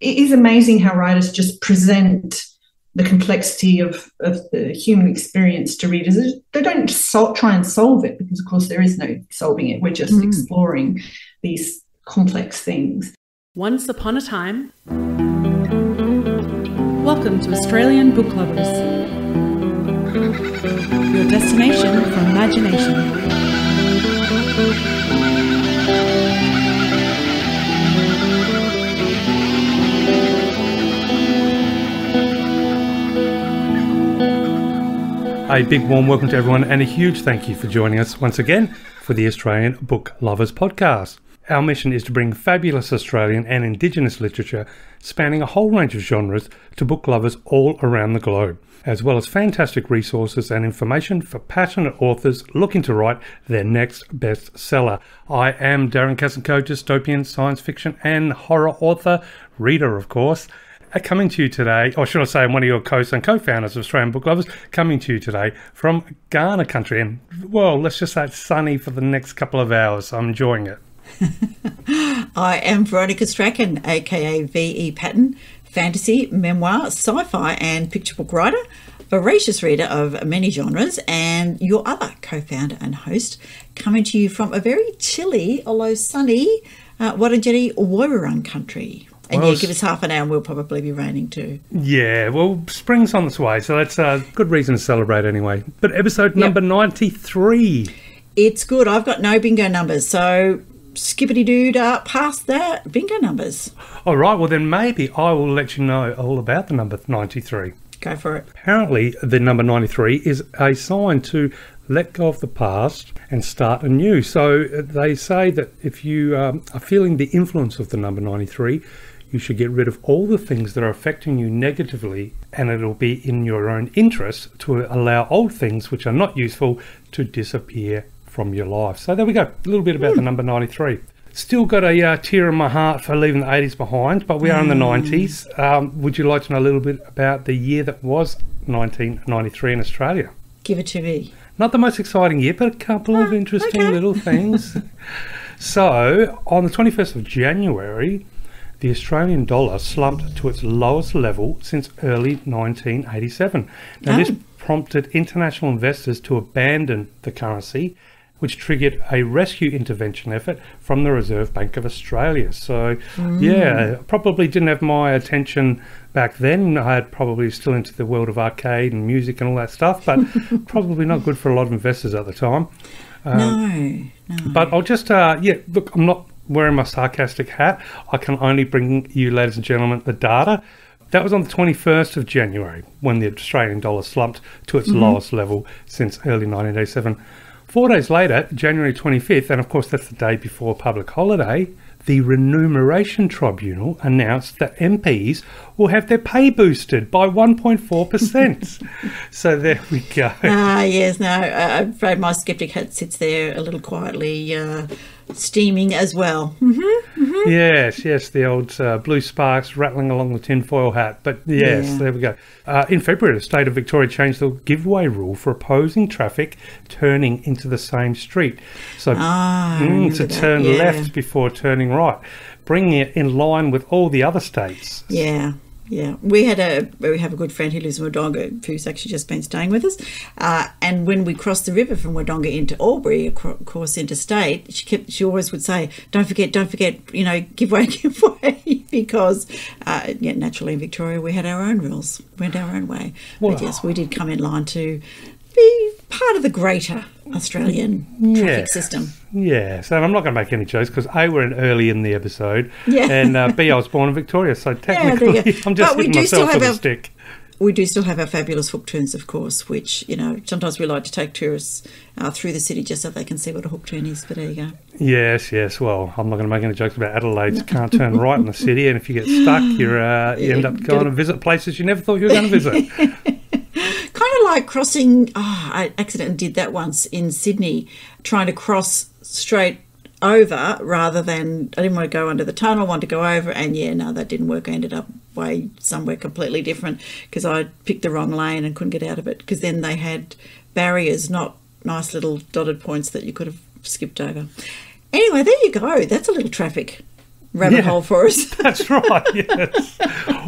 it is amazing how writers just present the complexity of the human experience to readers. They don't try and solve it, because, of course, there is no solving it. We're just exploring these complex things. Once upon a time. Welcome to Australian Book Lovers, your destination for imagination. A big warm welcome to everyone, and a huge thank you for joining us once again for the Australian Book Lovers podcast. Our mission is to bring fabulous Australian and Indigenous literature spanning a whole range of genres to book lovers all around the globe, as well as fantastic resources and information for passionate authors looking to write their next bestseller. I am Dirrarn, dystopian, science fiction and horror author, reader of course. Coming to you today, or should I say I'm one of your hosts and co-founders of Australian Book Lovers, coming to you today from Ghana country. And, well, let's just say it's sunny for the next couple of hours. I'm enjoying it. I am Veronica Strachan, aka V.E. Patton, fantasy, memoir, sci-fi and picture book writer, voracious reader of many genres, and your other co-founder and host, coming to you from a very chilly, although sunny, Wurundjeri Woiwurrung country. And well, give us half an hour and we'll probably be raining too. Yeah, well, spring's on its way, so that's a good reason to celebrate anyway. But episode number 93. It's good. I've got no bingo numbers, so skippity-doo past that bingo numbers. All right, well then maybe I will let you know all about the number 93. Go for it. Apparently the number 93 is a sign to let go of the past and start anew. So they say that if you are feeling the influence of the number 93, you should get rid of all the things that are affecting you negatively, and it'll be in your own interest to allow old things which are not useful to disappear from your life. So there we go, a little bit about the number 93. Still got a tear in my heart for leaving the 80s behind, but we are in the 90s. Would you like to know a little bit about the year that was 1993 in Australia? Give it to me. Not the most exciting year, but a couple of interesting little things. So, on the 21st of January, the Australian dollar slumped to its lowest level since early 1987. Now, this prompted international investors to abandon the currency, which triggered a rescue intervention effort from the Reserve Bank of Australia. So, yeah, probably didn't have my attention back then. I had probably still into the world of arcade and music and all that stuff, but probably not good for a lot of investors at the time. No. But I'll just, look, I'm not wearing my sarcastic hat. I can only bring you, ladies and gentlemen, the data. That was on the 21st of January when the Australian dollar slumped to its lowest level since early 1987. 4 days later, January 25th, and of course that's the day before a public holiday, the Remuneration Tribunal announced that MPs will have their pay boosted by 1.4%. So there we go. Yes, no, I'm afraid my sceptic hat sits there a little quietly steaming as well. Yes, the old blue sparks rattling along the tinfoil hat. But yes, there we go. In February, the state of Victoria changed the giveaway rule for opposing traffic turning into the same street. So to turn left before turning right, bringing it in line with all the other states. Yeah. We have a good friend who lives in Wodonga who's actually just been staying with us. And when we crossed the river from Wodonga into Albury, of course, interstate, she always would say, don't forget, give way, because naturally in Victoria we had our own rules, went our own way. Well, but yes, we did come in line to be part of the greater Australian traffic system. Yes, and I'm not going to make any jokes because A, we're early in the episode, and B, I was born in Victoria, so technically I'm just hitting myself with a stick. We do still have our fabulous hook turns, of course, which, sometimes we like to take tourists through the city just so they can see what a hook turn is, but there you go. Yes, well, I'm not going to make any jokes about Adelaide's can't turn right in the city, and if you get stuck, you end up going to visit places you never thought you were going to visit. Kind of like crossing, I accidentally did that once in Sydney, trying to cross straight over rather than, I didn't want to go under the tunnel, I wanted to go over, and that didn't work. I ended up way somewhere completely different because I picked the wrong lane and couldn't get out of it, because then they had barriers, not nice little dotted points that you could have skipped over. Anyway, there you go. That's a little traffic rabbit hole for us. That's right, yes.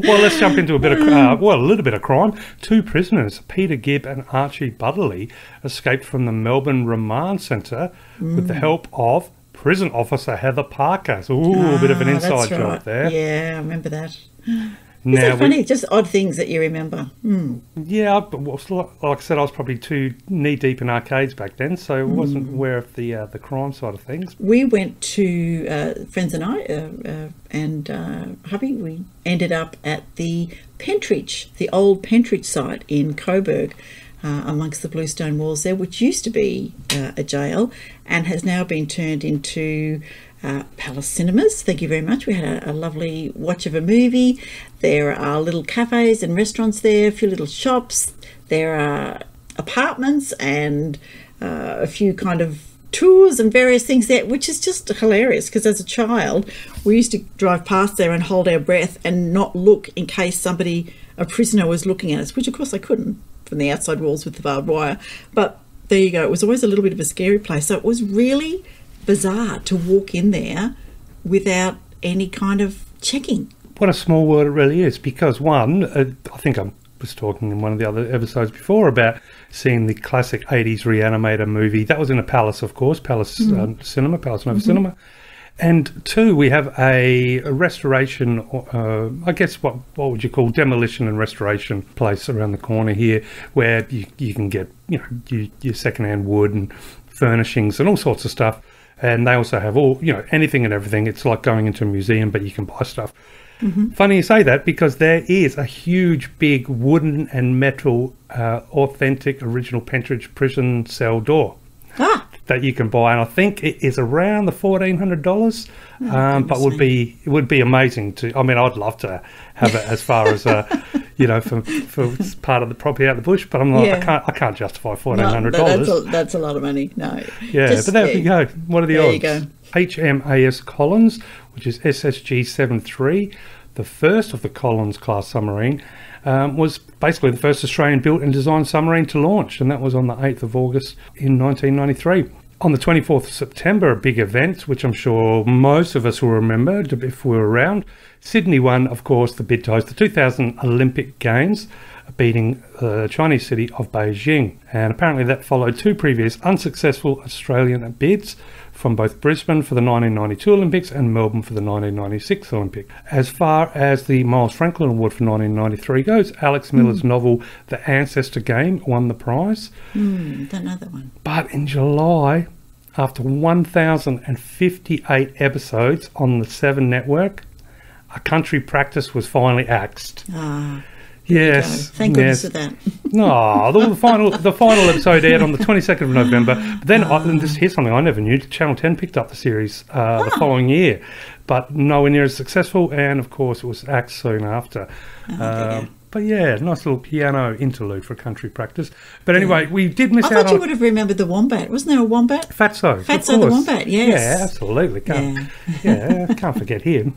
Well, let's jump into a little bit of crime. 2 prisoners, Peter Gibb and Archie Butterley, escaped from the Melbourne Remand Centre with the help of prison officer Heather Parker. Ooh, a bit of an inside job there. Yeah, I remember that. Now, Isn't it funny? Just odd things that you remember. Yeah, like I said, I was probably too knee-deep in arcades back then, so I wasn't aware of the crime side of things. We went to, friends and I and hubby, we ended up at the Pentridge, the old Pentridge site in Coburg, amongst the bluestone walls there, which used to be a jail and has now been turned into Palace Cinemas. Thank you very much. We had a lovely watch of a movie. There are little cafes and restaurants there, a few little shops. There are apartments and a few kind of tours and various things there, which is just hilarious because as a child we used to drive past there and hold our breath and not look in case a prisoner was looking at us, which of course they couldn't from the outside walls with the barbed wire. But there you go. It was always a little bit of a scary place. So it was really bizarre to walk in there without any kind of checking. What a small world it really is, because one, I think I was talking in one of the other episodes before about seeing the classic 80s Reanimator movie. That was in a Palace, of course, Palace Cinema, Palace Nova Cinema. And 2, we have a restoration, I guess what would you call demolition and restoration place around the corner here, where you can get your secondhand wood and furnishings and all sorts of stuff. And they also have anything and everything. It's like going into a museum, but you can buy stuff. Funny you say that, because there is a huge, big wooden and metal, authentic, original Pentridge prison cell door that you can buy, and I think it is around the $1,400. But it would be amazing to. I mean, I'd love to have it as far as for part of the property out of the bush. But I'm like, I can't justify $1,400. That's a lot of money. No. Yeah, but there you go. What are the odds? There you go. HMAS Collins, which is SSG 73, the first of the Collins class submarine, was basically the first Australian built and designed submarine to launch, and that was on the 8th of August in 1993. On the 24th of September, a big event, which I'm sure most of us will remember if we were around. Sydney won, of course, the bid to host the 2000 Olympic Games, beating the Chinese city of Beijing. And apparently that followed 2 previous unsuccessful Australian bids from both Brisbane for the 1992 Olympics and Melbourne for the 1996 Olympic. As far as the Miles Franklin Award for 1993 goes, Alex Miller's novel The Ancestor Game won the prize. Don't know that one. But in July, after 1,058 episodes on the 7 network, a country practice was finally axed. Yes. Thank goodness for that. No, the final episode aired on the 22nd of November. But then, here's something I never knew. Channel 10 picked up the series the following year, but nowhere near as successful. And of course, it was axed soon after. But yeah, nice little piano interlude for country practice. But anyway, we did miss out on... I thought you would have remembered the wombat. Wasn't there a wombat? Fatso. Fatso the wombat, yes. Yeah, absolutely. Can't forget him.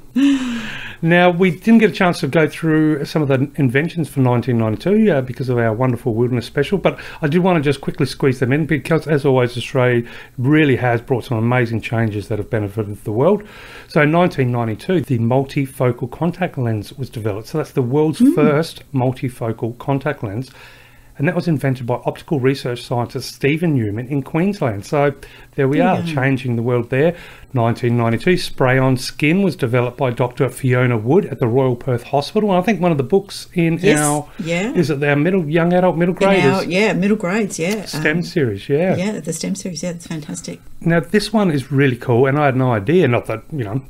Now, we didn't get a chance to go through some of the inventions for 1992 because of our wonderful wilderness special, but I did want to just quickly squeeze them in because, as always, Australia really has brought some amazing changes that have benefited the world. So in 1992, the multifocal contact lens was developed. So that's the world's first multifocal contact lens, and that was invented by optical research scientist Stephen Newman in Queensland. So there we are, changing the world there. 1992, spray-on skin was developed by Dr. Fiona Wood at the Royal Perth Hospital. And I think one of the books in our is it our young adult middle graders? Middle grades, STEM series, Yeah, the STEM series, that's fantastic. Now, this one is really cool, and I had no idea. Not that,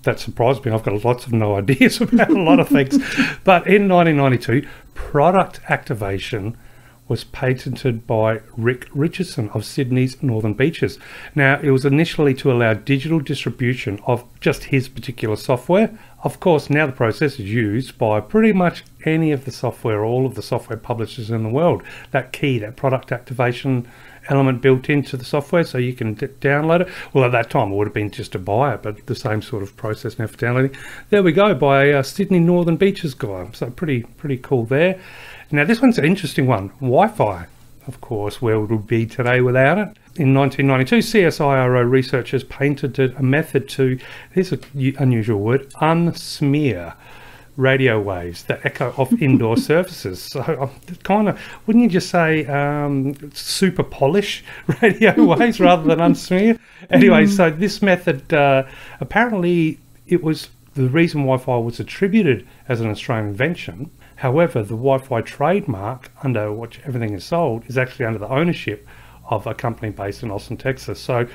that surprised me. I've got lots of no ideas about a lot of things. But in 1992, product activation was patented by Rick Richardson of Sydney's Northern Beaches. Now, it was initially to allow digital distribution of just his particular software. Of course, now the process is used by pretty much any of the software, all of the software publishers in the world. That product activation element built into the software so you can download it. Well, at that time, it would have been just to buy it, but the same sort of process now for downloading. There we go, by a Sydney Northern Beaches guy. So pretty cool there. Now, this one's an interesting one. Wi-Fi, of course, where would we be today without it? In 1992, CSIRO researchers patented a method to, here's an unusual word, unsmear radio waves that echo off indoor surfaces. So kind of, wouldn't you just say super polish radio waves rather than unsmear? Anyway, so this method, apparently it was the reason Wi-Fi was attributed as an Australian invention. However, the Wi-Fi trademark, under which everything is sold, is actually under the ownership of a company based in Austin, Texas. So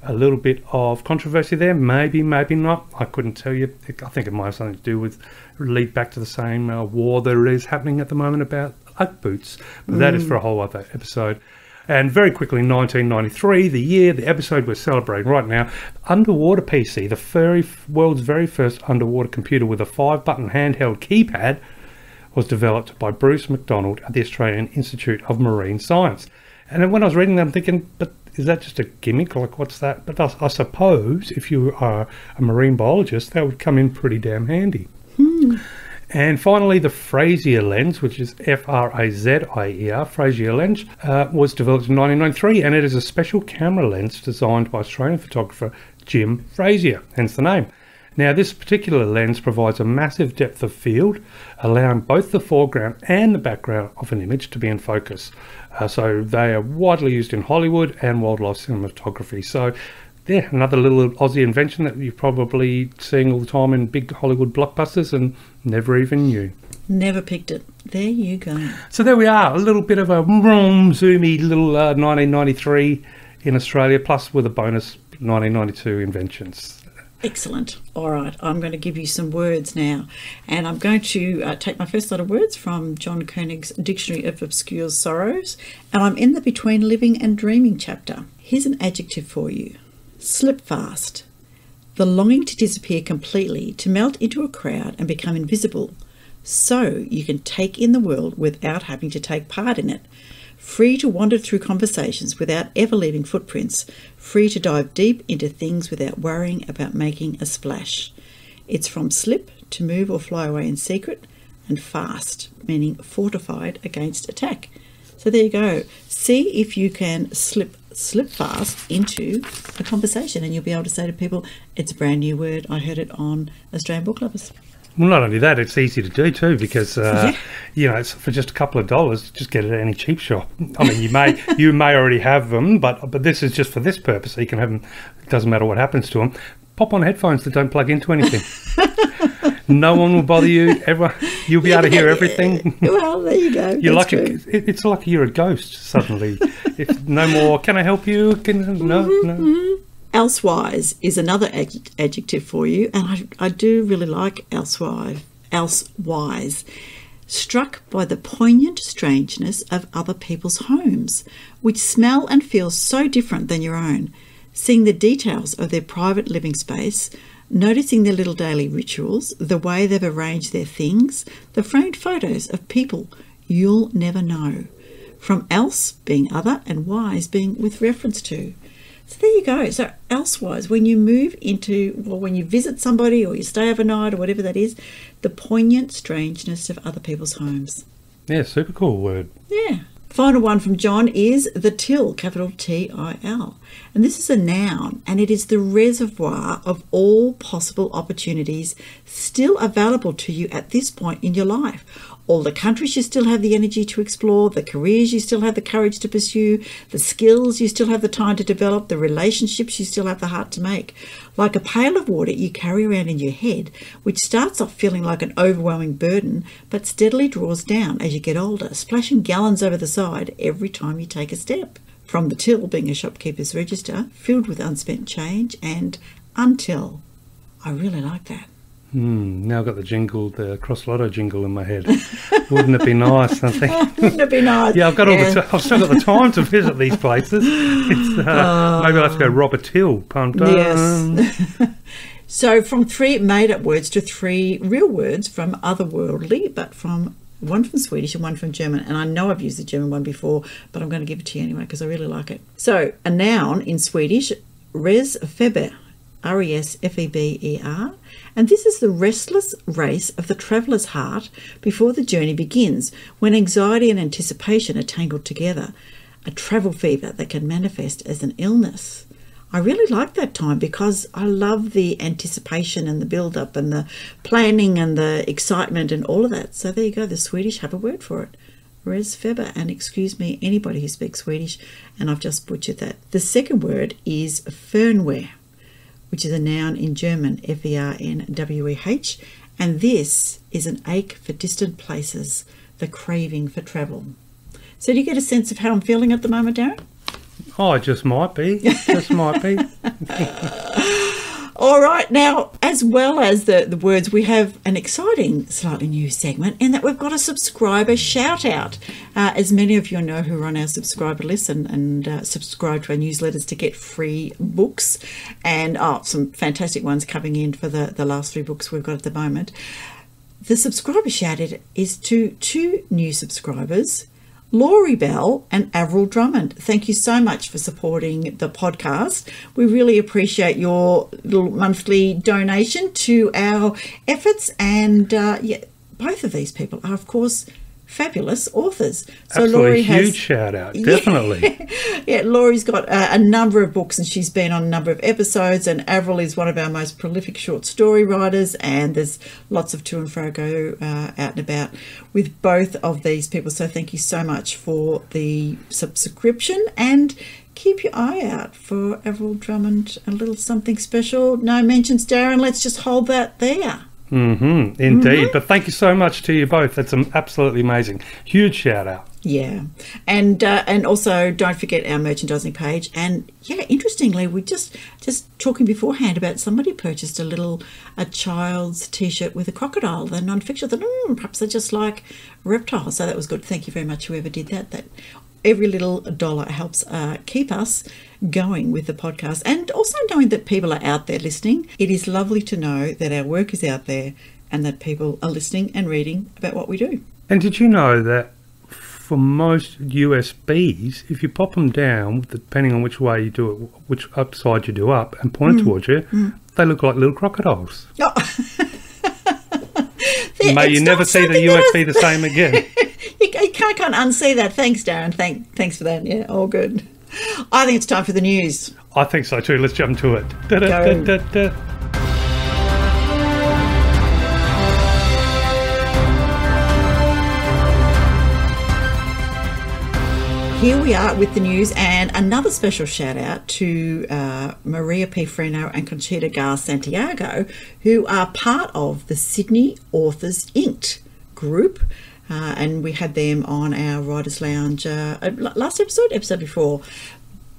a little bit of controversy there, maybe not. I couldn't tell you. I think it might have something to do with, lead back to the same war there is happening at the moment about Ugg boots. But that is for a whole other episode. And very quickly, in 1993, the episode we're celebrating right now, Underwater PC, the world's very first underwater computer with a 5-button handheld keypad, was developed by Bruce McDonald at the Australian Institute of Marine Science. And then when I was reading that, I'm thinking, but is that just a gimmick? Like, what's that? But I suppose if you are a marine biologist, that would come in pretty damn handy. And finally, the Frazier lens, which is F-R-A-Z-I-E-R, Frazier lens, was developed in 1993, and it is a special camera lens designed by Australian photographer Jim Frazier, hence the name. Now, this particular lens provides a massive depth of field, allowing both the foreground and the background of an image to be in focus. So they are widely used in Hollywood and wildlife cinematography. So, yeah, another little Aussie invention that you're probably seeing all the time in big Hollywood blockbusters and never even knew. Never picked it. There you go. So there we are, a little bit of a zoomy little 1993 in Australia, plus with a bonus 1992 inventions. Excellent. All right, I'm going to give you some words now, and I'm going to take my first lot of words from John Koenig's Dictionary of Obscure Sorrows, and I'm in the Between Living and Dreaming chapter. Here's an adjective for you. Slip fast. The longing to disappear completely, to melt into a crowd and become invisible, so you can take in the world without having to take part in it. Free to wander through conversations without ever leaving footprints, free to dive deep into things without worrying about making a splash. It's from slip, to move or fly away in secret, and fast, meaning fortified against attack. So there you go. See if you can slip fast into a conversation, and you'll be able to say to people, it's a brand new word, I heard it on Australian Book Lovers. Well, not only that, it's easy to do too, because you know, it's for just a couple of dollars, just get it at any cheap shop. I mean, you may already have them, but this is just for this purpose. So you can have them. It doesn't matter what happens to them. Pop on headphones that don't plug into anything. No one will bother you. You'll be able to hear everything. Well, there you go. You're like it's like you're a ghost suddenly. It's no more. Can I help you? No. Elsewise is another adjective for you, and I do really like elsewise. Struck by the poignant strangeness of other people's homes, which smell and feel so different than your own. Seeing the details of their private living space, noticing their little daily rituals, the way they've arranged their things, the framed photos of people you'll never know. From else being other and wise being with reference to. So there you go. So elsewise, when you move into, well, when you visit somebody or you stay overnight or whatever that is, the poignant strangeness of other people's homes. Yeah, super cool word. Yeah. Final one from John is the till, capital T-I-L. And this is a noun, and it is the reservoir of all possible opportunities still available to you at this point in your life. All the countries you still have the energy to explore, the careers you still have the courage to pursue, the skills you still have the time to develop, the relationships you still have the heart to make. Like a pail of water you carry around in your head, which starts off feeling like an overwhelming burden, but steadily draws down as you get older, splashing gallons over the side every time you take a step. From the till being a shopkeeper's register, filled with unspent change, and until. I really like that. Now I've got the Cross Lotto jingle in my head. Wouldn't it be nice? I think. Wouldn't it be nice? Yeah, I've still got the time to visit these places. Maybe I'll have to go rob a till. Yes. So from 3 made-up words to 3 real words from otherworldly, but from one from Swedish and one from German. And I know I've used the German one before, but I'm going to give it to you anyway because I really like it. So a noun in Swedish, resfeber, R-E-S-F-E-B-E-R. And this is the restless race of the traveller's heart before the journey begins, when anxiety and anticipation are tangled together. a travel fever that can manifest as an illness. I really like that time because I love the anticipation and the build-up and the planning and the excitement and all of that. So there you go. The Swedish have a word for it. Resfeber, and excuse me, anybody who speaks Swedish, and I've just butchered that. The second word is fernweh, which is a noun in German, Fernweh, and this is an ache for distant places, the craving for travel. So do you get a sense of how I'm feeling at the moment, Darren? Oh, it just might be. Just might be. All right. Now, as well as the words, we have an exciting, slightly new segment in that we've got a subscriber shout out. As many of you know who are on our subscriber list and subscribe to our newsletters to get free books, and some fantastic ones coming in for the last 3 books we've got at the moment. The subscriber shout out is to 2 new subscribers, Laurie Bell and Avril Drummond. Thank you so much for supporting the podcast. We really appreciate your little monthly donation to our efforts. And both of these people are, of course, fabulous authors. So Absolutely, Laurie has huge shout out, definitely. Yeah, Laurie's got a number of books and she's been on a number of episodes, and Avril is one of our most prolific short story writers, and there's lots of to and fro go out and about with both of these people. So thank you so much for the subscription, and keep your eye out for Avril Drummond, a little something special. No mentions, Darren. Let's just hold that there. Indeed. But thank you so much to you both. That's absolutely amazing. Huge shout out. Yeah, and also don't forget our merchandising page. And yeah, interestingly, we just talking beforehand about somebody purchased a child's t-shirt with a crocodile. They're non-fiction. Thought, perhaps they're just like reptiles. So that was good. Thank you very much, whoever did that. That every little dollar helps keep us going with the podcast, and also knowing that people are out there listening. It is lovely to know that our work is out there and that people are listening and reading about what we do. And did you know that for most USBs, if you pop them down, depending on which way you do it, which upside you do up, and point towards you, they look like little crocodiles. Oh. May you never see the USB the same again. You can't unsee that. Thanks, Darren. Thanks for that. Yeah, all good. I think it's time for the news. I think so too. Let's jump to it. Here we are with the news, and another special shout out to Maria P. Freno and Conchita Gar Santiago, who are part of the Sydney Authors Inked group. And we had them on our Writers Lounge last episode before.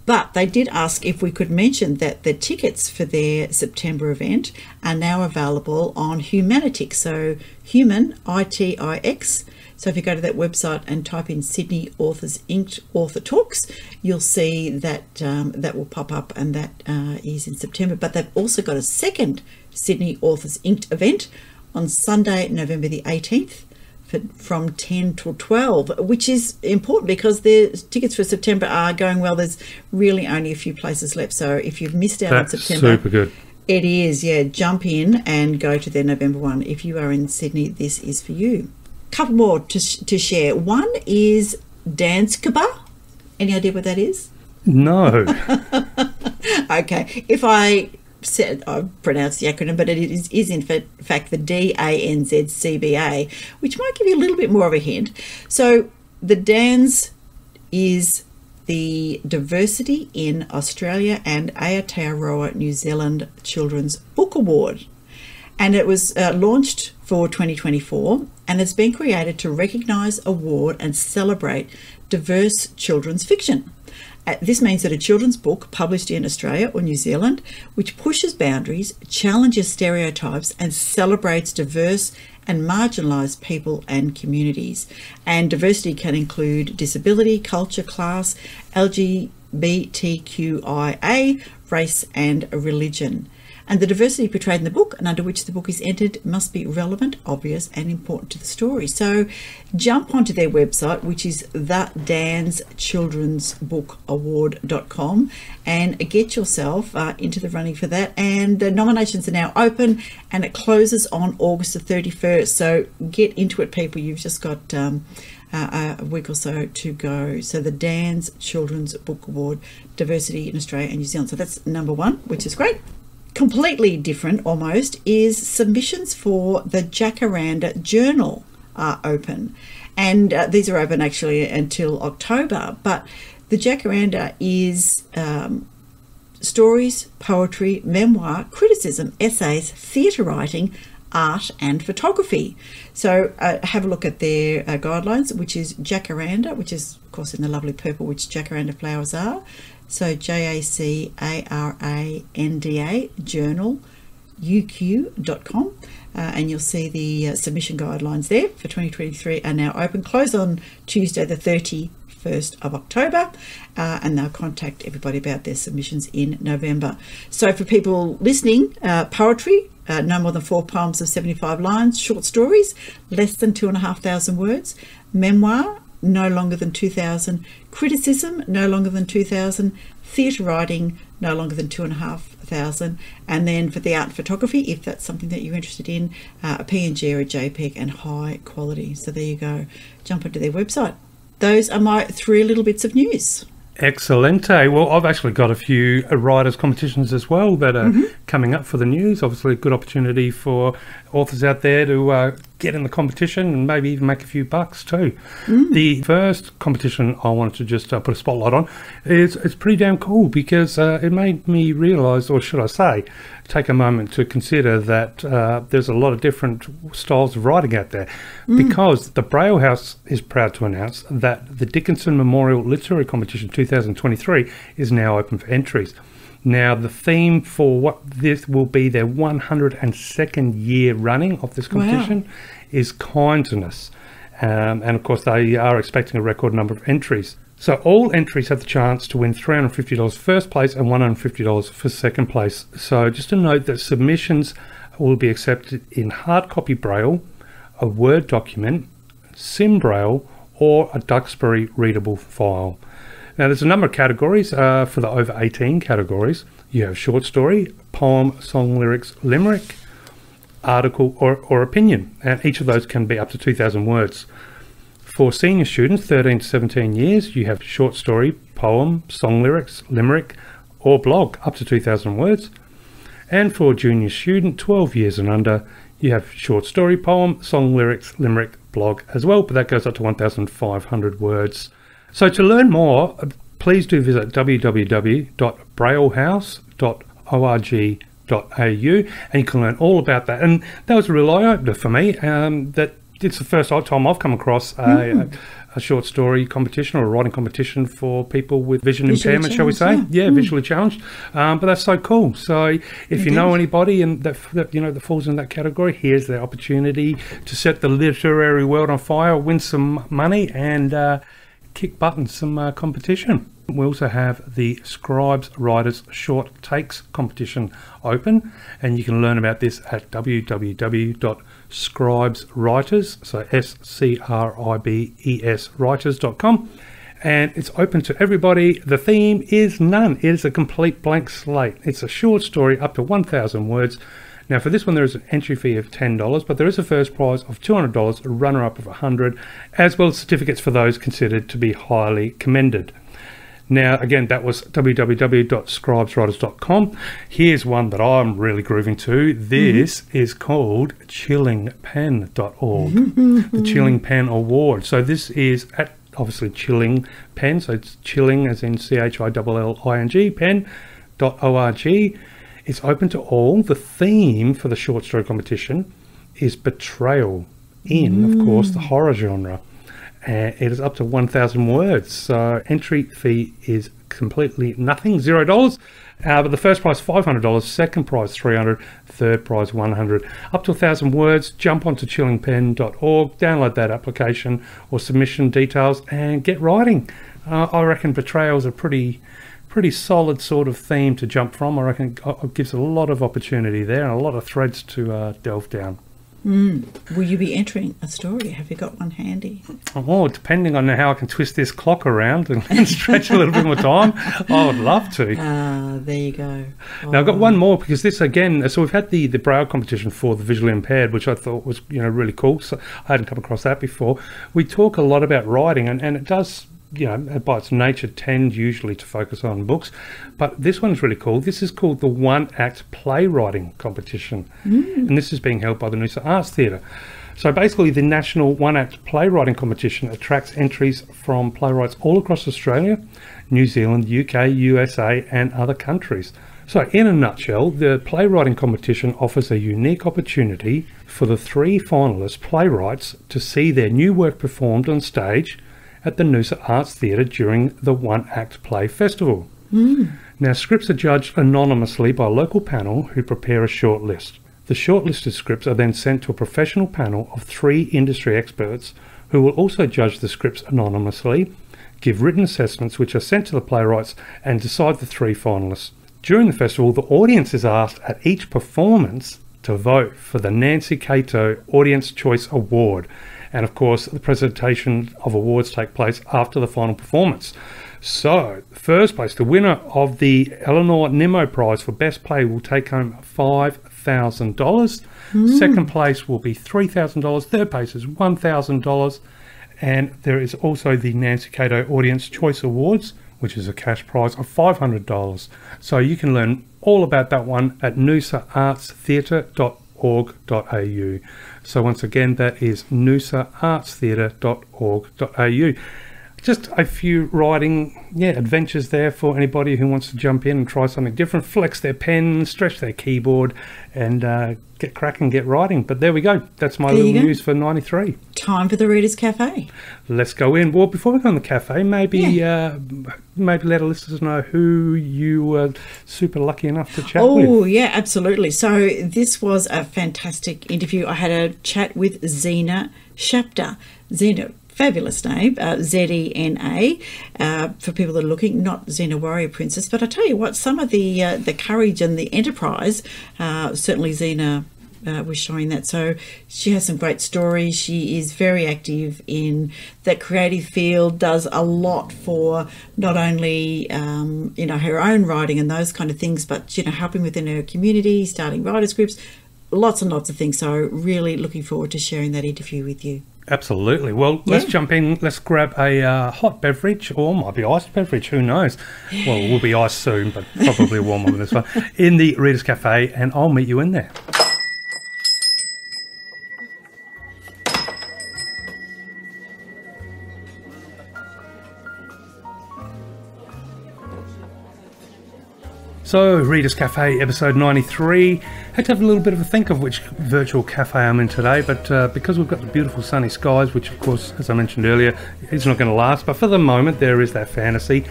But they did ask if we could mention that the tickets for their September event are now available on Humanitix. So Human, ITIX. So if you go to that website and type in Sydney Authors Inked Author Talks, you'll see that that will pop up, and that is in September. But they've also got a second Sydney Authors Inked event on Sunday, November the 18th. From 10 till 12, which is important because the tickets for September are going well. There's really only a few places left. So if you've missed out on September, super good. It is, yeah. Jump in and go to their November one. If you are in Sydney, this is for you. Couple more to share. One is Danskaba. Any idea what that is? No. Okay. If I pronounced the acronym, but it is in fact the DANZCBA, which might give you a little bit more of a hint. So the DANZ is the Diversity in Australia and Aotearoa New Zealand Children's Book Award, and it was launched for 2024, and it's been created to recognise, award and celebrate diverse children's fiction. This means that a children's book published in Australia or New Zealand, which pushes boundaries, challenges stereotypes and celebrates diverse and marginalised people and communities. And diversity can include disability, culture, class, LGBTQIA, race and religion. and the diversity portrayed in the book and under which the book is entered must be relevant, obvious, and important to the story. So jump onto their website, which is thedanschildrensbookaward.com, and get yourself into the running for that. And the nominations are now open, and it closes on August the 31st. So get into it, people. You've just got a week or so to go. So the Dan's Children's Book Award, Diversity in Australia and New Zealand. So that's number one, which is great. Completely different almost is submissions for the Jacaranda Journal are open. And these are open actually until October. But the Jacaranda is stories, poetry, memoir, criticism, essays, theatre writing, art and photography. So have a look at their guidelines, which is Jacaranda, which is of course in the lovely purple, which jacaranda flowers are. So JACARANDA journal uq.com, and you'll see the submission guidelines there for 2023 are now open. Close on Tuesday the 31st of October, and they'll contact everybody about their submissions in November. So for people listening, poetry, no more than 4 poems of 75 lines, short stories, less than 2,500 words, memoir, no longer than 2,000, criticism, no longer than 2,000, theatre writing, no longer than 2,500, and then for the art and photography, if that's something that you're interested in, a PNG or a JPEG and high quality. So there you go. Jump onto their website. Those are my 3 little bits of news. Excellente. Well, I've actually got a few writers' competitions as well that are coming up for the news. Obviously, a good opportunity for authors out there to get in the competition and maybe even make a few bucks too. The first competition I wanted to just put a spotlight on is it's pretty damn cool because it made me realise, or should I say, take a moment to consider that there's a lot of different styles of writing out there, because the Braille House is proud to announce that the Dickinson Memorial Literary Competition 2023 is now open for entries. Now, the theme for what this will be their 102nd year running of this competition is kindness. And of course, they are expecting a record number of entries. So all entries have the chance to win $350 first place and $150 for second place. So just a note that submissions will be accepted in hard copy Braille, a Word document, Sim Braille, or a Duxbury readable file. Now, there's a number of categories for the over 18 categories. You have short story, poem, song, lyrics, limerick, article, or opinion. And each of those can be up to 2,000 words. For senior students, 13 to 17 years, you have short story, poem, song, lyrics, limerick, or blog, up to 2,000 words. And for a junior student, 12 years and under, you have short story, poem, song, lyrics, limerick, blog as well, but that goes up to 1,500 words. So to learn more, please do visit www.braillehouse.org.au, and you can learn all about that. And that was a real eye-opener for me. That it's the first time I've come across a short story competition or a writing competition for people with vision impairment, shall we say? Yeah, visually challenged. But that's so cool. So if you know anybody and that falls in that category, here's their opportunity to set the literary world on fire, win some money, and kick butt in some competition. We also have the Scribes Writers Short Takes competition open, and you can learn about this at www.scribeswriters, so SCRIBES writers.com, and it's open to everybody. The theme is none. It is a complete blank slate. It's a short story up to 1,000 words. Now, for this one, there is an entry fee of $10, but there is a first prize of $200, a runner-up of $100, as well as certificates for those considered to be highly commended. Now, again, that was www.scribeswriters.com. Here's one that I'm really grooving to. This is called chillingpen.org, the Chilling Pen Award. So this is at, obviously, Chilling Pen, so it's chilling as in CHILLING, pen.org. It's open to all. The theme for the short story competition is betrayal in, of course, the horror genre. And it is up to 1,000 words. So entry fee is completely nothing, $0. But the first prize $500, second prize $300, third prize $100. Up to 1,000 words. Jump onto chillingpen.org, download that application or submission details, and get writing. I reckon betrayal is a pretty pretty solid sort of theme to jump from. I reckon it gives a lot of opportunity there and a lot of threads to delve down. Will you be entering a story? Have you got one handy? Oh, depending on how I can twist this clock around and stretch a little bit more time, I would love to. There you go. Now, I've got one more because this, again, so we've had the Braille competition for the visually impaired, which I thought was, really cool. So I hadn't come across that before. We talk a lot about writing, and it does, by its nature, tend usually to focus on books. But this one's really cool. This is called the One Act Playwriting Competition. And this is being held by the Noosa Arts Theatre. So basically, the National One Act Playwriting Competition attracts entries from playwrights all across Australia, New Zealand, UK, USA, and other countries. So in a nutshell, the playwriting competition offers a unique opportunity for the 3 finalist playwrights to see their new work performed on stage at the Noosa Arts Theatre during the One Act Play Festival. Now, scripts are judged anonymously by a local panel who prepare a short list. The shortlisted scripts are then sent to a professional panel of 3 industry experts who will also judge the scripts anonymously, give written assessments which are sent to the playwrights, and decide the 3 finalists. During the festival, the audience is asked at each performance to vote for the Nancy Cato Audience Choice Award. And of course, the presentation of awards take place after the final performance. So, first place, the winner of the Eleanor Nimmo Prize for Best Play will take home $5,000. Second place will be $3,000. Third place is $1,000. And there is also the Nancy Cato Audience Choice Awards, which is a cash prize of $500. So you can learn all about that one at noosaartstheatre.org.au. So once again, that is noosaartstheatre.org.au. Just a few writing adventures there for anybody who wants to jump in and try something different, flex their pen, stretch their keyboard, and get cracking, get writing. But there we go. That's my little news for 93. Time for the Reader's Cafe. Let's go in. Well, before we go on the cafe, maybe let our listeners know who you were super lucky enough to chat with. Oh, yeah, absolutely. So this was a fantastic interview. I had a chat with Zena Shapter. Zena, fabulous name, Zena, for people that are looking, not Xena Warrior Princess. But I tell you what, some of the courage and the enterprise, certainly Zena was showing that. So she has some great stories. She is very active in that creative field, does a lot for not only, her own writing and those kind of things, but, helping within her community, starting writers groups, lots and lots of things. So really looking forward to sharing that interview with you. Absolutely. Well, let's jump in. Let's grab a hot beverage, or might be iced beverage, who knows. Well, it will be iced soon, but probably warmer than this one, in the Reader's Cafe, and I'll meet you in there. So, Reader's Cafe, episode 93. Had to have a little bit of a think of which virtual cafe I'm in today, but because we've got the beautiful sunny skies, which of course, as I mentioned earlier, is not going to last, but for the moment there is that fantasy,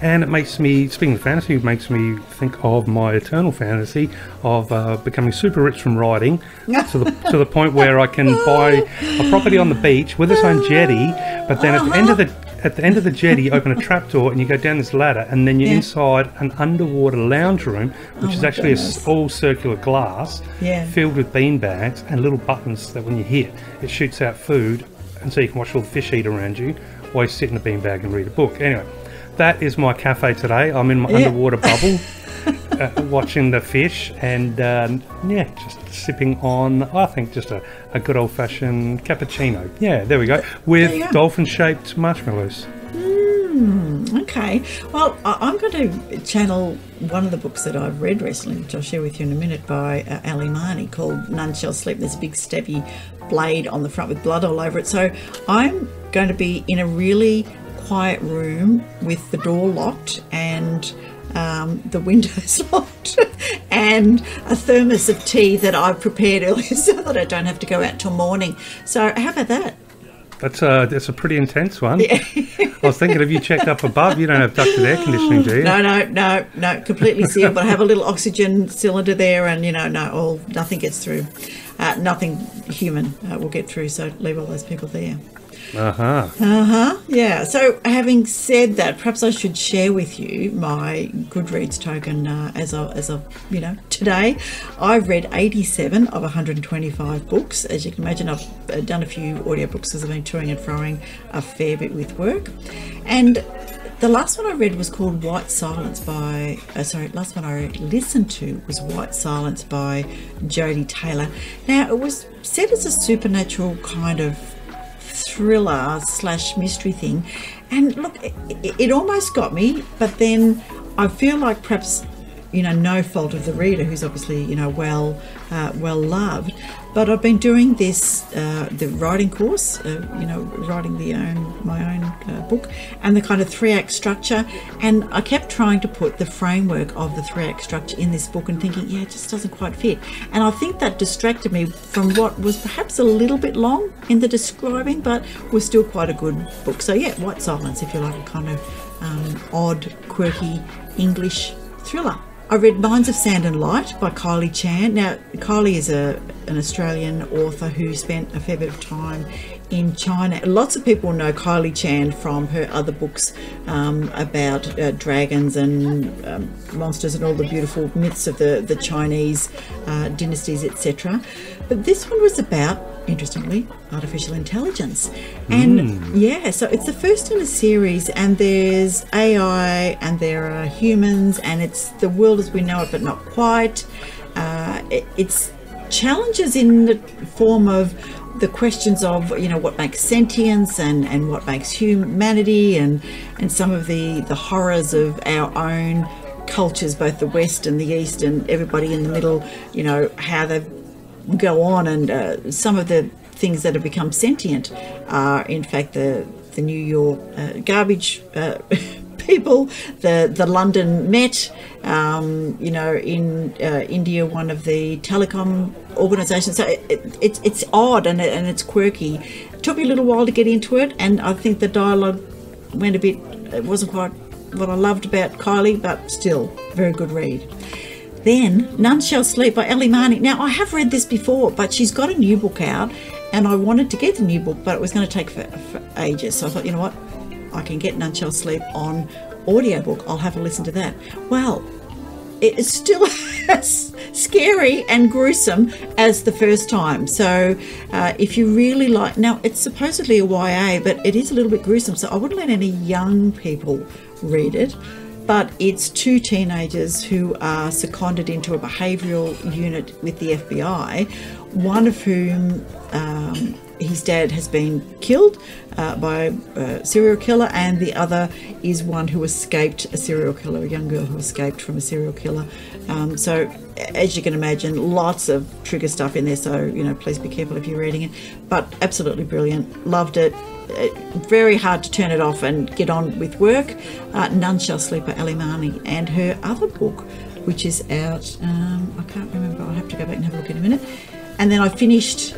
and it makes me, speaking of fantasy, it makes me think of my eternal fantasy of becoming super rich from writing to the point where I can buy a property on the beach with its own jetty, but then at the end of the jetty, you open a trapdoor and you go down this ladder, and then you're inside an underwater lounge room, which is actually all circular glass filled with bean bags and little buttons that when you hit, it shoots out food, and so you can watch all the fish eat around you while you sit in a bean bag and read a book. Anyway, that is my cafe today. I'm in my underwater bubble, watching the fish and just sipping on, I think, just a good old-fashioned cappuccino. Yeah, there we go, with dolphin-shaped marshmallows. Okay. Well, I'm going to channel one of the books that I've read recently, which I'll share with you in a minute, by Ali Marnie, called None Shall Sleep. There's a big stabby blade on the front with blood all over it. So I'm going to be in a really quiet room with the door locked and the windows locked and a thermos of tea that I've prepared earlier so that I don't have to go out till morning. So how about that? That's a pretty intense one. Yeah. I was thinking, have you checked up above? You don't have ducted air conditioning, do you? No, completely sealed, but I have a little oxygen cylinder there, and nothing gets through. Nothing human will get through, so leave all those people there. Yeah. So having said that, perhaps I should share with you my Goodreads token as of today. I've read 87 of 125 books. As you can imagine, I've done a few audiobooks as I've been toing and froing a fair bit with work. And the last one I read was called White Silence by, last one I listened to was White Silence by Jodie Taylor. Now, it was set as a supernatural kind of thriller / mystery thing. And look, it almost got me, but then I feel like perhaps, no fault of the reader, who's obviously, well loved. But I've been doing this, the writing course, writing my own book, and the kind of 3-act structure. And I kept trying to put the framework of the 3-act structure in this book and thinking, it just doesn't quite fit. And I think that distracted me from what was perhaps a little bit long in the describing, but was still quite a good book. So yeah, White Silence, if you like a kind of odd, quirky English thriller. I read Mines of Sand and Light by Kylie Chan. Now, Kylie is an Australian author who spent a fair bit of time in China. Lots of people know Kylie Chan from her other books about dragons and monsters and all the beautiful myths of the Chinese dynasties, etc. But this one was about, interestingly, artificial intelligence. And so it's the first in a series, and there's AI and there are humans, and it's the world as we know it, but not quite. It's challenges in the form of the questions of, what makes sentience and what makes humanity, and some of the horrors of our own cultures, both the West and the East and everybody in the middle, how they go on, and some of the things that have become sentient are in fact the New York garbage people, the London Met, in India, one of the telecom organisations. So it's odd and it's quirky. It took me a little while to get into it, and I think the dialogue went a bit, it wasn't quite what I loved about Kylie, but still, very good read. Then, None Shall Sleep by Ellie Marnie. Now, I have read this before, but she's got a new book out, and I wanted to get the new book, but it was going to take for ages. So I thought, you know what, I can get None Shall Sleep on audiobook. I'll have a listen to that. Well, it is still as scary and gruesome as the first time. So if you really like, now it's supposedly a YA, but it is a little bit gruesome, so I wouldn't let any young people read it. But it's 2 teenagers who are seconded into a behavioural unit with the FBI, one of whom his dad has been killed by a serial killer, and the other is one who escaped a serial killer, a young girl who escaped from a serial killer. So as you can imagine, lots of trigger stuff in there, so please be careful if you're reading it. But absolutely brilliant, loved it. Very hard to turn it off and get on with work. None Shall Sleep by Ellie Marnie, and her other book, which is out, I can't remember, I'll have to go back and have a look in a minute. And then I finished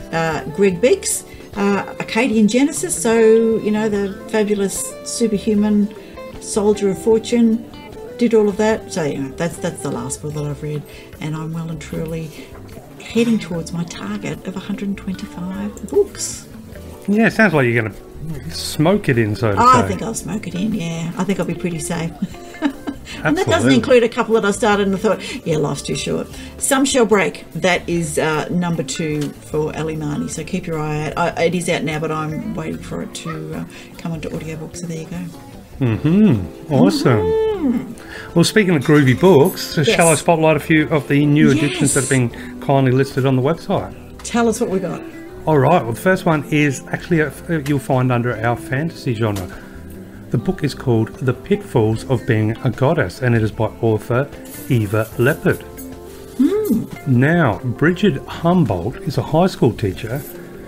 Greg Beek's Akkadian Genesis, so the fabulous superhuman soldier of fortune, did all of that. So that's the last book that I've read, and I'm well and truly heading towards my target of 125 books. Yeah, it sounds like you're going to smoke it in, so to say. I think I'll smoke it in, yeah. I think I'll be pretty safe. And that doesn't include a couple that I started and I thought, life's too short. Some Shall Break, that is number 2 for Ellie Marnie, so keep your eye out. It is out now, but I'm waiting for it to come onto audiobooks, so there you go. Awesome. Well, speaking of groovy books, shall I spotlight a few of the new editions that have been kindly listed on the website? Tell us what we got. All right, well, the first one is actually you'll find under our fantasy genre. The book is called The Pitfalls of Being a Goddess, and it is by author Eva Leppard. Now, Bridget Humboldt is a high school teacher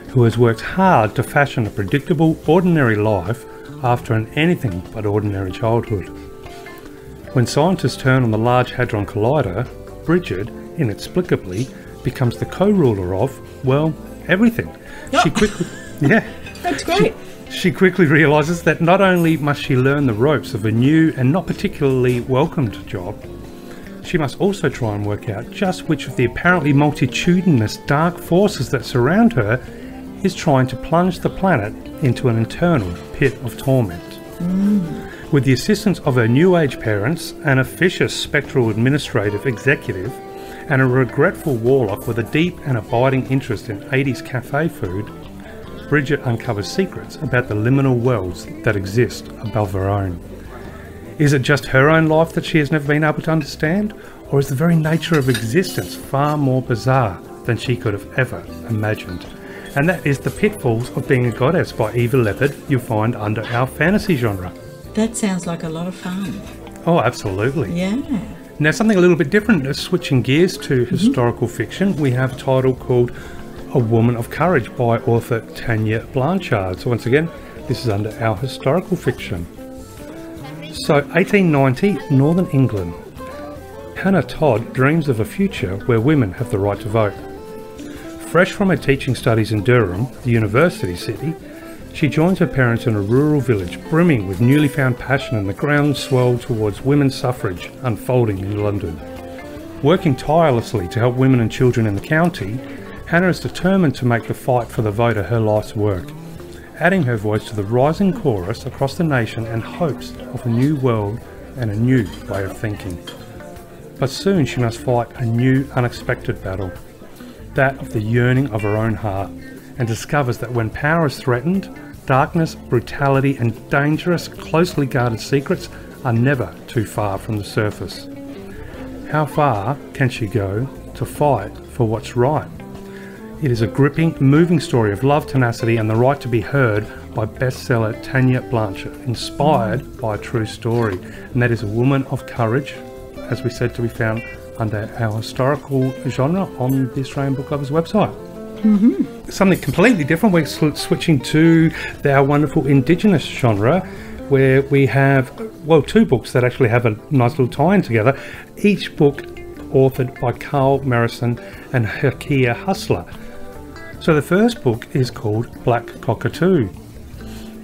who has worked hard to fashion a predictable, ordinary life after an anything but ordinary childhood. When scientists turn on the Large Hadron Collider, Bridget, inexplicably, becomes the co-ruler of, well, everything. She quickly... That's great. She quickly realises that not only must she learn the ropes of a new and not particularly welcomed job, she must also try and work out just which of the apparently multitudinous dark forces that surround her is trying to plunge the planet into an eternal pit of torment. With the assistance of her New Age parents, an officious spectral administrative executive, and a regretful warlock with a deep and abiding interest in 80s cafe food, Bridget uncovers secrets about the liminal worlds that exist above her own. Is it just her own life that she has never been able to understand, or is the very nature of existence far more bizarre than she could have ever imagined? And that is The Pitfalls of Being a Goddess by Eva Leppard, you'll find under our fantasy genre. That sounds like a lot of fun. Oh, absolutely. Yeah. Now, something a little bit different, switching gears to historical fiction, we have a title called A Woman of Courage by author Tanya Blanchard. So once again, this is under our historical fiction. So, 1890, Northern England. Hannah Todd dreams of a future where women have the right to vote. Fresh from her teaching studies in Dirrarn, the university city, she joins her parents in a rural village brimming with newly found passion and the groundswell towards women's suffrage unfolding in London. Working tirelessly to help women and children in the county, Hannah is determined to make the fight for the vote her life's work, adding her voice to the rising chorus across the nation and hopes of a new world and a new way of thinking. But soon she must fight a new unexpected battle, that of the yearning of her own heart, and discovers that when power is threatened, darkness, brutality and dangerous, closely guarded secrets are never too far from the surface. How far can she go to fight for what's right? It is a gripping, moving story of love, tenacity and the right to be heard by bestseller Tanya Blanchard, inspired by a true story. And that is A Woman of Courage, as we said, to be found under our historical genre on the Australian Book Lovers website. Something completely different, we're switching to our wonderful Indigenous genre, where we have, well, two books that actually have a nice little tie-in together, each book authored by Merrison and Hakea Hustler. So the first book is called Black Cockatoo.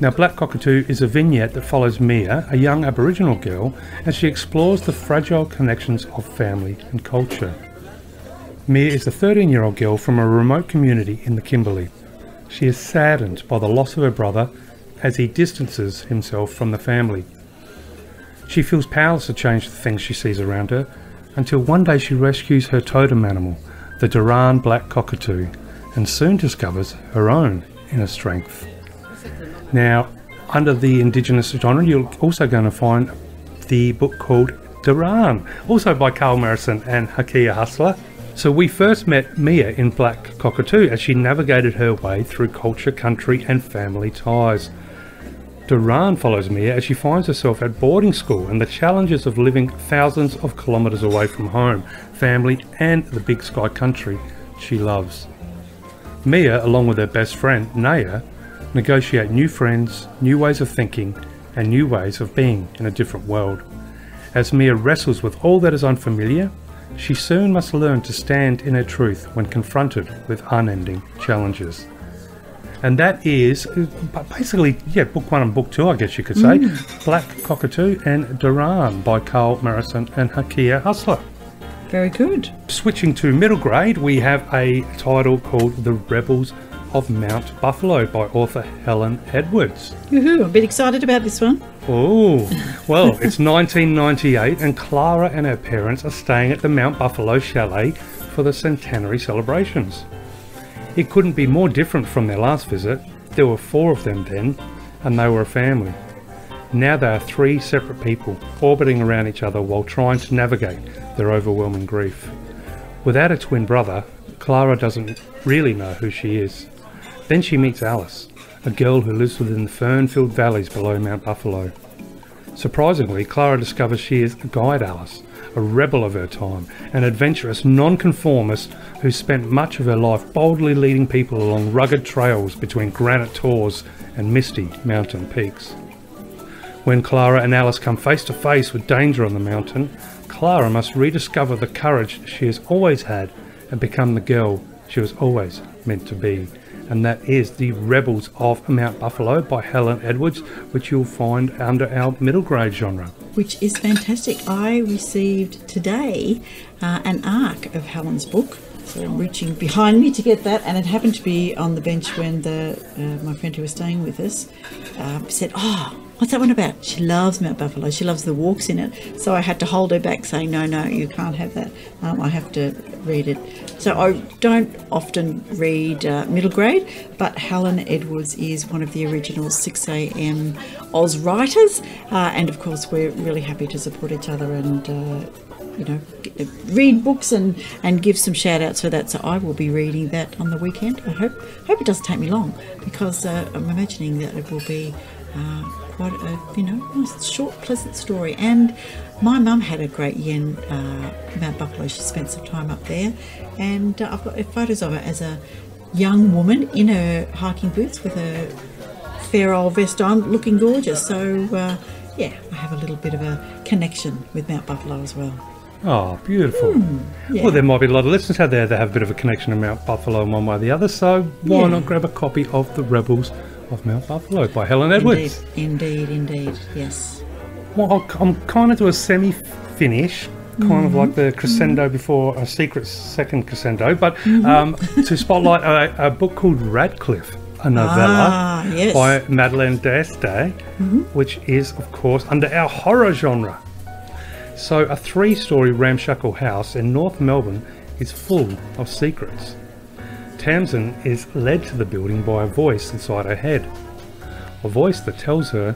Now, Black Cockatoo is a vignette that follows Mia, a young Aboriginal girl, as she explores the fragile connections of family and culture. Mia is a 13-year-old girl from a remote community in the Kimberley. She is saddened by the loss of her brother as he distances himself from the family. She feels powerless to change the things she sees around her, until one day she rescues her totem animal, the Dirrarn black cockatoo, and soon discovers her own inner strength. Now, under the Indigenous genre, you're also going to find the book called Dirrarn, also by Merrison and Hakea Hustler. So we first met Mia in Black Cockatoo as she navigated her way through culture, country and family ties. Dirrarn follows Mia as she finds herself at boarding school and the challenges of living thousands of kilometres away from home, family and the big sky country she loves. Mia, along with her best friend Naya, negotiate new friends, new ways of thinking and new ways of being in a different world. As Mia wrestles with all that is unfamiliar, she soon must learn to stand in her truth when confronted with unending challenges. And that is basically, book one and book two, I guess you could say. Black Cockatoo and Dirrarn by Merrison and Hakea Hustler. Very good. Switching to middle grade, we have a title called The Rebels of Mount Buffalo by author Helen Edwards. Woohoo, I'm a bit excited about this one. Oh, well, it's 1998 and Clara and her parents are staying at the Mount Buffalo Chalet for the centenary celebrations. It couldn't be more different from their last visit. There were 4 of them then, and they were a family. Now they are 3 separate people, orbiting around each other while trying to navigate their overwhelming grief. Without a twin brother, Clara doesn't really know who she is. Then she meets Alice, a girl who lives within the fern-filled valleys below Mount Buffalo. Surprisingly, Clara discovers she is Guide Alice, a rebel of her time, an adventurous nonconformist who spent much of her life boldly leading people along rugged trails between granite tors and misty mountain peaks. When Clara and Alice come face to face with danger on the mountain, Clara must rediscover the courage she has always had and become the girl she was always meant to be. And that is The Rebels of Mount Buffalo by Helen Edwards, which you'll find under our middle grade genre. Which is fantastic. I received today an ARC of Helen's book So I'm reaching behind me to get that, and it happened to be on the bench when my friend who was staying with us said, "Oh, what's that one about?" She loves Mount Buffalo. She loves the walks in it. So I had to hold her back, saying, "No, you can't have that. I have to read it." So I don't often read middle grade, but Helen Edwards is one of the original 6am Oz writers, and of course we're really happy to support each other and read books and give some shout outs for that. So I will be reading that on the weekend. I hope it doesn't take me long, because I'm imagining that it will be quite a nice, short, pleasant story. And my mum had a great year in Mount Buffalo. She spent some time up there, and I've got photos of her as a young woman in her hiking boots with a fair old vest on, looking gorgeous. So I have a little bit of a connection with Mount Buffalo as well. Oh, beautiful. Yeah. Well, there might be a lot of listeners out there that have a bit of a connection to Mount Buffalo in one way or the other, so why not grab a copy of The Rebels of Mount Buffalo by Helen Edwards? Indeed, yes. Well, I'm kind of to a semi-finish, kind of like the crescendo before a secret second crescendo, but to spotlight a book called Radcliffe, a novella by Madeleine, which is, of course, under our horror genre. So a 3-story ramshackle house in North Melbourne is full of secrets. Tamsin is led to the building by a voice inside her head. A voice that tells her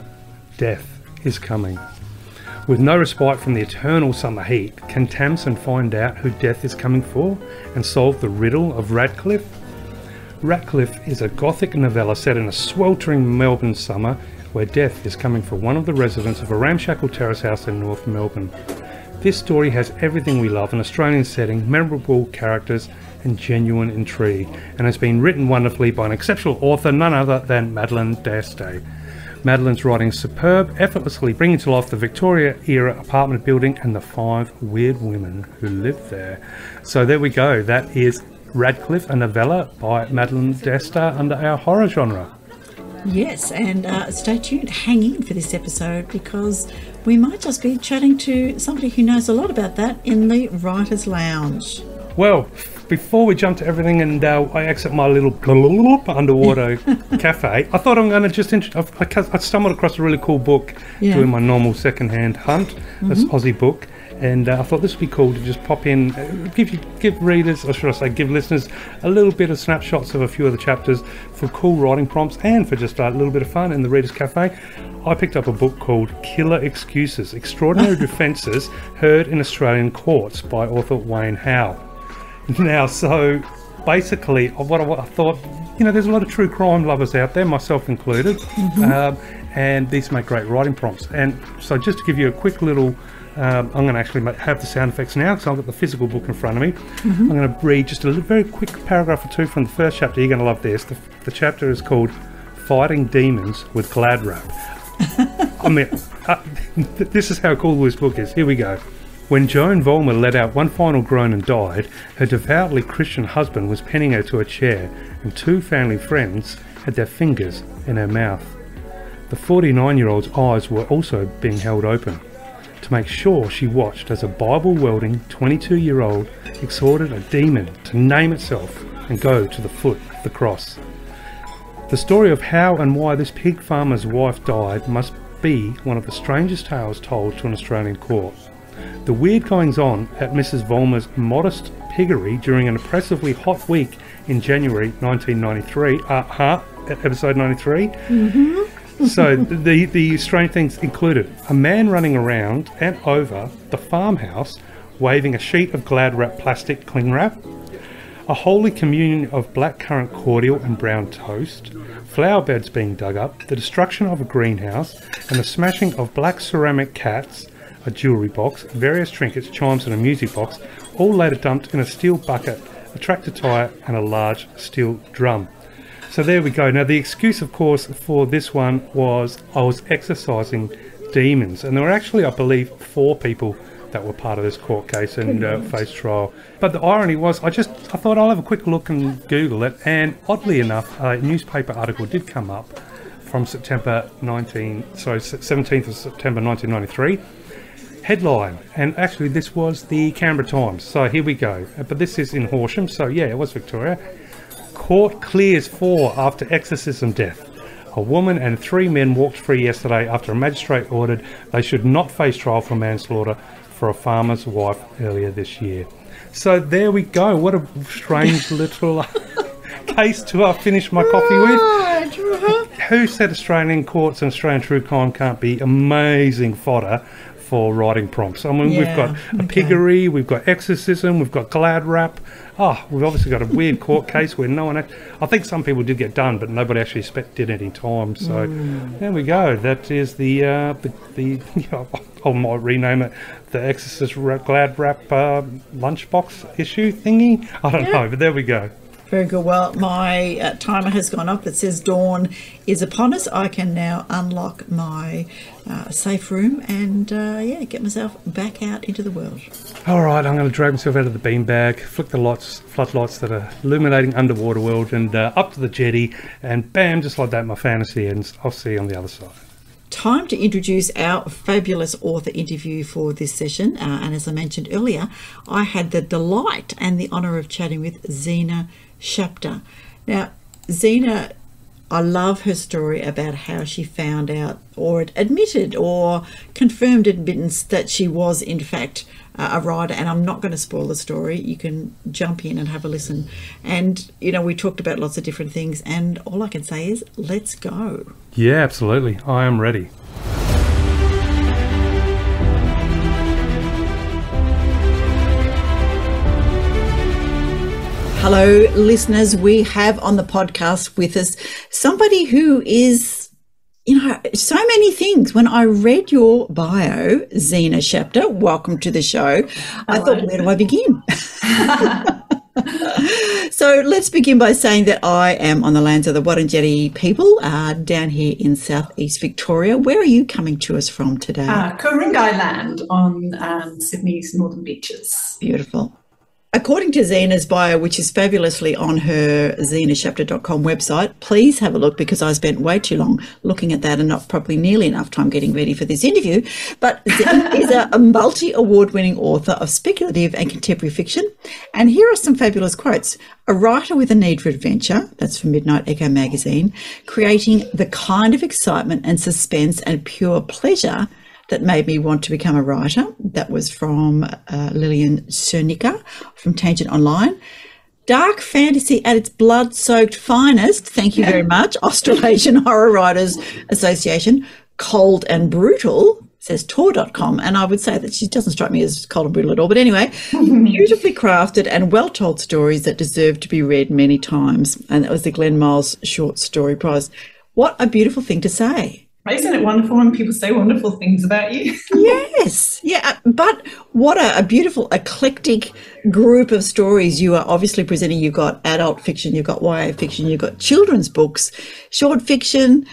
death is coming. With no respite from the eternal summer heat, can Tamsin find out who death is coming for and solve the riddle of Radcliffe? Radcliffe is a Gothic novella set in a sweltering Melbourne summer where death is coming for one of the residents of a ramshackle terrace house in North Melbourne. This story has everything we love: an Australian setting, memorable characters and genuine intrigue, and has been written wonderfully by an exceptional author, none other than Madeleine d'Este. Madeleine's writing is superb, effortlessly bringing to life the Victoria-era apartment building and the 5 weird women who live there. So there we go, that is Radcliffe, a novella by Madeleine d'Este under our horror genre. Yes, and stay tuned, hang in for this episode, because we might just be chatting to somebody who knows a lot about that in the Writer's Lounge. Well, before we jump to everything and I exit my little underwater cafe, I thought I'm going to just I stumbled across a really cool book doing my normal second-hand hunt, this Aussie book, and I thought this would be cool to just pop in, give readers, or should I say give listeners, a little bit of snapshots of a few of the chapters for cool writing prompts and for just a little bit of fun in the Reader's Cafe. I picked up a book called Killer Excuses, Extraordinary Defences Heard in Australian Courts by author Wayne Howe. Now, so basically what I thought, there's a lot of true crime lovers out there, myself included, and these make great writing prompts. And so just to give you a quick little, I'm going to actually have the sound effects now because I've got the physical book in front of me. I'm going to read just a very quick paragraph or two from the first chapter. You're going to love this. The chapter is called Fighting Demons with Glad Wrap. I mean, this is how cool this book is. Here we go. When Joan Vollmer let out one final groan and died, her devoutly Christian husband was pinning her to a chair, and 2 family friends had their fingers in her mouth. The 49-year-old's eyes were also being held open. To make sure, she watched as a Bible-wielding 22-year-old exhorted a demon to name itself and go to the foot of the cross. The story of how and why this pig farmer's wife died must be one of the strangest tales told to an Australian court. The weird goings-on at Mrs. Vollmer's modest piggery during an oppressively hot week in January 1993, episode 93. So the strange things included a man running around and over the farmhouse waving a sheet of Glad Wrap plastic cling wrap, a holy communion of blackcurrant cordial and brown toast, flower beds being dug up, the destruction of a greenhouse, and the smashing of black ceramic cats, a jewellery box, various trinkets, chimes and a music box, all later dumped in a steel bucket, a tractor tyre and a large steel drum. So there we go. Now the excuse, of course, for this one was I was exorcising demons, and there were actually, I believe, 4 people that were part of this court case and faced trial. But the irony was, I thought I'll have a quick look and Google it, and oddly enough, a newspaper article did come up from 17th of September 1993. headline. And actually, this was the Canberra Times. So here we go. But this is in Horsham. So yeah, it was Victoria. Court clears 4 after exorcism death. A woman and 3 men walked free yesterday after a magistrate ordered they should not face trial for manslaughter for a farmer's wife earlier this year. So there we go. What a strange little case to finish my coffee with. Who said Australian courts and Australian true crime can't be amazing fodder for writing prompts? I mean, we've got a piggery, we've got exorcism, we've got glad wrap. We've obviously got a weird court case where no one... I think some people did get done, but nobody actually did any time. So there we go. That is the I might rename it the Exorcist Glad Wrap lunchbox issue thingy. I don't know, but there we go. Very good. Well, my timer has gone up. It says dawn is upon us. I can now unlock my safe room and, get myself back out into the world. All right, I'm going to drag myself out of the beanbag, flick the floodlights that are illuminating underwater world and up to the jetty, and bam, just like that, my fantasy ends. I'll see you on the other side. Time to introduce our fabulous author interview for this session. And as I mentioned earlier, I had the delight and the honour of chatting with Zena Shapter. Now, Zena, I love her story about how she found out or admitted or confirmed admittance that she was in fact a writer, and I'm not going to spoil the story. You can jump in and have a listen. And, we talked about lots of different things, and all I can say is let's go. Yeah, absolutely. I am ready. Hello, listeners. We have on the podcast with us somebody who is, so many things. When I read your bio, Zena Shapter, welcome to the show. Hello. I thought, where do I begin? So let's begin by saying that I am on the lands of the Wurundjeri people down here in southeast Victoria. Where are you coming to us from today? Ku-ring-gai land on Sydney's northern beaches. Beautiful. According to Zena's bio, which is fabulously on her zenashapter.com website, please have a look because I spent way too long looking at that and not probably nearly enough time getting ready for this interview. But Zena is a multi-award-winning author of speculative and contemporary fiction. And here are some fabulous quotes. A writer with a need for adventure, that's from Midnight Echo magazine, creating the kind of excitement and suspense and pure pleasure that made me want to become a writer. That was from Lillian Cernica from Tangent Online. Dark fantasy at its blood-soaked finest. Thank you very much. Australasian Horror Writers Association. Cold and brutal, says Tor.com. And I would say that she doesn't strike me as cold and brutal at all. But anyway, beautifully crafted and well-told stories that deserve to be read many times. And that was the Glenn Miles Short Story Prize. What a beautiful thing to say. Isn't it wonderful when people say wonderful things about you? Yes. Yeah. But what a beautiful, eclectic group of stories you are obviously presenting. You've got adult fiction, you've got YA fiction, you've got children's books, short fiction.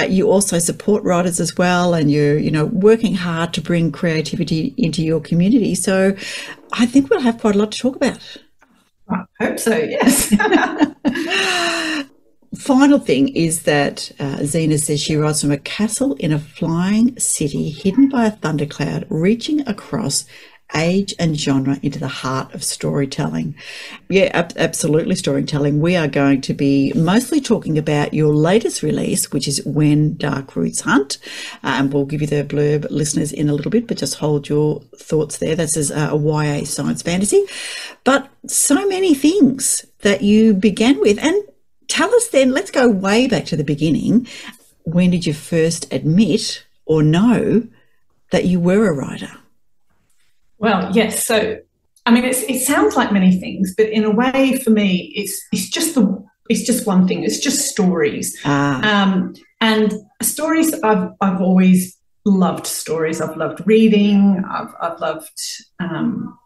You also support writers as well, and you're, working hard to bring creativity into your community. So I think we'll have quite a lot to talk about. I hope so, yes. Final thing is that Zena says she writes from a castle in a flying city hidden by a thundercloud, reaching across age and genre into the heart of storytelling. Yeah, absolutely storytelling. We are going to be mostly talking about your latest release, which is When Dark Roots Hunt. And we'll give you the blurb, listeners, in a little bit, but just hold your thoughts there. This is a YA science fantasy. But so many things that you began with. And tell us then, let's go way back to the beginning. When did you first admit or know that you were a writer? Well, yes. So, I mean, it sounds like many things, but in a way, for me, it's just one thing. It's just stories. And stories. I've always loved stories. I've loved reading. I've loved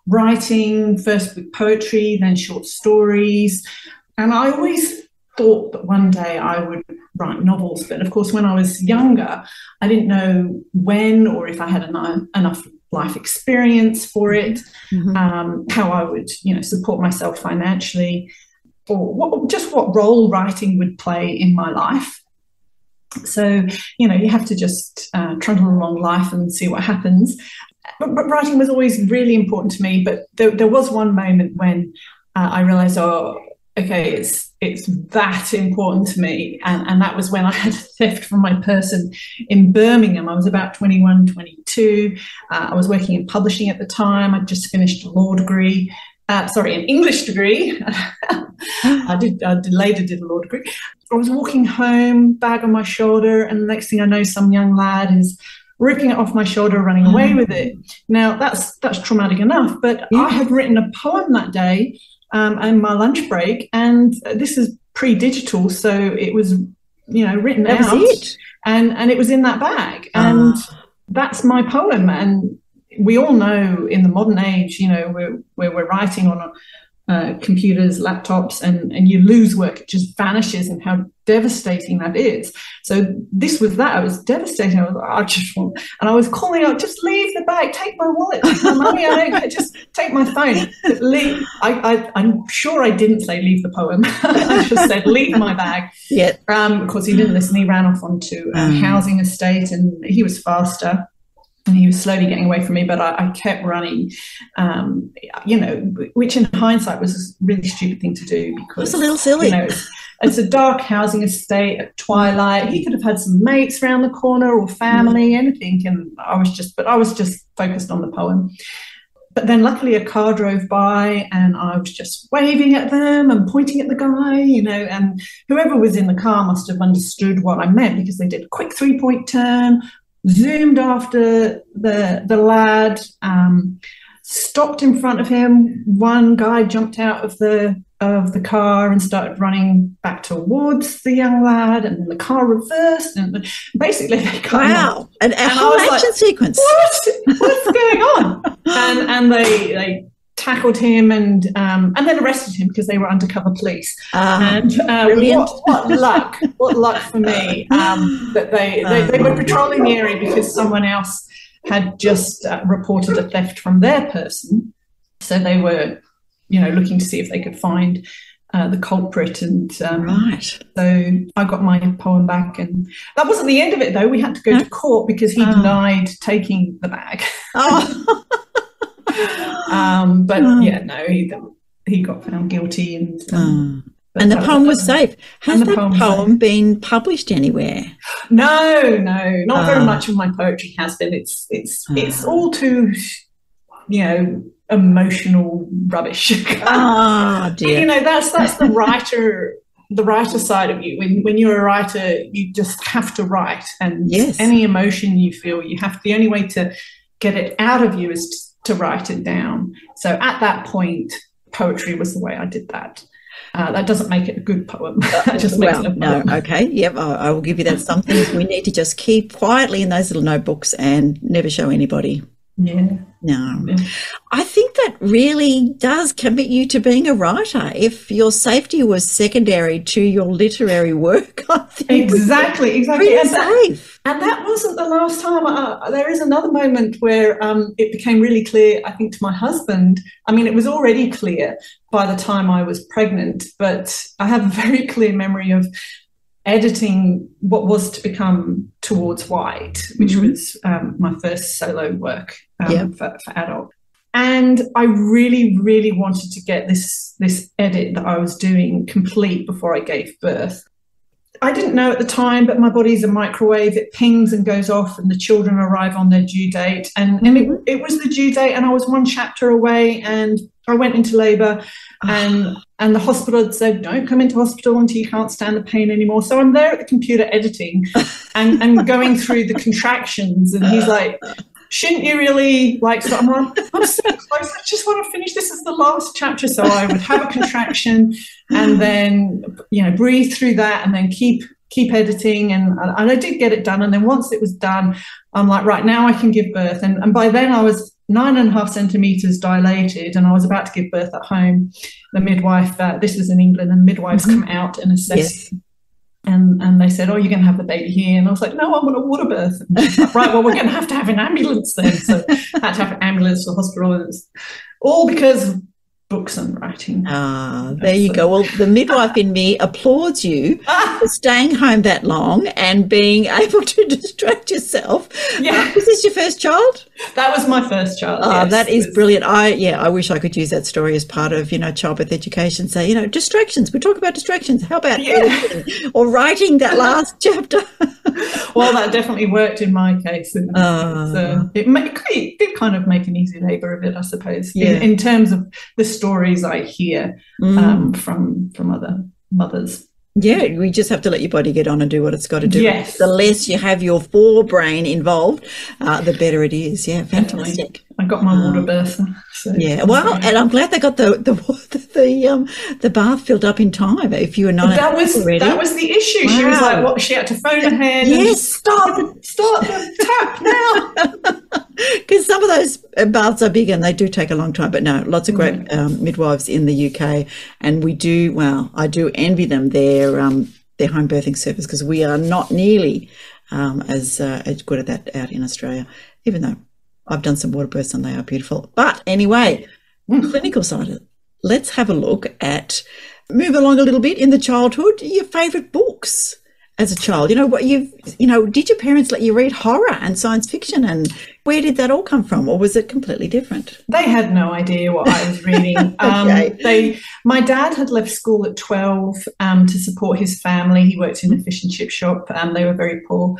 writing. First with poetry, then short stories, and I always thought that one day I would write novels. But of course, when I was younger, I didn't know when or if I had enough life experience for it, how I would, support myself financially, or what role writing would play in my life. So, you have to just trundle along life and see what happens. but writing was always really important to me. But there was one moment when I realised, okay, it's that important to me. And that was when I had a theft from my person in Birmingham. I was about 21, 22. I was working in publishing at the time. I'd just finished a law degree. An English degree. I later did a law degree. I was walking home, bag on my shoulder, and the next thing I know, some young lad is ripping it off my shoulder, running away with it. Now, that's traumatic enough, but I had written a poem that day on my lunch break, and this is pre-digital, so it was, written out. That was it. And it was in that bag, and that's my poem. And we all know in the modern age, where we're writing on computers, laptops, and you lose work, it just vanishes, and how devastating that is. So this was that. I was devastating. I was calling out, just leave the bag, take my wallet, take my money, just take my phone. Leave. I'm sure I didn't say leave the poem. I just said leave my bag. Yeah. Of course, he didn't listen. He ran off onto a housing estate, and he was faster. And he was slowly getting away from me, but I kept running, which in hindsight was a really stupid thing to do, because it was a little silly. It's a dark housing estate at twilight. He could have had some mates around the corner or family, anything, and I was just focused on the poem. But then luckily a car drove by, and I was just waving at them and pointing at the guy, and whoever was in the car must have understood what I meant, because they did a quick 3-point turn, zoomed after the lad, stopped in front of him. One guy jumped out of the car and started running back towards the young lad, and then the car reversed, and basically they got an whole action sequence. What's going on? And they tackled him and then arrested him because they were undercover police. Brilliant. What luck for me that they were patrolling the area because someone else had just reported a theft from their person. So they were, looking to see if they could find the culprit. And right. So I got my poem back, and that wasn't the end of it, though. We had to go to court because he denied taking the bag. Oh. He got found guilty, and the poem was safe. Has that poem been published anywhere? No, not very much of my poetry has been. It's all too, emotional rubbish. Oh dear. That's the writer side of you. When you're a writer, you just have to write, and any emotion you feel, the only way to get it out of you is to write it down. So at that point, poetry was the way I did that. That doesn't make it a good poem. That just makes it a poem. No, okay, yep, I will give you that. Some things we need to just keep quietly in those little notebooks and never show anybody. Yeah. No. Yeah. I think that really does commit you to being a writer. If your safety was secondary to your literary work, I think exactly. Pretty safe. And that wasn't the last time. There is another moment where it became really clear, I think, to my husband. I mean, it was already clear by the time I was pregnant, but I have a very clear memory of editing what was to become Towards White, which was my first solo work for adult. And I really, really wanted to get this edit that I was doing complete before I gave birth. I didn't know at the time, but my body's a microwave. It pings and goes off, and the children arrive on their due date. And it was the due date, and I was one chapter away, and I went into labour, and the hospital had said, don't come into hospital until you can't stand the pain anymore. So I'm there at the computer editing and going through the contractions, and he's like, shouldn't you really so I'm like, I'm so close, I just want to finish, this is the last chapter. So I would have a contraction and then breathe through that and then keep editing, and I did get it done. And then once it was done, I'm like, right, now I can give birth. And by then I was 9.5 centimetres dilated, and I was about to give birth at home. The midwife, this was in England, and midwives come out and assess you. And they said, oh, you're going to have the baby here. And I was like, no, I want a water birth. And she's like, right, well, we're going to have an ambulance then. So I had to have an ambulance to the hospital. And it was all because books and writing. There you go. Well, the midwife in me applauds you for staying home that long and being able to distract yourself. Yeah. Was this your first child? That was my first child. Yes. That is brilliant. I wish I could use that story as part of, childbirth education. Say, distractions. We talk about distractions. How about editing or writing that last chapter? Well, that definitely worked in my case. It did kind of make an easy labour of it, I suppose, in terms of the stories I hear from other mothers. Yeah, we just have to let your body get on and do what it's got to do. Yes. The less you have your forebrain involved, the better it is. Yeah, fantastic. I got my water bertha. So. Yeah, well, and I'm glad they got the bath filled up in time. If you were not that was the issue. Wow. She was like, "What?" She had to phone ahead. Yes, start the tap now. Because some of those baths are big and they do take a long time. But no, lots of great midwives in the UK, and we do. Well, I do envy them their home birthing service, because we are not nearly as good at that out in Australia, even though I've done some water births and they are beautiful. But anyway, clinical side of it. Let's have a look at, move along a little bit in the childhood, your favourite books as a child. Did your parents let you read horror and science fiction, and where did that all come from, or was it completely different? They had no idea what I was reading. My dad had left school at 12 to support his family. He worked in a fish and chip shop. They were very poor.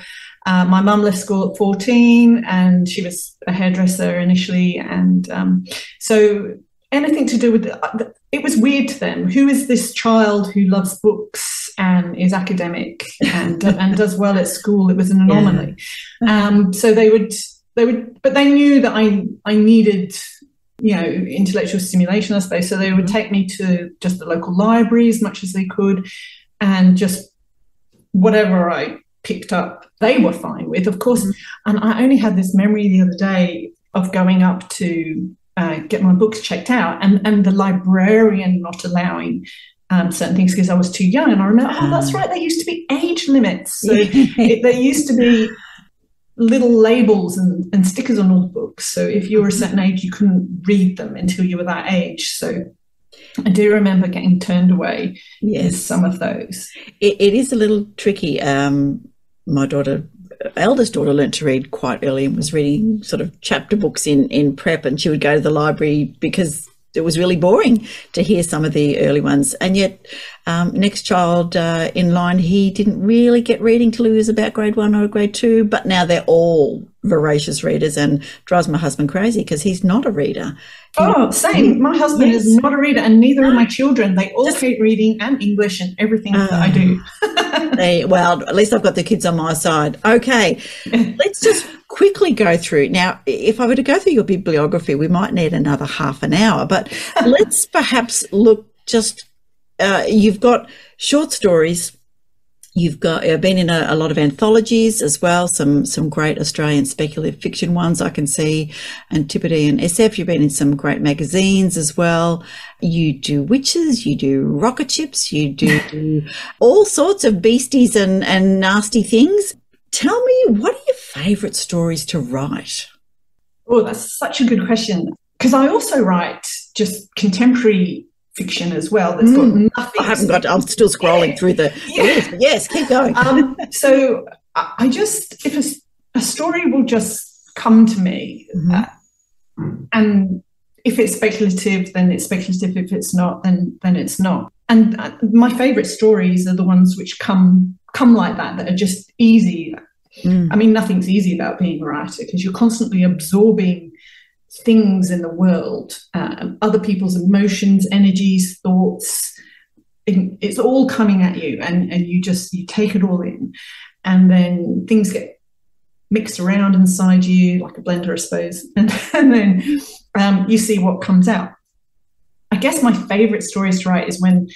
My mum left school at 14, and she was a hairdresser initially. And so anything to do with it was weird to them. Who is this child who loves books and is academic and does well at school? It was an anomaly. So they would, but they knew that I needed, intellectual stimulation, I suppose. So they would take me to just the local library as much as they could, and just whatever I picked up, they were fine with, of course. And I only had this memory the other day of going up to get my books checked out, and the librarian not allowing certain things because I was too young. And I remember, that's right, there used to be age limits. So there used to be little labels and stickers on all the books. So if you were a certain age, you couldn't read them until you were that age. So I do remember getting turned away with some of those. It is a little tricky. My eldest daughter learnt to read quite early and was reading sort of chapter books in prep, and she would go to the library because it was really boring to hear some of the early ones. And yet next child in line, he didn't really get reading till he was about grade 1 or grade 2, but now they're all voracious readers, and drives my husband crazy because he's not a reader. Same. My husband is not a reader, and neither are my children. They all hate reading and English and everything that I do. Well, at least I've got the kids on my side. Okay, let's just quickly go through. Now, if I were to go through your bibliography, we might need another half an hour, but let's perhaps look just, you've got short stories. You've got been in a lot of anthologies as well, some great Australian speculative fiction ones I can see, Antipodes and SF. You've been in some great magazines as well. You do witches, you do rocket ships, you do all sorts of beasties and nasty things. Tell me, what are your favourite stories to write? Oh, that's such a good question, because I also write just contemporary fiction as well. That's got nothing. I'm still scrolling through the list, but yes, keep going. So I just, if a story will just come to me, and if it's speculative, then it's speculative. If it's not, then it's not. And my favourite stories are the ones which come like that are just easy. I mean, nothing's easy about being a writer, because you're constantly absorbing things in the world, other people's emotions, energies, thoughts. It's all coming at you, and you take it all in, and then things get mixed around inside you like a blender, I suppose, and then you see what comes out. I guess my favourite stories to write is when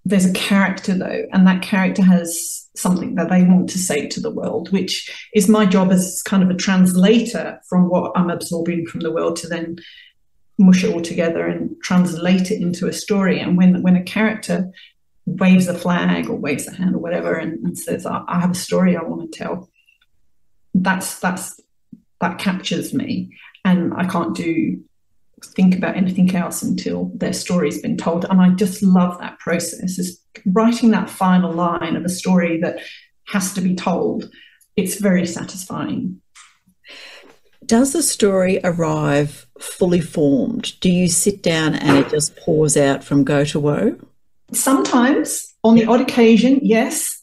there's a character, though, and that character has something that they want to say to the world, which is my job as kind of a translator from what I'm absorbing from the world to then mush it all together and translate it into a story. And when a character waves a flag or waves a hand or whatever and says, I have a story I want to tell, that captures me. And I can't do think about anything else until their story's been told. And I just love that process, is writing that final line of a story that has to be told. It's very satisfying. Does the story arrive fully formed? Do you sit down and it just pours out from go to woe? Sometimes, on the odd occasion, yes.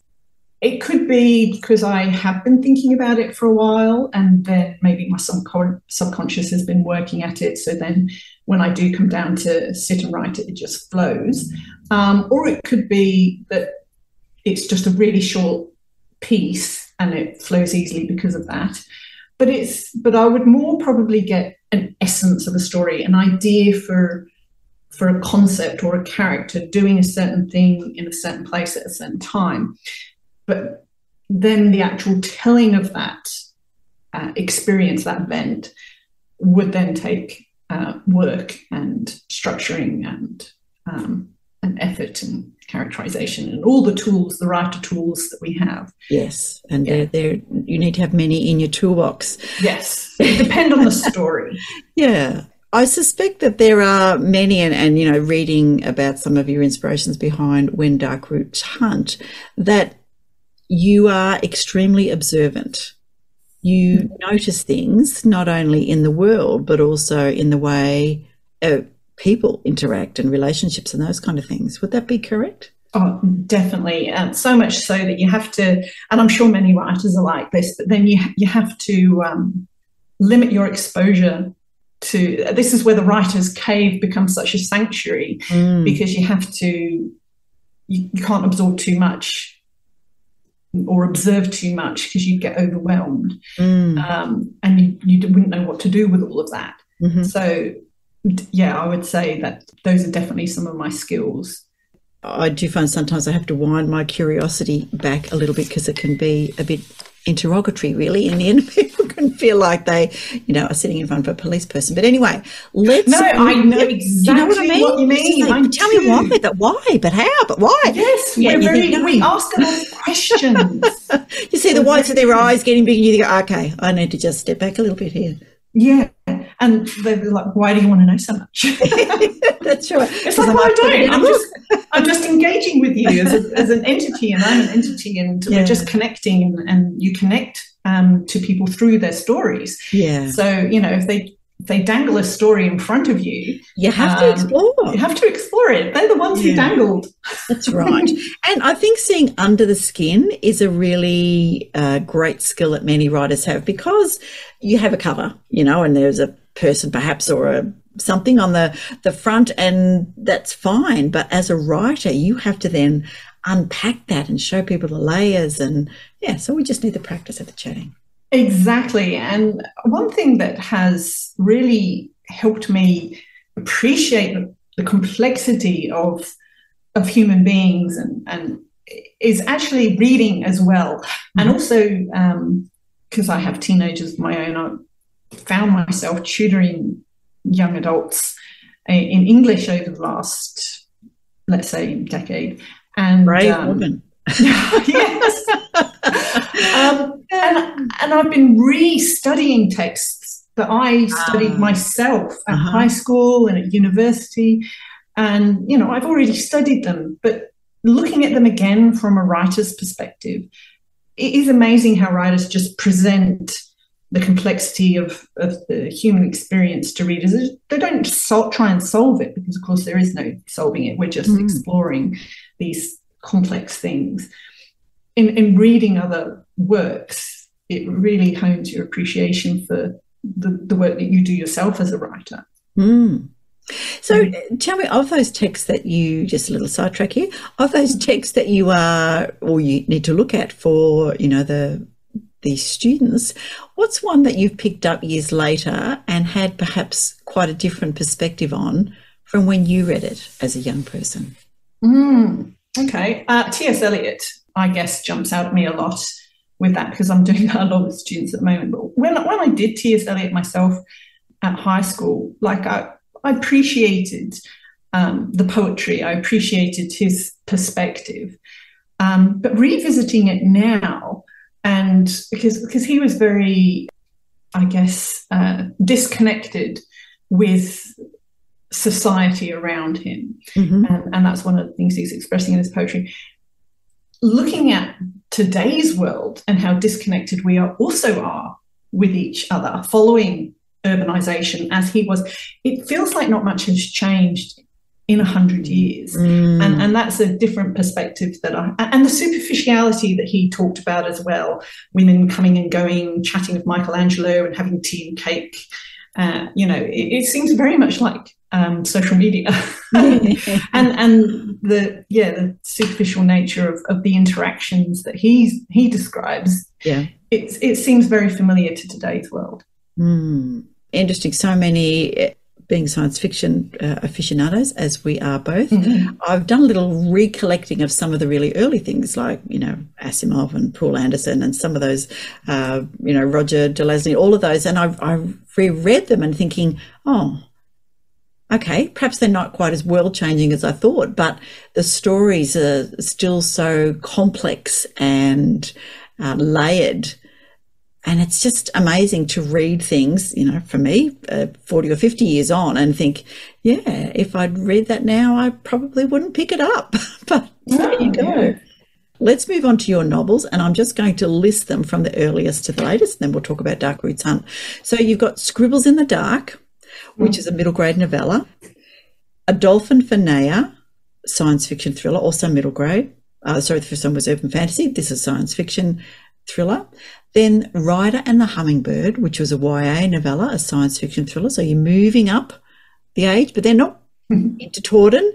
It could be because I have been thinking about it for a while, and then maybe my subconscious has been working at it. So then when I do come down to sit and write it, it just flows. Or it could be that it's just a really short piece and it flows easily because of that. But I would more probably get an essence of a story, an idea for a concept or a character doing a certain thing in a certain place at a certain time. But then the actual telling of that experience, that event, would then take work and structuring and effort and characterization and all the tools, the writer tools that we have. Yes, and you need to have many in your toolbox. Yes, it depends on the story. Yeah. I suspect that there are many, and you know, reading about some of your inspirations behind When Dark Roots Hunt, that you are extremely observant. You notice things not only in the world, but also in the way people interact and relationships and those kind of things. Would that be correct? Oh, definitely. So much so that you have to, and I'm sure many writers are like this, but then you have to limit your exposure to, this is where the writer's cave becomes such a sanctuary, because you can't absorb too much or observe too much, because you'd get overwhelmed, and you wouldn't know what to do with all of that. So yeah, I would say that those are definitely some of my skills. I do find sometimes I have to wind my curiosity back a little bit, because it can be a bit interrogatory, really. In the end, people can feel like they, you know, are sitting in front of a police person. But anyway, I know exactly what you mean. Like, tell me why, but how, but why? Yes, we ask a lot of questions. You see the whites of their eyes getting big, and you go, okay, I need to just step back a little bit here. Yeah, and they're like, why do you want to know so much? That's right. It's like, I don't. I'm just engaging with you as an entity, and I'm an entity, and we're just connecting, and you connect to people through their stories. Yeah. So, you know, if they dangle a story in front of you, you have to explore. You have to explore it. They're the ones who dangled. That's right. And I think seeing under the skin is a really great skill that many writers have, because you have a cover, you know, and there's a person perhaps or something on the front, and that's fine. But as a writer, you have to then unpack that and show people the layers. And so we just need the practice of the chatting. Exactly. And one thing that has really helped me appreciate the complexity of human beings and is actually reading as well. And also, because I have teenagers of my own, I found myself tutoring young adults in English over the last, let's say, decade. And brave woman. Yes. And I've been re-studying texts that I studied myself at high school and at university. And, you know, I've already studied them, but looking at them again from a writer's perspective, it is amazing how writers just present the complexity of the human experience to readers. They don't try and solve it, because, of course, there is no solving it. We're just exploring these complex things. In reading other works, it really hones your appreciation for the work that you do yourself as a writer. So tell me, of those texts that you, just a little sidetrack here, of those texts that you are, or you need to look at for, you know, the students, what's one that you've picked up years later and had perhaps quite a different perspective on from when you read it as a young person? Okay. T.S. Eliot, I guess, jumps out at me a lot with that, because I'm doing that a lot with students at the moment. But when I did T.S. Eliot myself at high school, like I appreciated the poetry. I appreciated his perspective. But revisiting it now, and because he was very, I guess, disconnected with society around him. And that's one of the things he's expressing in his poetry. Looking at today's world and how disconnected we also are with each other following urbanisation as he was, it feels like not much has changed in 100 years. And that's a different perspective and the superficiality that he talked about as well, women coming and going, chatting with Michelangelo and having tea and cake. It seems very much like social media and the superficial nature of the interactions that he describes. It seems very familiar to today's world. Interesting. So many, being science fiction aficionados, as we are both, I've done a little recollecting of some of the really early things like, Asimov and Poul Anderson and some of those, Roger Delesny, all of those. And I've reread them and thinking, okay, perhaps they're not quite as world-changing as I thought, but the stories are still so complex and layered. And it's just amazing to read things, for me, 40 or 50 years on and think, if I'd read that now, I probably wouldn't pick it up. But there you go. Let's move on to your novels, and I'm just going to list them from the earliest to the latest, and then we'll talk about Dark Roots Hunt. So you've got Scribbles in the Dark, which is a middle grade novella. A Dolphin for Naya, science fiction thriller, also middle grade. The first one was urban fantasy. This is science fiction thriller. Then Ryder and the Hummingbird, which was a YA novella, a science fiction thriller. So you're moving up the age, but they're not into Torden,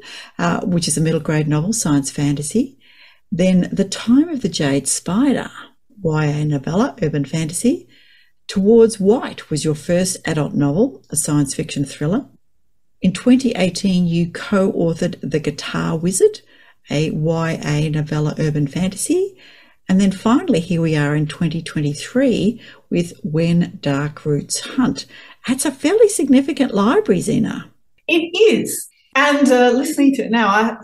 which is a middle grade novel, science fantasy. Then The Time of the Jade Spider, YA novella, urban fantasy. Towards White was your first adult novel, a science fiction thriller. In 2018, you co-authored The Guitar Wizard, a YA novella, urban fantasy. And then finally, here we are in 2023 with When Dark Roots Hunt. That's a fairly significant library, Zena. It is. And listening to it now, I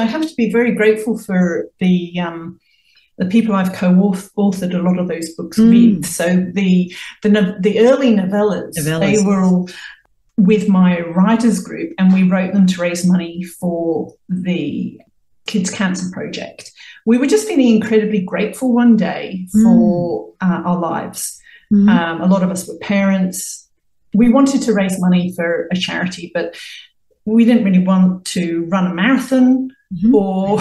have to be very grateful for the people I've co-authored a lot of those books with. So the early novellas, they were all with my writers group, and we wrote them to raise money for the Kids Cancer Project. We were just feeling incredibly grateful one day for our lives. A lot of us were parents. We wanted to raise money for a charity, but we didn't really want to run a marathon or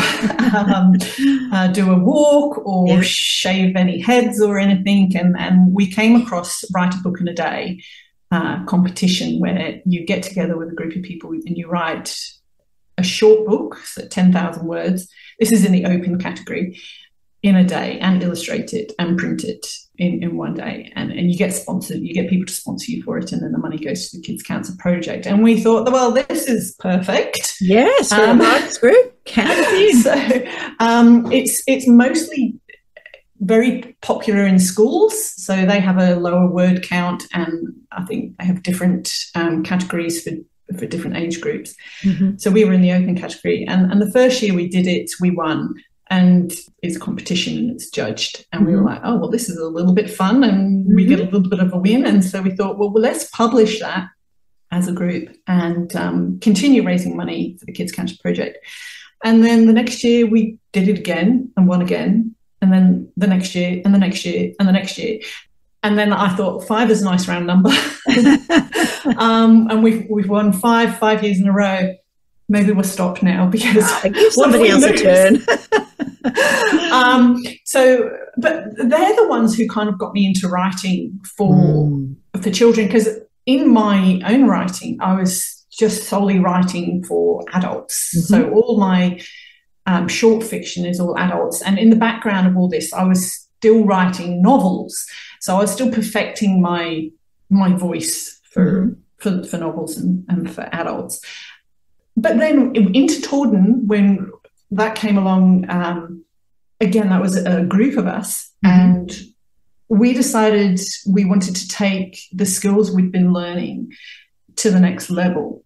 do a walk or shave any heads or anything. And we came across Write a Book in a Day competition, where you get together with a group of people and you write a short book, so 10,000 words. This is in the open category, in a day, and illustrate it and print it in one day. And you get sponsored, you get people to sponsor you for it, and then the money goes to the Kids Cancer Project. And we thought, well, this is perfect. Yes, writers group, count it in. So it's mostly very popular in schools. So they have a lower word count, and I think they have different categories for different age groups. So we were in the open category, and the first year we did it, we won, and it's a competition and it's judged, and we were like, oh, well, this is a little bit fun, and we get a little bit of a win. And so we thought, well, let's publish that as a group and continue raising money for the Kids Cancer Project. And then the next year we did it again and won again, and then the next year and the next year and the next year. And then I thought 5 is a nice round number. And we've won 5 years in a row. Maybe we'll stop now because give somebody else a turn. But they're the ones who kind of got me into writing for children, because in my own writing, I was just solely writing for adults. So all my short fiction is all adults. And in the background of all this, I was still writing novels. So I was still perfecting my voice for novels and for adults. But then into Torden, when that came along, again, that was a group of us, and we decided we wanted to take the skills we'd been learning to the next level.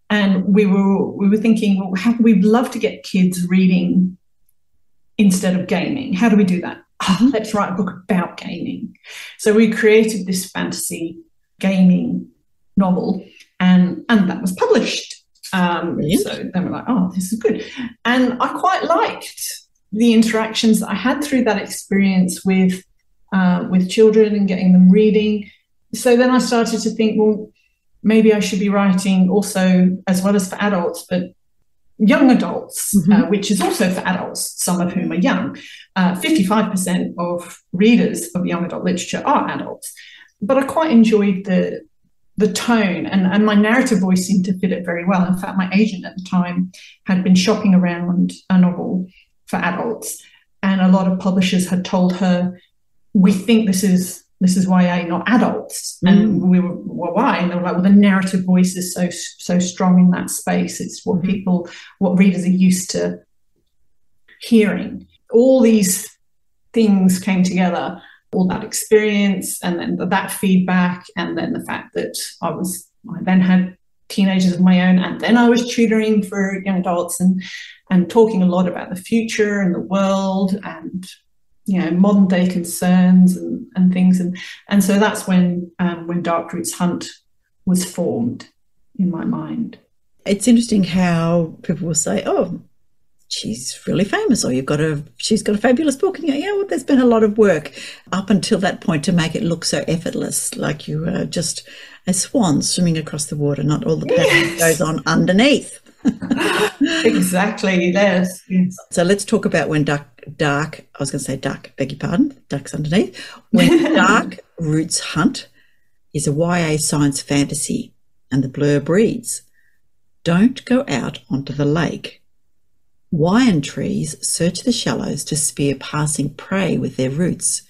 And we were thinking, well, we'd love to get kids reading instead of gaming. How do we do that? Let's write a book about gaming. So we created this fantasy gaming novel, and that was published. So then we're like, oh, this is good. And I quite liked the interactions that I had through that experience with children and getting them reading. So then I started to think, well, maybe I should be writing also, as well as for adults, but young adults, which is also for adults, some of whom are young. 55% of readers of young adult literature are adults. But I quite enjoyed the tone, and my narrative voice seemed to fit it very well. In fact, my agent at the time had been shopping around a novel for adults, and a lot of publishers had told her, we think this is YA, not adults. And we were, well, why? And they were like, well, the narrative voice is so strong in that space. It's what readers are used to hearing. All these things came together, all that experience, and then that feedback, and then the fact that I then had teenagers of my own, and then I was tutoring for young adults and talking a lot about the future and the world and, you know, modern day concerns and things. And so that's when Darkroots Hunt was formed in my mind. It's interesting how people will say, oh, she's really famous, or she's got a fabulous book. And well, there's been a lot of work up until that point to make it look so effortless, like you are just a swan swimming across the water, not all the paddling goes on underneath. Exactly, yes. So let's talk about when Dark, I was going to say duck, beg your pardon, duck's underneath. When Darkroots Hunt is a YA science fantasy, and the blurb reads, don't go out onto the lake. Wian trees search the shallows to spear passing prey with their roots.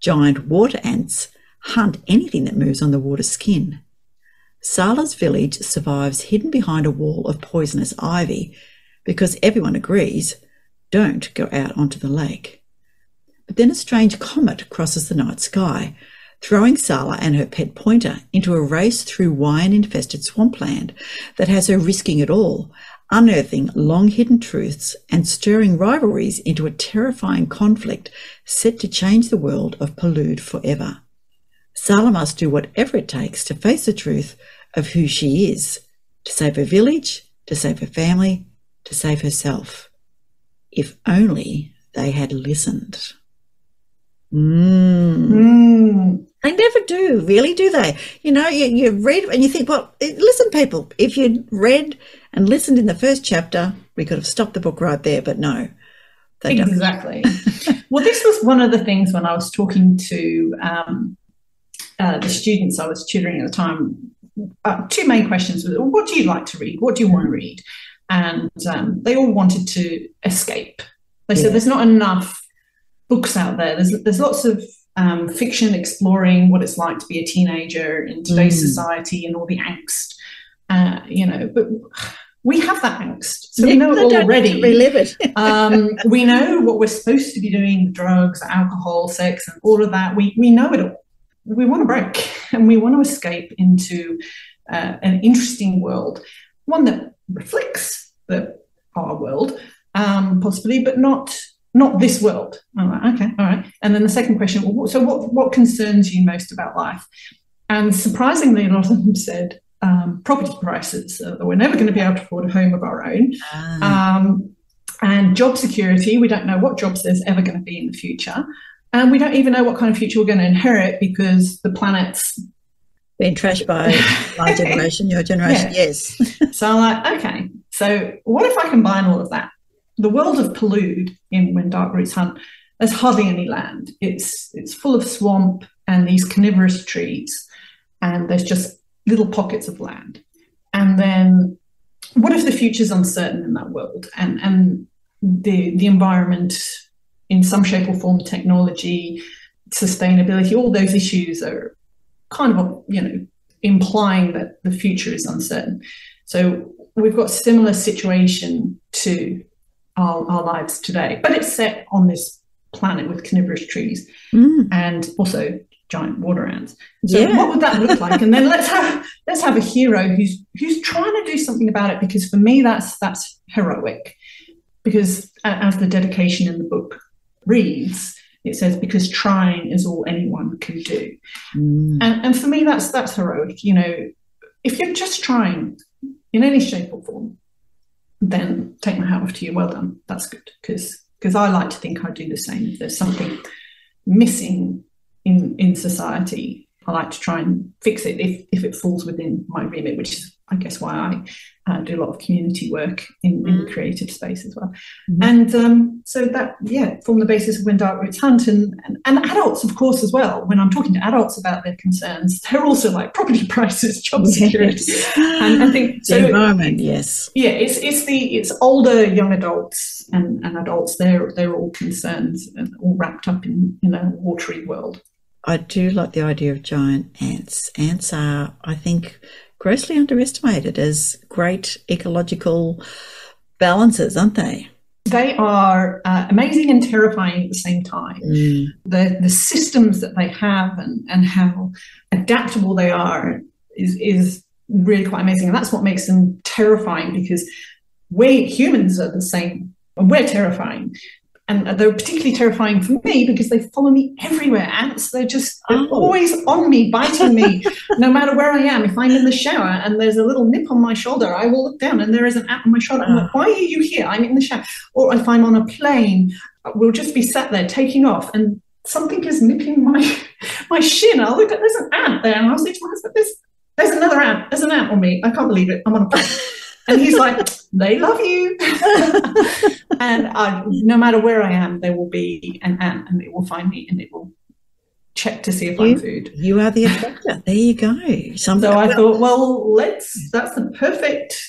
Giant water ants hunt anything that moves on the water skin. Sala's village survives hidden behind a wall of poisonous ivy because everyone agrees, don't go out onto the lake. But then a strange comet crosses the night sky, throwing Sala and her pet pointer into a race through Wian-infested swampland that has her risking it all, unearthing long-hidden truths and stirring rivalries into a terrifying conflict set to change the world of Palude forever. Sala must do whatever it takes to face the truth of who she is, to save her village, to save her family, to save herself. If only they had listened. They never do, really, do they? You know, you read and you think, well, listen, people, if you'd read and listened in the first chapter, we could have stopped the book right there, but no. They don't. Exactly. Well, this was one of the things when I was talking to the students I was tutoring at the time. Two main questions were, what do you like to read? What do you want to read? And they all wanted to escape. They said there's not enough books out there. There's lots of fiction exploring what it's like to be a teenager in today's society and all the angst, but we have that angst. So we know it already. Relive it. We know what we're supposed to be doing, drugs, alcohol, sex, and all of that. We know it all. We want to break and we want to escape into an interesting world, one that reflects our world, possibly, but not this world. I'm like, okay, all right. And then the second question, so what concerns you most about life? And surprisingly, a lot of them said property prices. We're never going to be able to afford a home of our own. And job security. We don't know what jobs there's ever going to be in the future. And we don't even know what kind of future we're going to inherit because the planet's been trashed by my generation, your generation, yes. So I'm like, okay, so what if I combine all of that? The world of Palude when Darkroots Hunt, there's hardly any land. It's full of swamp and these carnivorous trees, and there's just little pockets of land. And then what if the future's uncertain in that world and the environment in some shape or form, technology, sustainability, all those issues are kind of, implying that the future is uncertain. So we've got a similar situation to our lives today, but it's set on this planet with carnivorous trees and also giant water ants. So what would that look like? And then let's have a hero who's trying to do something about it, because for me that's heroic, because as the dedication in the book reads, it says, because trying is all anyone can do. And for me that's heroic. If you're just trying, in any shape or form, then take my hat off to you. Well done. That's good, because I like to think I do the same. If there's something missing in society, I like to try and fix it if it falls within my remit, which is, I guess, why I do a lot of community work in the creative space as well. And so that, formed the basis of When Dark Roots Hunt. And adults, of course, as well. When I'm talking to adults about their concerns, they're also like property prices, job security. And I think the environment, yes. Yeah, it's older, young adults and adults, they're all concerned and all wrapped up in a watery world. I do like the idea of giant ants. Ants are, I think, grossly underestimated as great ecological balancers, aren't they? They are amazing and terrifying at the same time. The systems that they have and how adaptable they are is really quite amazing. And that's what makes them terrifying, because we humans are the same. We're terrifying. And they're particularly terrifying for me because they follow me everywhere. Ants, they're always on me, biting me, no matter where I am. If I'm in the shower and there's a little nip on my shoulder, I will look down and there is an ant on my shoulder. I'm like, why are you here? I'm in the shower. Or if I'm on a plane, we'll just be sat there taking off and something is nipping my shin. I'll look at, there's an ant there, and I'll say to my husband, there's another ant. There's an ant on me. I can't believe it. I'm on a plane. And he's like, they love you. And no matter where I am, there will be an ant, and it will find me and it will check to see if I'm food. You are the attractor. There you go. So I thought, well, that's the perfect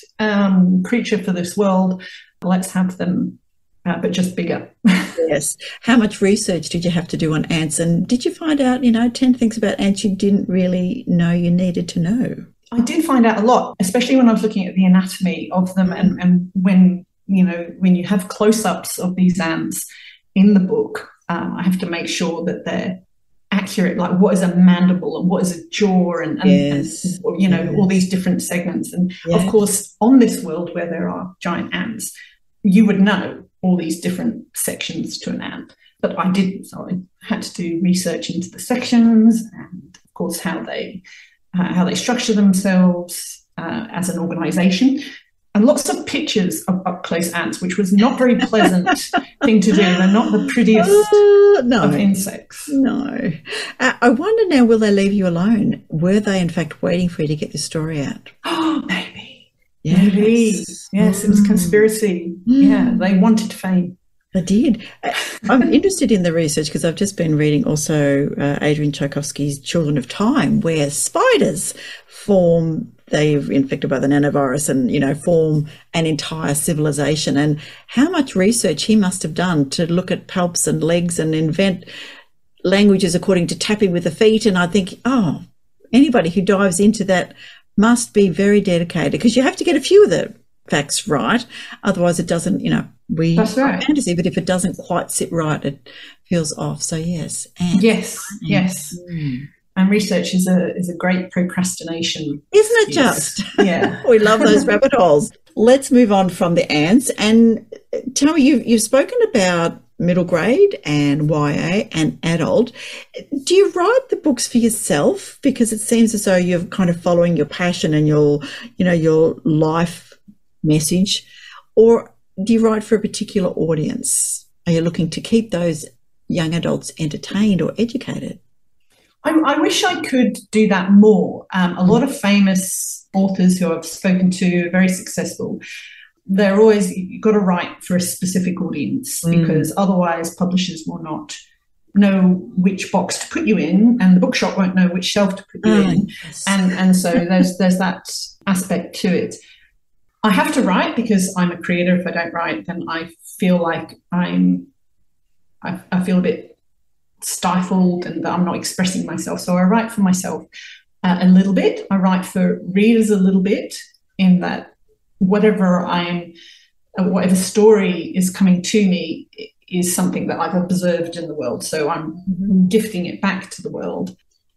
creature for this world. Let's have them, but just bigger. Yes. How much research did you have to do on ants? And did you find out, 10 things about ants you didn't really know you needed to know? I did find out a lot, especially when I was looking at the anatomy of them, and when you have close-ups of these ants in the book, I have to make sure that they're accurate, like what is a mandible and what is a jaw and all these different segments. And of course, on this world where there are giant ants, you would know all these different sections to an ant, but I didn't. So I had to do research into the sections and, of course, how they structure themselves as an organisation, and lots of pictures of up-close ants, which was not very pleasant thing to do. They're not the prettiest of insects. No. I wonder now, will they leave you alone? Were they, in fact, waiting for you to get the story out? Oh, maybe. Yes. Maybe. Yes, it was conspiracy. Yeah, they wanted fame. I did. I'm interested in the research because I've just been reading also Adrian Tchaikovsky's Children of Time, where spiders they're infected by the nanovirus and, form an entire civilization, and how much research he must have done to look at palps and legs and invent languages according to tapping with the feet. And I think, anybody who dives into that must be very dedicated, because you have to get a few of the facts right. Otherwise it doesn't, That's right. fantasy, but if it doesn't quite sit right, it feels off. So yes. Yes. And research is a great procrastination. Isn't it just? Yeah. We love those rabbit holes. Let's move on from the ants. And tell me, you've spoken about middle grade and YA and adult. Do you write the books for yourself? Because it seems as though you're kind of following your passion and your life message, or do you write for a particular audience? Are you looking to keep those young adults entertained or educated? I wish I could do that more. A lot of famous authors who I've spoken to are very successful. They're always, you've got to write for a specific audience, because otherwise publishers will not know which box to put you in, and the bookshop won't know which shelf to put you in. Yes. And so there's that aspect to it. I have to write because I'm a creator. If I don't write, then I feel like I feel a bit stifled and that I'm not expressing myself. So I write for myself a little bit. I write for readers a little bit, in that whatever story is coming to me is something that I've observed in the world. So I'm gifting it back to the world.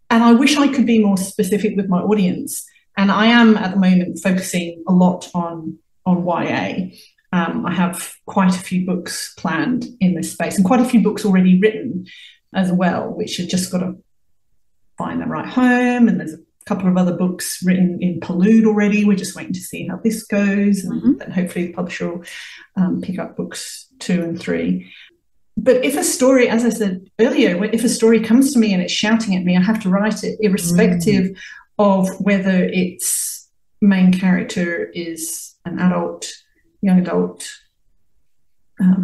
And I wish I could be more specific with my audience. And I am at the moment focusing a lot on YA. I have quite a few books planned in this space, and quite a few books already written as well, which have just got to find the right home. And there's a couple of other books written in Palude already. We're just waiting to see how this goes, and then hopefully the publisher will pick up books 2 and 3. But if a story, as I said earlier, if a story comes to me and it's shouting at me, I have to write it, irrespective of whether its main character is an adult, young adult,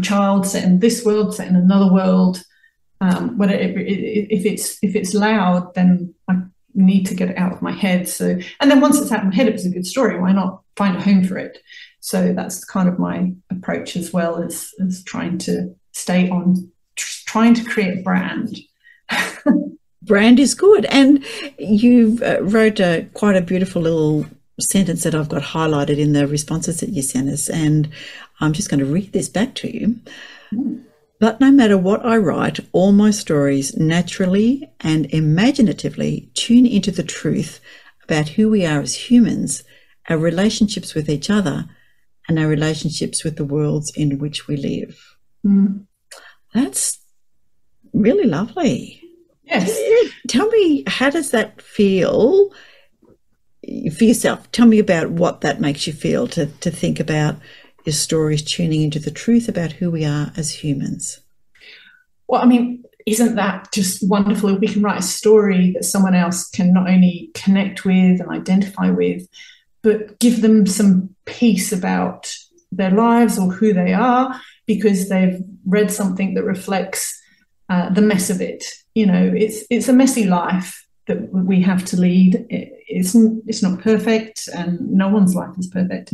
child set in this world, set in another world. If it's loud, then I need to get it out of my head. So, and then once it's out of my head, it was a good story. Why not find a home for it? So that's kind of my approach, as well as trying to stay on, trying to create a brand. Brand is good. And you wrote quite a beautiful little sentence that I've got highlighted in the responses that you sent us, and I'm just going to read this back to you. But no matter what I write, all my stories naturally and imaginatively tune into the truth about who we are as humans, our relationships with each other, and our relationships with the worlds in which we live. That's really lovely. Yes. Tell me, how does that feel for yourself? Tell me about what that makes you feel to think about your stories tuning into the truth about who we are as humans. Well, I mean, isn't that just wonderful if we can write a story that someone else can not only connect with and identify with, but give them some peace about their lives or who they are, because they've read something that reflects the mess of it. You know, it's a messy life that we have to lead. It's not perfect, and no one's life is perfect.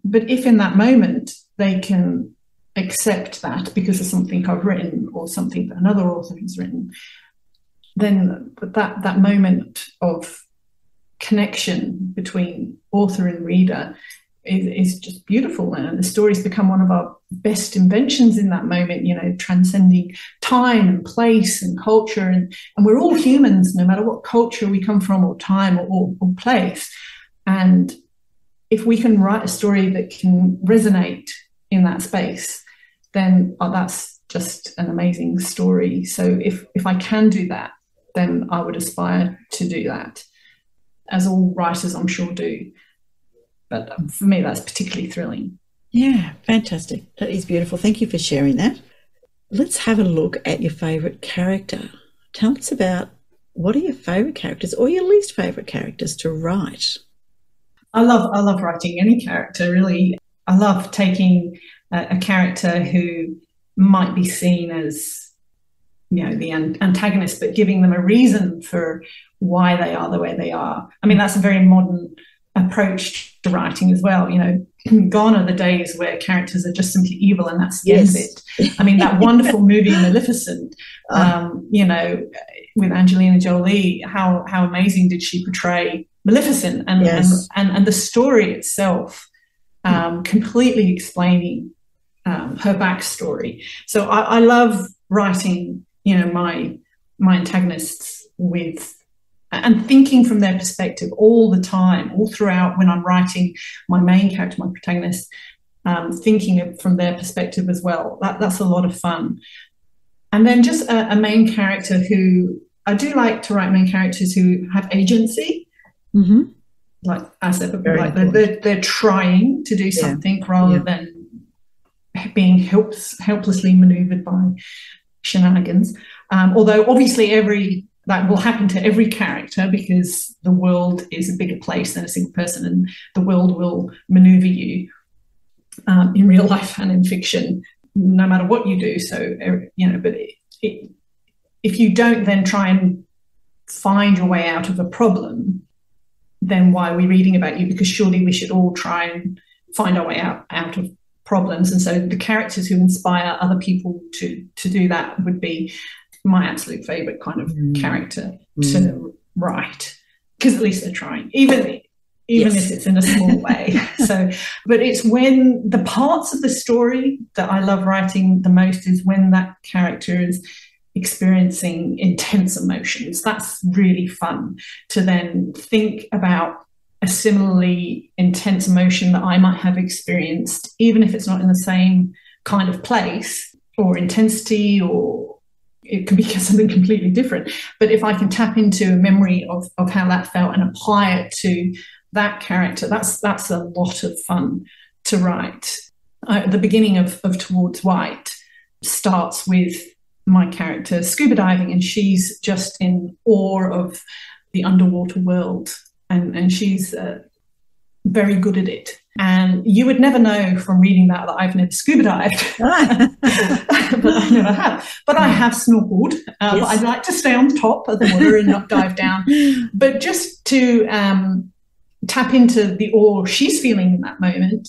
But if in that moment they can accept that because of something I've written or something that another author has written, then that moment of connection between author and reader is just beautiful. And the stories become one of our best inventions in that moment, you know, transcending time and place and culture. And we're all humans, no matter what culture we come from or time or place. And if we can write a story that can resonate in that space, then that's just an amazing story. So if I can do that, then I would aspire to do that, as all writers I'm sure do. But for me, that's particularly thrilling. Yeah, fantastic. That is beautiful. Thank you for sharing that. Let's have a look at your favourite character. Tell us about, what are your favourite characters or your least favourite characters to write? I love writing any character, really. I love taking a character who might be seen as, you know, the antagonist, but giving them a reason for why they are the way they are. I mean, that's a very modern approach to writing as well. You know, gone are the days where characters are just simply evil and that's the end of it. I mean, that wonderful movie Maleficent, you know, with Angelina Jolie, how amazing did she portray Maleficent, and the story itself, completely explaining her backstory. So I love writing, you know, my antagonists with, and thinking from their perspective all the time, all throughout when I'm writing my main character, my protagonist, thinking from their perspective as well. That's a lot of fun. And then just a main character who, I do like to write main characters who have agency. Mm-hmm. Like I said, like they're trying to do something rather than being helplessly manoeuvred by shenanigans. Although obviously that will happen to every character, because the world is a bigger place than a single person, and the world will maneuver you in real life and in fiction, no matter what you do. So, you know, but if you don't then try and find your way out of a problem, then why are we reading about you? Because surely we should all try and find our way out of problems. And so the characters who inspire other people to do that would be my absolute favourite kind of character to write, because at least they're trying, even if it's in a small way. So, but it's when the parts of the story that I love writing the most is when that character is experiencing intense emotions. That's really fun to then think about a similarly intense emotion that I might have experienced, even if it's not in the same kind of place or intensity or it could be something completely different. But if I can tap into a memory of how that felt and apply it to that character, that's a lot of fun to write. The beginning of Towards White starts with my character scuba diving, and she's just in awe of the underwater world, and she's very good at it. And you would never know from reading that I've never scuba dived, but I never have. But I have snorkeled. Yes. But I'd like to stay on top of the water and not dive down. But just to tap into the awe she's feeling in that moment,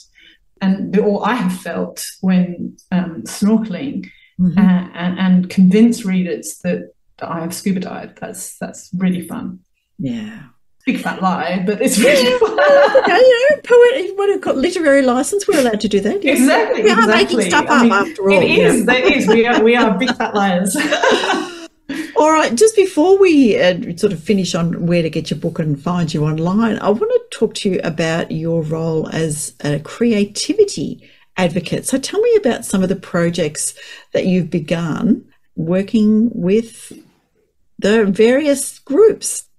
and the awe I have felt when snorkeling, and convince readers that I have scuba dived. That's really fun. Yeah. Big fat lie, but it's really fun. Poet, what have got literary license? We're allowed to do that. Yes. Exactly. We are making stuff up after all. It is. That is. We are big fat liars. All right. Just before we sort of finish on where to get your book and find you online, I want to talk to you about your role as a creativity advocate. So tell me about some of the projects that you've begun working with the various groups.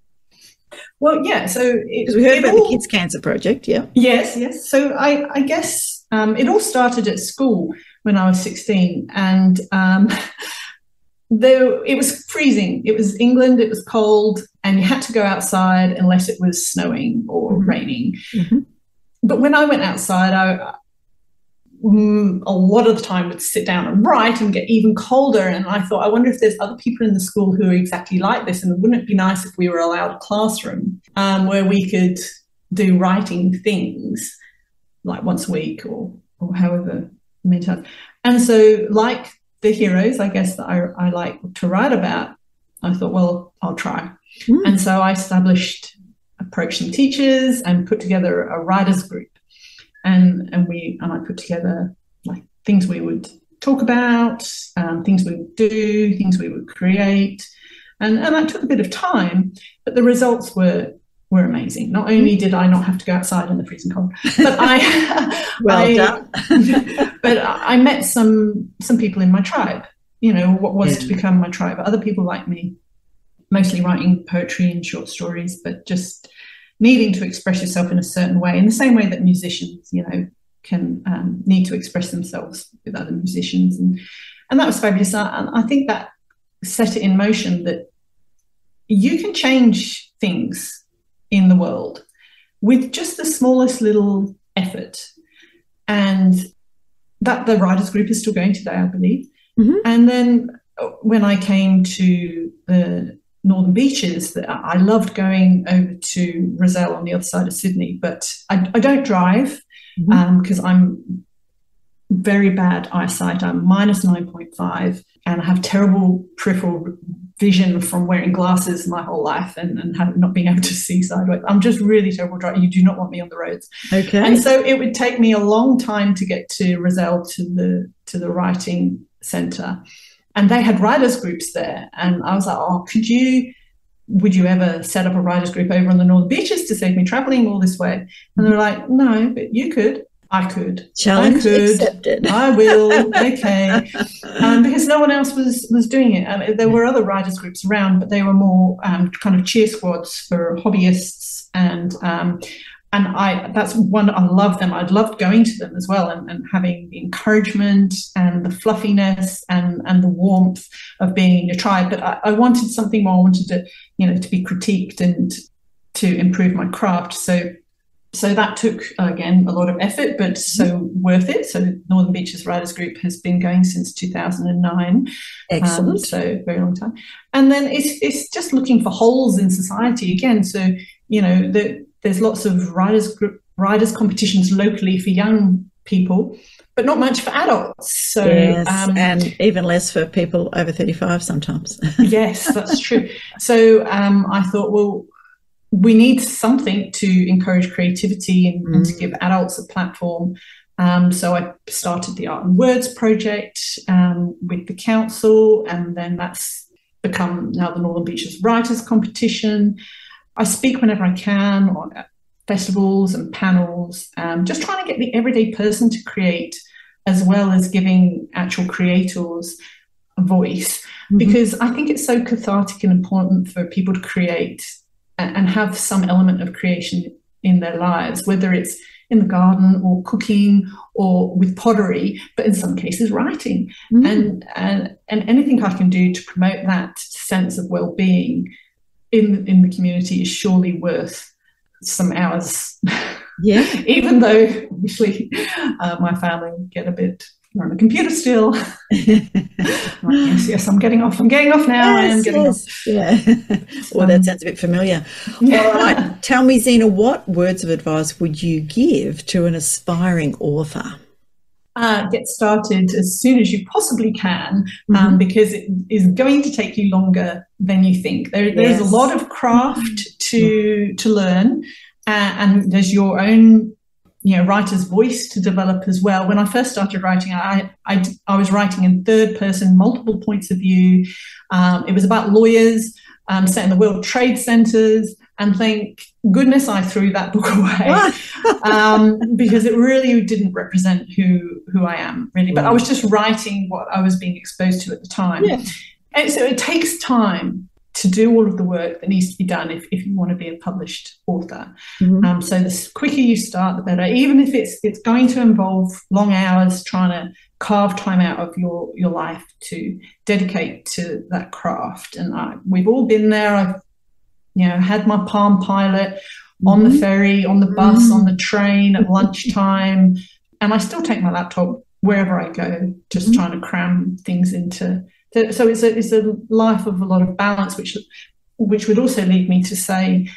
Well, yeah, so... we heard about the Kids Cancer Project, yeah. Yes. So I guess it all started at school when I was 16, and it was freezing. It was England, it was cold, and you had to go outside unless it was snowing or raining. Mm-hmm. But when I went outside, I a lot of the time would sit down and write and get even colder, and I thought, I wonder if there's other people in the school who are exactly like this, and wouldn't it be nice if we were allowed a classroom where we could do writing things like once a week or however many times. And so, like the heroes, I guess, that I like to write about, I thought, well, I'll try. And so I approached some teachers and put together a writers group. And I put together like things we would talk about, things we would do, things we would create, and that took a bit of time, but the results were amazing. Not only did I not have to go outside in the freezing cold, but but I met some people in my tribe. You know, what was to become my tribe. Other people like me, mostly writing poetry and short stories, but just needing to express yourself in a certain way, in the same way that musicians, you know, can need to express themselves with other musicians. And that was fabulous. And I think that set it in motion that you can change things in the world with just the smallest little effort. And that the writers group is still going today, I believe. Mm-hmm. And then when I came to the Northern Beaches, that I loved going over to Rozelle on the other side of Sydney, but I don't drive because I'm very bad eyesight. I'm minus 9.5 and I have terrible peripheral vision from wearing glasses my whole life and not being able to see sideways. I'm just really terrible driver. You do not want me on the roads. Okay. And so it would take me a long time to get to Rozelle to the writing centre. And they had writers groups there. And I was like, would you ever set up a writers group over on the Northern Beaches to save me travelling all this way? And they were like, no, but you could. I could. Challenge accepted. I will. Okay. Because no one else was doing it. There were other writers groups around, but they were more kind of cheer squads for hobbyists. And that's one, I love them. I'd loved going to them as well and having the encouragement and the fluffiness and the warmth of being in your tribe. But I wanted something more. I wanted to be critiqued and to improve my craft. So that took, again, a lot of effort, but so worth it. So Northern Beaches Writers Group has been going since 2009. Excellent. So very long time. And then it's just looking for holes in society again. So, there's lots of writers competitions locally for young people, but not much for adults. So, yes, and even less for people over 35 sometimes. Yes, that's true. So I thought, well, we need something to encourage creativity and to give adults a platform. So I started the Art and Words project with the council, and then that's become now the Northern Beaches Writers Competition. I speak whenever I can on festivals and panels, just trying to get the everyday person to create, as well as giving actual creators voice, because I think it's so cathartic and important for people to create and have some element of creation in their lives, whether it's in the garden or cooking or with pottery, but in some cases writing. And anything I can do to promote that sense of well-being in the community is surely worth some hours. Yeah. Even though obviously my family get a bit on the computer still. Yes, I'm getting off. I'm getting off now. Yes, I am getting off. Yeah. Well, that sounds a bit familiar. All right. Tell me, Zena, what words of advice would you give to an aspiring author? Get started as soon as you possibly can, because it is going to take you longer than you think. There's a lot of craft to learn, and there's your own writer's voice to develop as well. When I first started writing, I was writing in third person, multiple points of view. It was about lawyers set in the World Trade Centers, and thank goodness I threw that book away because it really didn't represent who I am, really. But I was just writing what I was being exposed to at the time. Yeah. And so it takes time to do all of the work that needs to be done if you want to be a published author. So the quicker you start, the better, even if it's going to involve long hours trying to carve time out of your life to dedicate to that craft. And we've all been there. I've had my Palm Pilot on the ferry, on the bus, on the train at lunchtime, and I still take my laptop wherever I go, just trying to cram things into. So it's a life of a lot of balance, which would also lead me to say,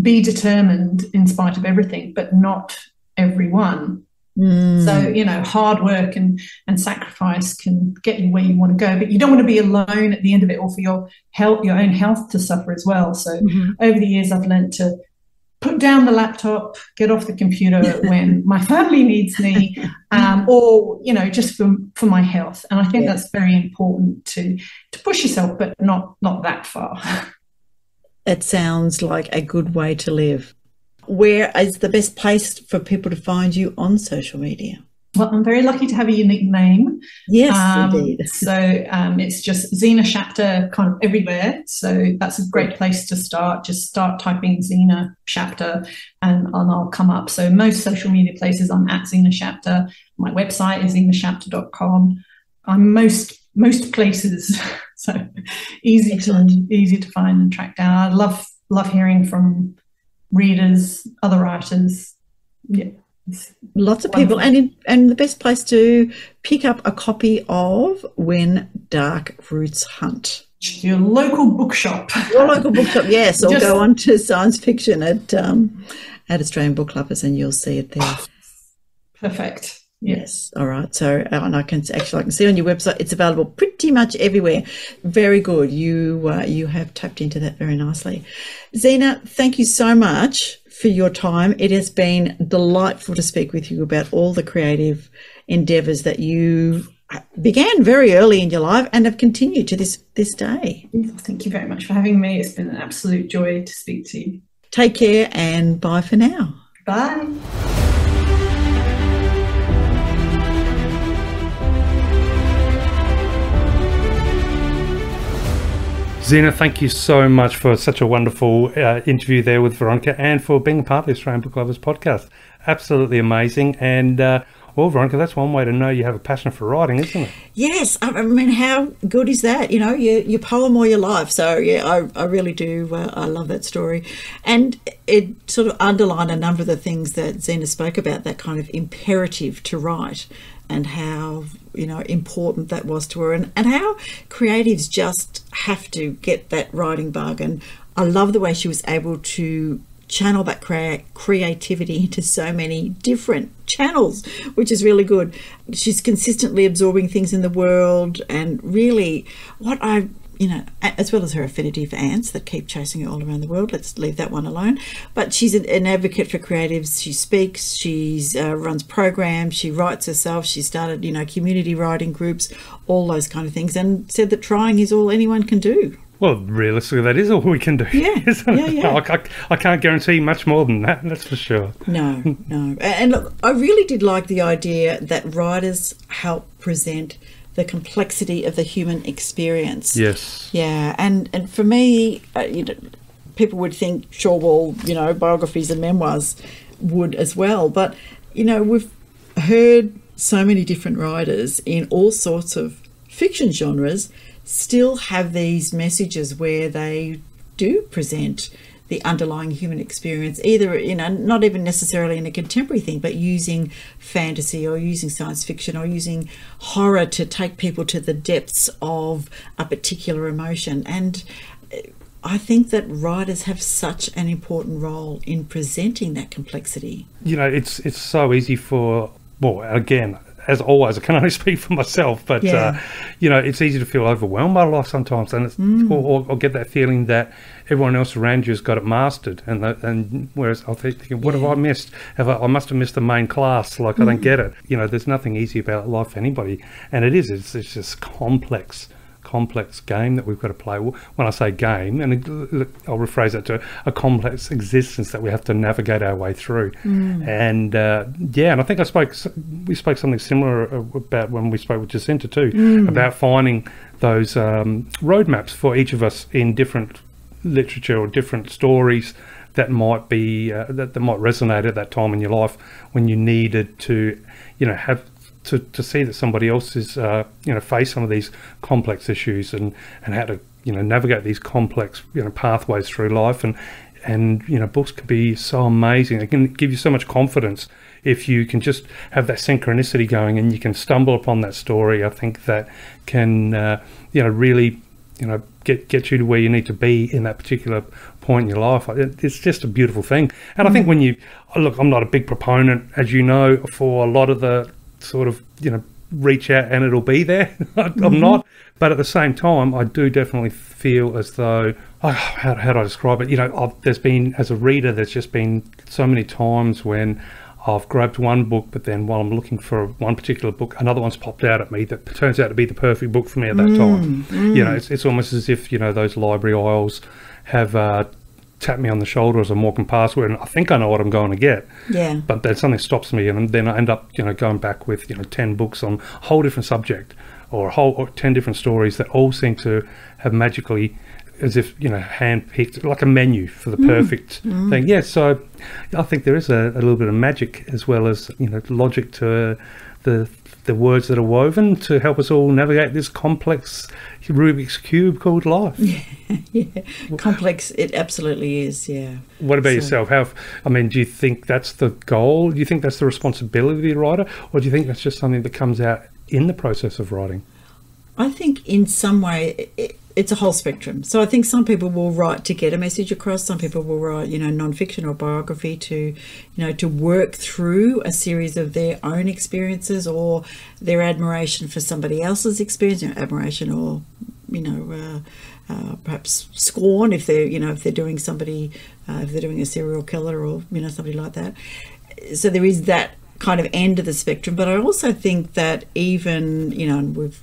be determined in spite of everything, but not everyone. So, hard work and sacrifice can get you where you want to go, but you don't want to be alone at the end of it, or for your own health to suffer as well. So over the years, I've learned to put down the laptop, get off the computer when my family needs me, or, just for my health. And I think that's very important to push yourself, but not that far. It sounds like a good way to live. Where is the best place for people to find you on social media? Well, I'm very lucky to have a unique name. Yes, indeed. So it's just Zena Shapter kind of everywhere. So that's a great place to start. Just start typing Zena Shapter and I'll come up. So most social media places, I'm at Zena Shapter. My website is zenashapter.com. I'm most places, so easy to find and track down. I love hearing from readers, other writers. Yeah. Lots of people, and the best place to pick up a copy of When Dark Roots Hunt. Your local bookshop. Your local bookshop, yes. Or go on to science fiction at Australian Book Lovers and you'll see it there. Perfect. Yes. All right. So, and I can see on your website it's available pretty much everywhere. Very good. You have tapped into that very nicely. Zena, thank you so much for your time. It has been delightful to speak with you about all the creative endeavours that you began very early in your life and have continued to this day. Thank you very much for having me. It's been an absolute joy to speak to you. Take care and bye for now. Bye. Zena, thank you so much for such a wonderful interview there with Veronica and for being a part of the Australian Book Lovers podcast. Absolutely amazing. And, well, Veronica, that's one way to know you have a passion for writing, isn't it? Yes. I mean, how good is that? Your poem or your life. So, yeah, I really do. I love that story. And it sort of underlined a number of the things that Zena spoke about, that kind of imperative to write, and how important that was to her, and how creatives just have to get that writing bug. And I love the way she was able to channel that creativity into so many different channels, which is really good. She's consistently absorbing things in the world, and really as well as her affinity for ants that keep chasing her all around the world. Let's leave that one alone. But she's an advocate for creatives. She speaks, she runs programs, she writes herself, she started, community writing groups, all those kind of things, and said that trying is all anyone can do. Well, realistically, that is all we can do. Yeah, yeah. I can't guarantee much more than that, that's for sure. No. And look, I really did like the idea that writers help present the complexity of the human experience. Yes. Yeah, and for me, people would think, sure, well, biographies and memoirs would as well. But, we've heard so many different writers in all sorts of fiction genres still have these messages where they do present the underlying human experience, either, not even necessarily in a contemporary thing, but using fantasy or using science fiction or using horror to take people to the depths of a particular emotion. And I think that writers have such an important role in presenting that complexity. It's so easy for, well, again, as always, I can only speak for myself, but, it's easy to feel overwhelmed by life sometimes, and or get that feeling that everyone else around you has got it mastered, and whereas I'm thinking, what have I missed? I must have missed the main class, I don't get it. There's nothing easy about life for anybody, and it's just complex game that we've got to play. When I say game, and I'll rephrase that to a complex existence that we have to navigate our way through. And and I think we spoke something similar about when we spoke with Jacinta too, about finding those roadmaps for each of us in different literature or different stories that might be that might resonate at that time in your life when you needed to have to see that somebody else is face some of these complex issues and how to navigate these complex pathways through life, and books can be so amazing. They can give you so much confidence if you can just have that synchronicity going and you can stumble upon that story. I think that can really get you to where you need to be in that particular point in your life. It's just a beautiful thing. And I think when you look, I'm not a big proponent, as you know, for a lot of the sort of reach out and it'll be there. I'm not, but at the same time I do definitely feel as though how do I describe it, there's been, as a reader, there's just been so many times when I've grabbed one book, but then while I'm looking for one particular book, another one's popped out at me that turns out to be the perfect book for me at that time. It's almost as if those library aisles have tap me on the shoulder as I'm walking past where I think I know what I'm going to get. Yeah. But then something stops me, and then I end up, going back with, 10 books on a whole different subject or 10 different stories that all seem to have magically, as if, hand-picked, like a menu for the perfect thing. Yeah, so I think there is a little bit of magic as well as, logic to the words that are woven to help us all navigate this complex Rubik's Cube called life. Yeah. Complex, it absolutely is, yeah. What about yourself? Do you think that's the goal? Do you think that's the responsibility of the writer? Or do you think that's just something that comes out in the process of writing? I think in some way it's a whole spectrum. So I think some people will write to get a message across. Some people will write, non-fiction or biography to work through a series of their own experiences or their admiration for somebody else's experience, admiration or, perhaps scorn if they're doing somebody, if they're doing a serial killer or, somebody like that. So there is that kind of end of the spectrum. But I also think that even, and we've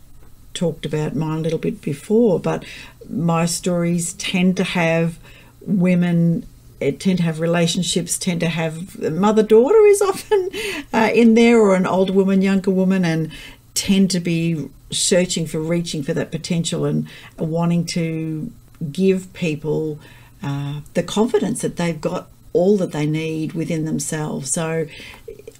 talked about mine a little bit before, but my stories tend to have women, tend to have relationships, tend to have mother-daughter is often in there, or an older woman, younger woman, and tend to be reaching for that potential and wanting to give people the confidence that they've got all that they need within themselves. So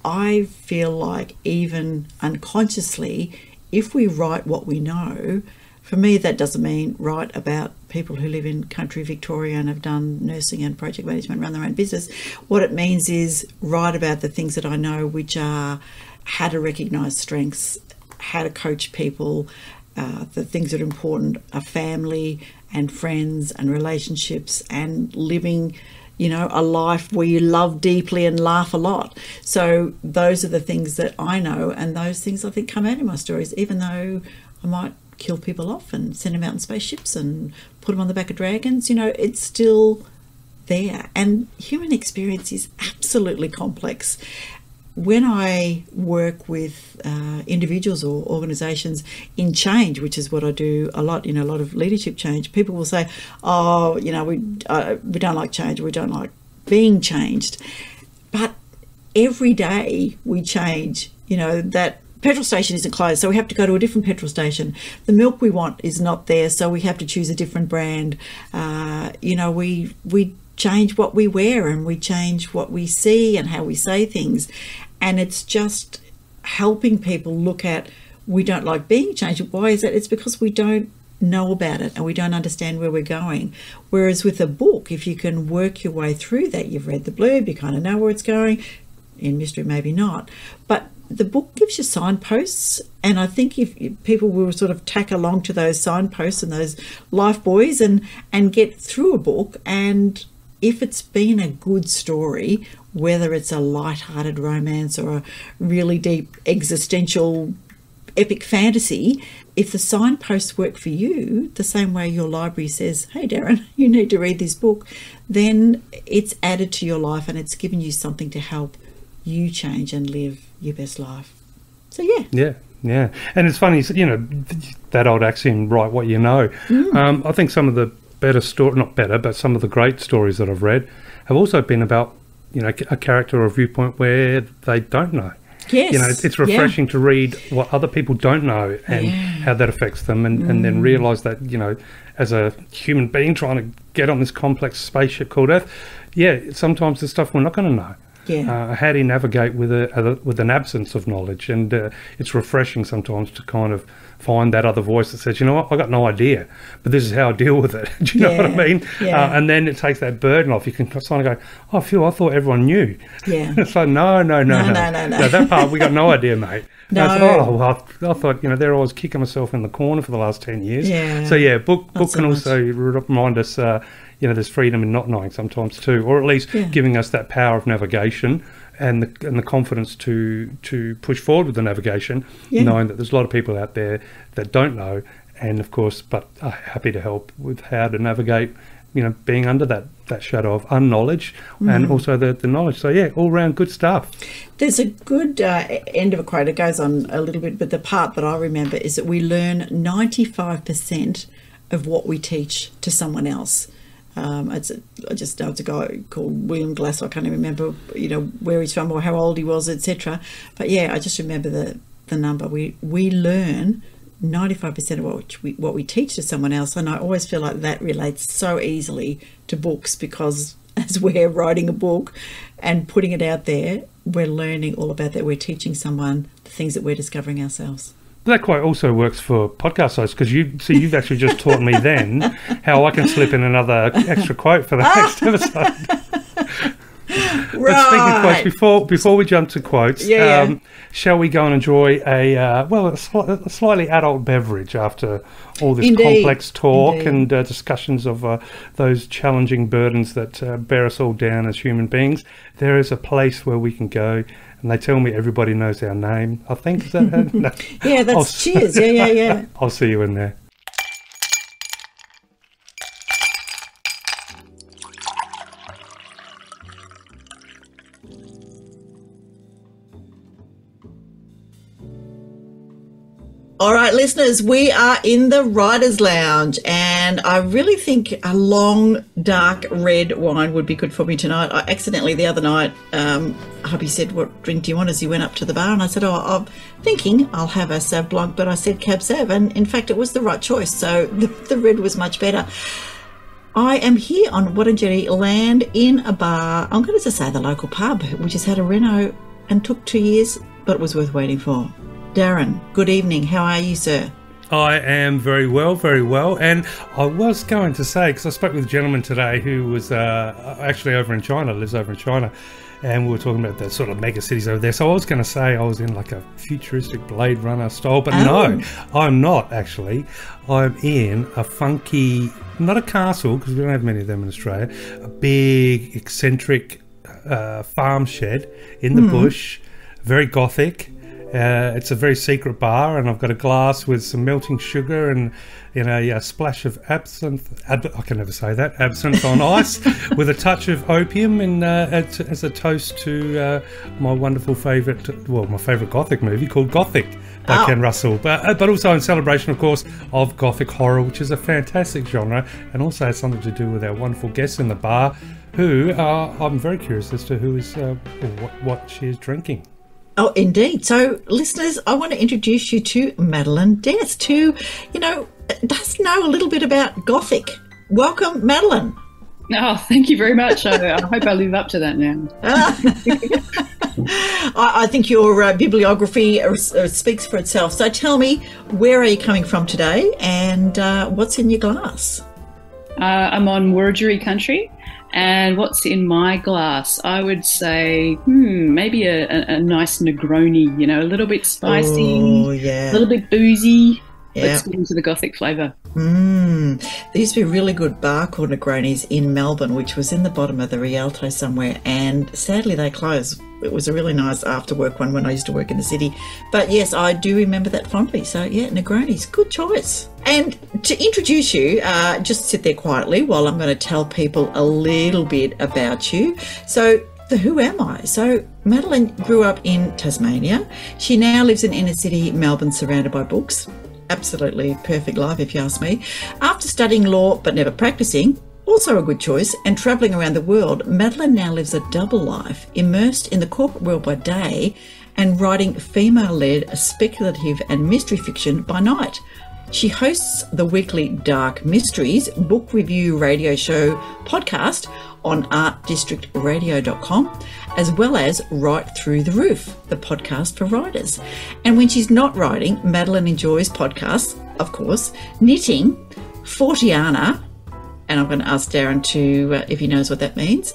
I feel like even unconsciously, if we write what we know, for me that doesn't mean write about people who live in country Victoria and have done nursing and project management, run their own business. What it means is write about the things that I know, which are how to recognise strengths, how to coach people, the things that are important are family and friends and relationships and living a life where you love deeply and laugh a lot. So those are the things that I know, and those things I think come out in my stories, even though I might kill people off and send them out in spaceships and put them on the back of dragons, it's still there. And human experience is absolutely complex. When I work with individuals or organisations in change, which is what I do a lot, a lot of leadership change, people will say, we don't like change, we don't like being changed. But every day we change, that petrol station isn't closed, so we have to go to a different petrol station. The milk we want is not there, so we have to choose a different brand. We change what we wear, and we change what we see and how we say things. And it's just helping people look at, we don't like being changed. Why is that? It's because we don't know about it and we don't understand where we're going. Whereas with a book, if you can work your way through that, you've read the blurb, you kind of know where it's going. In mystery, maybe not. But the book gives you signposts, and I think if people will sort of tack along to those signposts and those life buoys and get through a book, and if it's been a good story, whether it's a light-hearted romance or a really deep existential epic fantasy, if the signposts work for you the same way your library says, hey Dirrarn, you need to read this book, then it's added to your life and it's given you something to help you change and live your best life. So yeah. And it's funny, that old axiom, write what you know. I think some of the some of the great stories that I've read have also been about a character or a viewpoint where they don't know. Yes. It's refreshing to read what other people don't know and how that affects them, and then realise that, as a human being trying to get on this complex spaceship called Earth, sometimes there's stuff we're not going to know. How do you navigate with an absence of knowledge? And it's refreshing sometimes to kind of find that other voice that says, you know what, I got no idea, but this is how I deal with it. Do you know what I mean? And then it takes that burden off. You can kind of go, oh, Phil, I thought everyone knew. It's like, no. That part, we got no idea, mate. No. I thought, they're always kicking myself in the corner for the last 10 years. So, book can also remind us, there's freedom in not knowing sometimes too, or at least giving us that power of navigation and the confidence to push forward with the navigation, knowing that there's a lot of people out there that don't know, and of course, but are happy to help with how to navigate, being under that shadow of unknowledge and also the knowledge. So all round good stuff. There's a good end of a quote. It goes on a little bit, but the part that I remember is that we learn 95% of what we teach to someone else. I just know it's a guy called William Glass. I can't even remember, where he's from or how old he was, etc. But I just remember the number. We learn 95% of what we teach to someone else, and I always feel like that relates so easily to books, because as we're writing a book and putting it out there, we're learning all about that. We're teaching someone the things that we're discovering ourselves. That quote also works for podcast hosts, because you've actually just taught me then how I can slip in another extra quote for the next episode. Right. But speaking of quotes, before we jump to quotes, shall we go and enjoy a slightly adult beverage after all this complex talk and discussions of those challenging burdens that bear us all down as human beings? There is a place where we can go. And they tell me everybody knows our name. I think, is that no. Yeah, that's Cheers. Yeah. I'll see you in there. All right, listeners, we are in the Writer's Lounge, and I really think a long, dark red wine would be good for me tonight. I accidentally, the other night, hubby said, what drink do you want, as he went up to the bar, and I said, I'm thinking I'll have a Sauv Blanc, but I said Cab Sauv, and in fact it was the right choice, so the red was much better. I am here on Wurundjeri land in a bar, I'm going to just say the local pub, which has had a reno and took 2 years, but was worth waiting for. Dirrarn, good evening. How are you, sir? I am very well. And I was going to say, because I spoke with a gentleman today who was actually over in China, lives over in China, and we were talking about the sort of mega cities over there. So I was going to say I was in like a futuristic Blade Runner style, but no, I'm not actually. I'm in a funky, not a castle, because we don't have many of them in Australia, a big, eccentric farm shed in the bush, very Gothic. It's a very secret bar, and I've got a glass with some melting sugar and a splash of absinthe. I can never say that. Absinthe on ice with a touch of opium, and as a toast to my wonderful favourite, my favourite Gothic movie called Gothic by Ken Russell. But also in celebration, of course, of Gothic horror, which is a fantastic genre, and also has something to do with our wonderful guest in the bar, who I'm very curious as to who is or what she is drinking. Oh, indeed. So, listeners, I want to introduce you to Madeleine Death, who, does know a little bit about Gothic. Welcome, Madeleine. Oh, thank you very much. I hope I live up to that now. I think your bibliography speaks for itself. So tell me, where are you coming from today and what's in your glass? I'm on Wiradjuri country, and what's in my glass? I would say maybe a nice Negroni, a little bit spicy, a little bit boozy, but still into the Gothic flavour. There used to be really good bar called Negronis in Melbourne, which was in the bottom of the Rialto somewhere, and sadly they closed. It was a really nice after-work one when I used to work in the city. But yes, I do remember that fondly. So yeah, Negronis, good choice. And to introduce you, just sit there quietly while I'm going to tell people a little bit about you. So who am I? So Madeleine grew up in Tasmania. She now lives in inner city Melbourne, surrounded by books. Absolutely perfect life, if you ask me. After studying law but never practicing, also a good choice, and travelling around the world, Madeleine now lives a double life, immersed in the corporate world by day and writing female-led speculative and mystery fiction by night. She hosts the weekly Dark Mysteries book review radio show podcast on artdistrictradio.com, as well as Right Through the Roof, the podcast for writers. And when she's not writing, Madeleine enjoys podcasts, of course, knitting, Fortiana, and I'm going to ask Dirrarn to, if he knows what that means,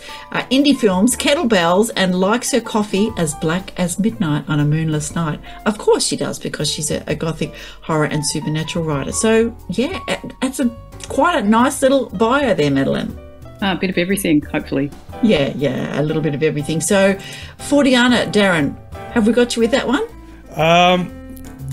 indie films, kettlebells, and likes her coffee as black as midnight on a moonless night. Of course she does, because she's a Gothic horror and supernatural writer. So, yeah, that's quite a nice little bio there, Madeleine. A bit of everything, hopefully. Yeah, a little bit of everything. So, Fortiana, Dirrarn, have we got you with that one?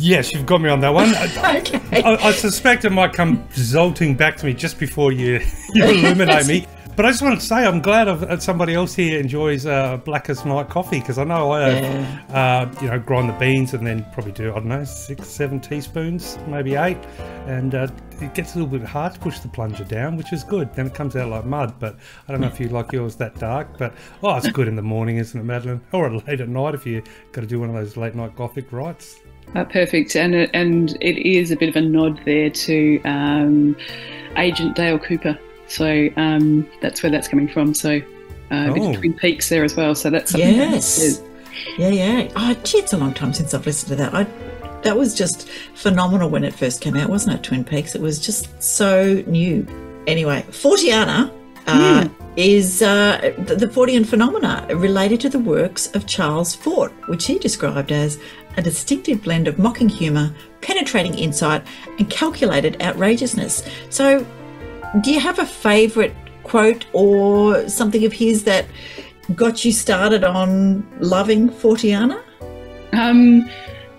Yes, you've got me on that one. Okay. I suspect it might come jolting back to me just before you illuminate me. But I just wanted to say I'm glad somebody else here enjoys black as night coffee, because I know I grind the beans and then probably do, 6, 7 teaspoons, maybe 8. And it gets a little bit hard to push the plunger down, which is good. Then it comes out like mud. But I don't know if you like yours that dark. But, it's good in the morning, isn't it, Madeleine? Or late at night if you've got to do one of those late night Gothic writes. Perfect, and it is a bit of a nod there to Agent Dale Cooper. So that's where that's coming from. So a bit of Twin Peaks there as well. So that's something. Yes. Yeah. Oh, gee, it's a long time since I've listened to that. That was just phenomenal when it first came out, wasn't it, Twin Peaks? It was just so new. Anyway, Fortiana is the Fortean phenomena related to the works of Charles Fort, which he described as a distinctive blend of mocking humour, penetrating insight, and calculated outrageousness. So, do you have a favourite quote or something of his that got you started on loving Fortiana?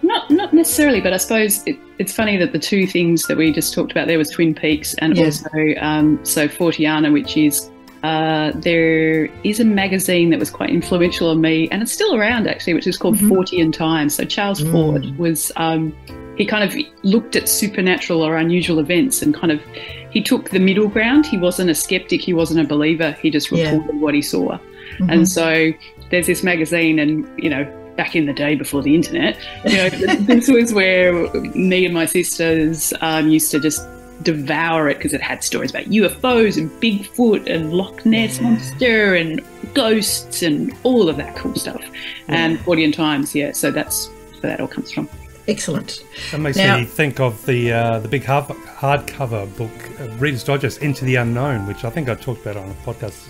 Not necessarily, but I suppose it's funny that the two things that we just talked about there was Twin Peaks and also Fortiana, which is there is a magazine that was quite influential on me, and it's still around actually, which is called Fortean Times. So Charles Fort was he kind of looked at supernatural or unusual events and kind of he took the middle ground. He wasn't a skeptic, he wasn't a believer, he just reported what he saw. And so there's this magazine, and back in the day before the internet, this was where me and my sisters used to just devour it, because it had stories about UFOs and Bigfoot and Loch Ness Monster and ghosts and all of that cool stuff. And Fortean Times, so that's where that all comes from. Excellent. That makes me think of the big hardcover book, Reader's Digest, Into the Unknown, which I think I talked about on a podcast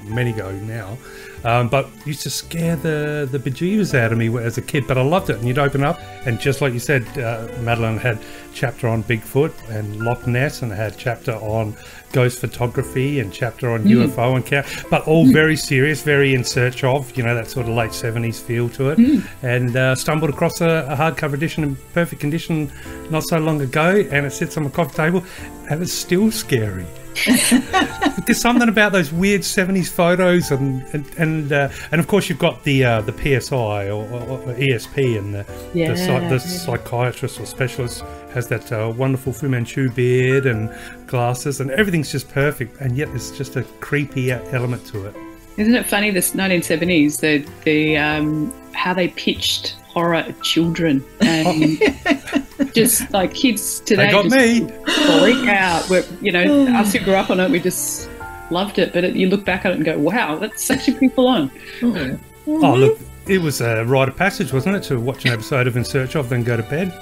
many ago now. But used to scare the bejeebers out of me as a kid, but I loved it. And you'd open up, and just like you said, Madeleine had chapter on Bigfoot and Loch Ness, and had chapter on ghost photography and chapter on UFO and but all very serious, very in search of, that sort of late 70s feel to it. And stumbled across a hardcover edition in perfect condition not so long ago, and it sits on my coffee table, and it's still scary. There's something about those weird 70s photos, and of course you've got the PSI or ESP, and the psychiatrist or specialist has that wonderful Fu Manchu beard and glasses, and everything's just perfect, and yet there's just a creepy element to it. Isn't it funny, this 1970s, the how they pitched horror at children, and just like kids today They got just me. freak out. Us who grew up on it, we just loved it. But you look back at it and go, wow, that's actually pretty full on. Oh, look, it was a rite of passage, wasn't it, to watch an episode of In Search Of, then go to bed?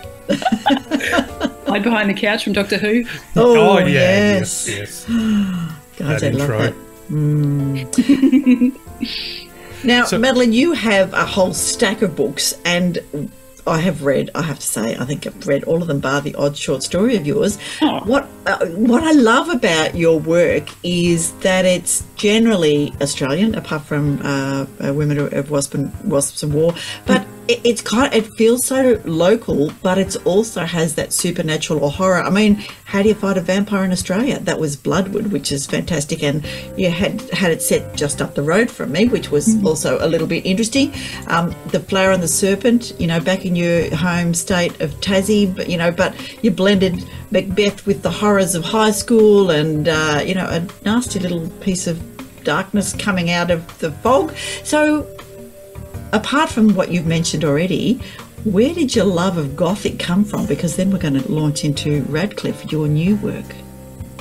Hide behind the couch from Doctor Who. Oh, yeah, yes. yes. God, I That love intro. that. Now, So- Madeleine, you have a whole stack of books, and I have to say, I think I've read all of them bar the odd short story of yours. Oh. What I love about your work is that it's generally Australian, apart from Women of Wasps and War, but it feels so local, but it also has that supernatural or horror. I mean, how do you fight a vampire in Australia? That was Bloodwood, which is fantastic, and you had it set just up the road from me, which was also a little bit interesting. The Flower and the Serpent, back in your home state of Tassie, but you blended Macbeth with the horrors of high school, and a nasty little piece of darkness coming out of the fog. So, apart from what you've mentioned already, where did your love of Gothic come from? Because then we're going to launch into Radcliffe, your new work.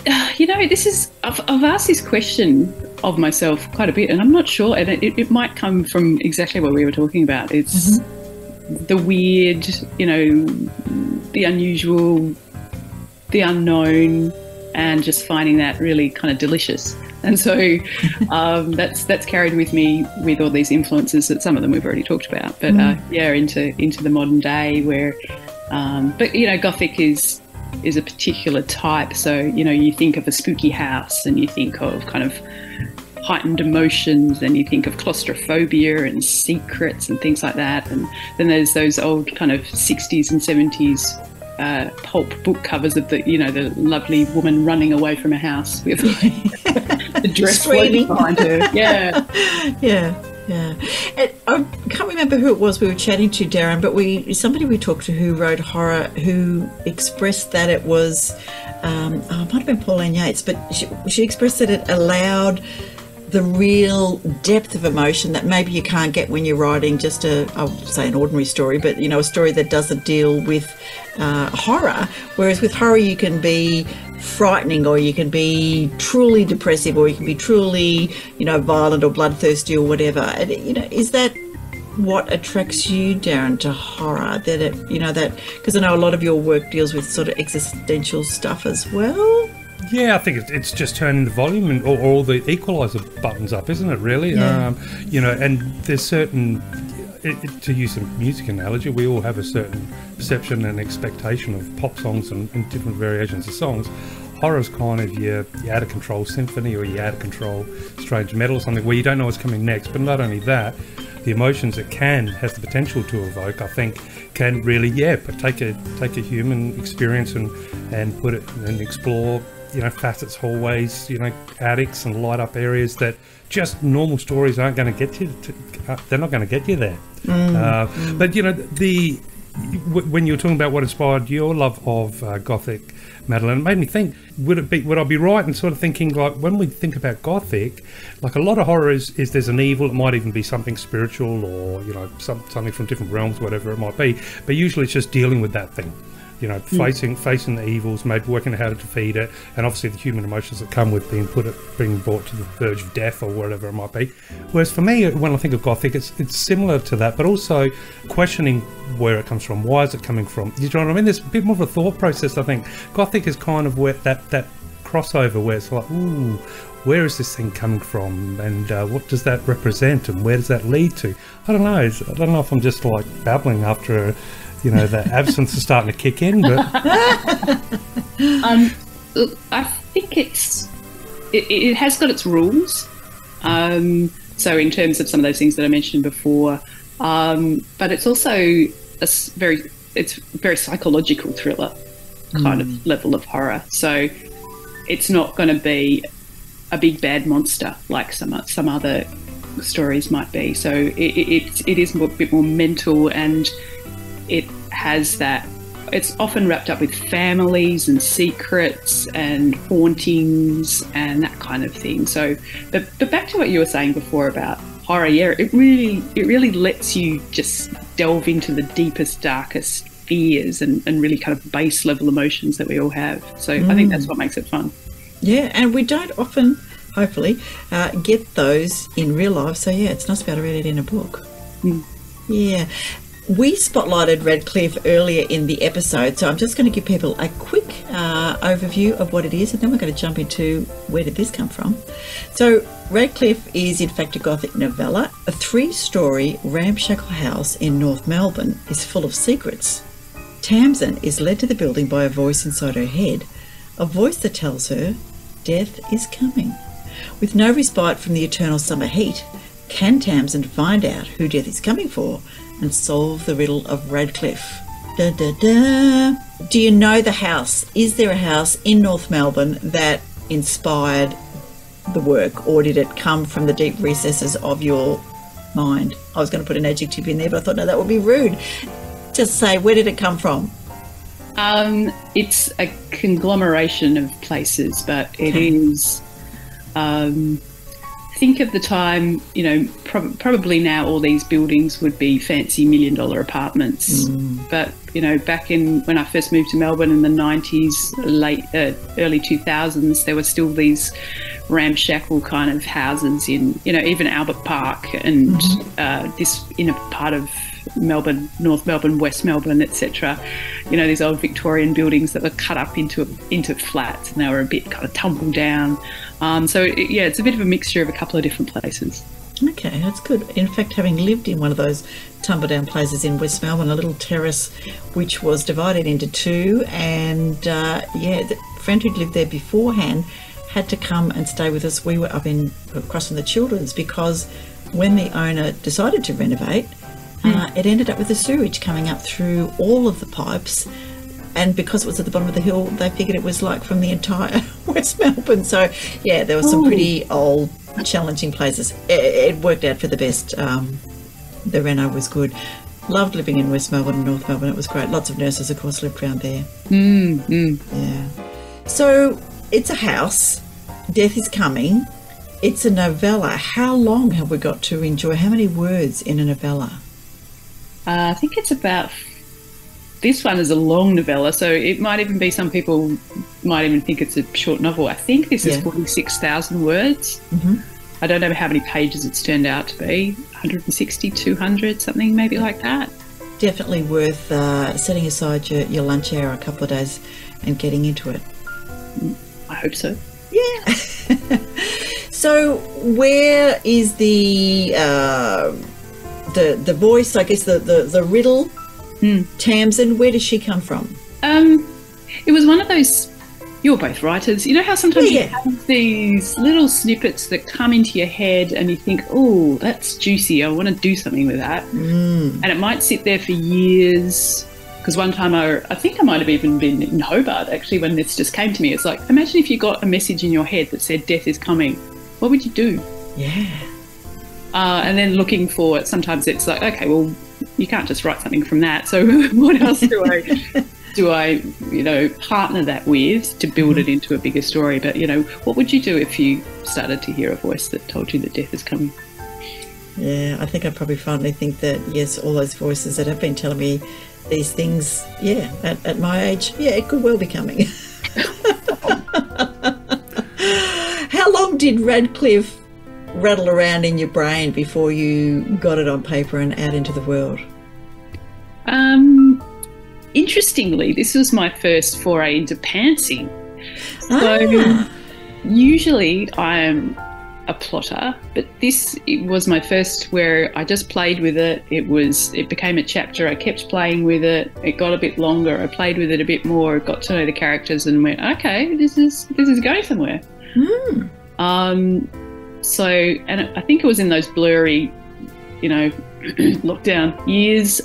I've asked this question of myself quite a bit, and I'm not sure, and it might come from exactly what we were talking about. It's the weird, the unusual, the unknown, and just finding that really kind of delicious. And so that's carried with me with all these influences that some of them we've already talked about. But into the modern day where, Gothic is a particular type. So, you think of a spooky house, and you think of kind of heightened emotions, and you think of claustrophobia and secrets and things like that. And then there's those old kind of 60s and 70s pulp book covers of the lovely woman running away from a house with the dress floating behind her. Yeah. And I can't remember who it was we were chatting to, Dirrarn, but somebody we talked to who wrote horror, who expressed that it was, it might have been Pauline Yates, but she expressed that it allowed the real depth of emotion that maybe you can't get when you're writing just I'll say an ordinary story, but a story that doesn't deal with horror. Whereas with horror, you can be frightening, or you can be truly depressive, or you can be truly, violent or bloodthirsty or whatever. And, is that what attracts you, Dirrarn, to horror? That because I know a lot of your work deals with sort of existential stuff as well. Yeah, I think it's just turning the volume and all the equalizer buttons up, isn't it, really? Yeah. And there's certain, to use a music analogy, we all have a certain perception and expectation of pop songs and different variations of songs. Horror's kind of your out of control symphony, or your out of control strange metal or something where you don't know what's coming next. But not only that, the emotions it has the potential to evoke, I think, can really, but take a human experience and put it and explore, facets, hallways, attics and light up areas that just normal stories aren't going to get you they're not going to get you there. But when you were talking about what inspired your love of Gothic, Madeleine, it made me think, would I be right in sort of thinking, like, when we think about Gothic, like, a lot of horror is there's an evil. It might even be something spiritual, or something from different realms, whatever it might be, but usually it's just dealing with that thing, facing the evils, maybe working out how to defeat it, and obviously the human emotions that come with being brought to the verge of death, or whatever it might be. Whereas for me, when I think of Gothic, it's similar to that, but also questioning where it comes from. Why is it coming from? You know what I mean? There's a bit more of a thought process, I think. Gothic is kind of where that crossover, where it's like, ooh, where is this thing coming from, and what does that represent, and where does that lead to? I don't know. I don't know if I'm just like babbling after the absence is starting to kick in, but I think it has got its rules. So in terms of some of those things that I mentioned before, but it's also it's very psychological thriller kind of level of horror. So it's not going to be a big bad monster like some other stories might be. So it is a bit more mental, and it has that it's often wrapped up with families and secrets and hauntings and that kind of thing. So, but back to what you were saying before about horror, yeah, it really lets you just delve into the deepest, darkest fears and really kind of base level emotions that we all have. So I think that's what makes it fun. Yeah, and we don't often, hopefully, get those in real life. So yeah, it's nice to be able to read it in a book. Yeah. We spotlighted Radcliffe earlier in the episode, so I'm just going to give people a quick overview of what it is, and then we're going to jump into where did this come from. So Radcliffe is in fact a Gothic novella. A 3-story ramshackle house in North Melbourne is full of secrets. Tamsin is led to the building by a voice inside her head, a voice that tells her death is coming. With no respite from the eternal summer heat, can Tamsin find out who death is coming for and solve the riddle of Radcliffe? Da, da, da. Do you know the house? Is there a house in North Melbourne that inspired the work, or did it come from the deep recesses of your mind? I was going to put an adjective in there, but I thought, no, that would be rude. Just say, where did it come from? It's a conglomeration of places, but it is... think of the time, you know, probably now all these buildings would be fancy $1 million apartments. But, you know, back in when I first moved to Melbourne in the 90s, early 2000s, there were still these ramshackle kind of houses in, you know, even Albert Park and this inner part of Melbourne, North Melbourne, West Melbourne, etc. You know, these old Victorian buildings that were cut up into flats, and they were a bit kind of tumbled down. It's a bit of a mixture of a couple of different places. Okay, that's good. In fact, having lived in one of those tumble down places in West Melbourne, a little terrace which was divided into two, and the friend who'd lived there beforehand had to come and stay with us. We were up across from the Children's, because when the owner decided to renovate, it ended up with the sewage coming up through all of the pipes, and because it was at the bottom of the hill, they figured it was like from the entire West Melbourne. So yeah, there were some pretty old, challenging places. It worked out for the best. The reno was good. Loved living in West Melbourne and North Melbourne. It was great. Lots of nurses, of course, lived around there. Yeah. So it's a house. Death is coming. It's a novella. How long have we got to enjoy? How many words in a novella? I think it's about... This one is a long novella, so it might even be, some people might even think it's a short novel. I think this is 46,000 words. I don't know how many pages it's turned out to be, 160, 200, something maybe like that. Definitely worth setting aside your lunch hour a couple of days and getting into it. I hope so. Yeah. So where is the voice, I guess, the riddle? Tamsin, where does she come from? It was one of those, you're both writers, you know how sometimes you have these little snippets that come into your head and you think, oh, that's juicy, I want to do something with that. And it might sit there for years. Because one time I think I might have even been in Hobart actually when this just came to me. It's like, imagine if you got a message in your head that said death is coming. What would you do? Yeah. And then looking for it, sometimes it's like, okay, well, you can't just write something from that. So what else do I partner that with to build it into a bigger story? But, you know, what would you do if you started to hear a voice that told you that death is coming? Yeah, I think I'd probably finally think that, yes, all those voices that have been telling me these things, at my age, it could well be coming. How long did Radcliffe rattle around in your brain before you got it on paper and out into the world? Interestingly, this was my first foray into pantsing. So usually I am a plotter, but it was my first where I just played with it. It became a chapter. I kept playing with it. It got a bit longer. I played with it a bit more, got to know the characters and went, okay, this is going somewhere. So, and I think it was in those blurry, lockdown years.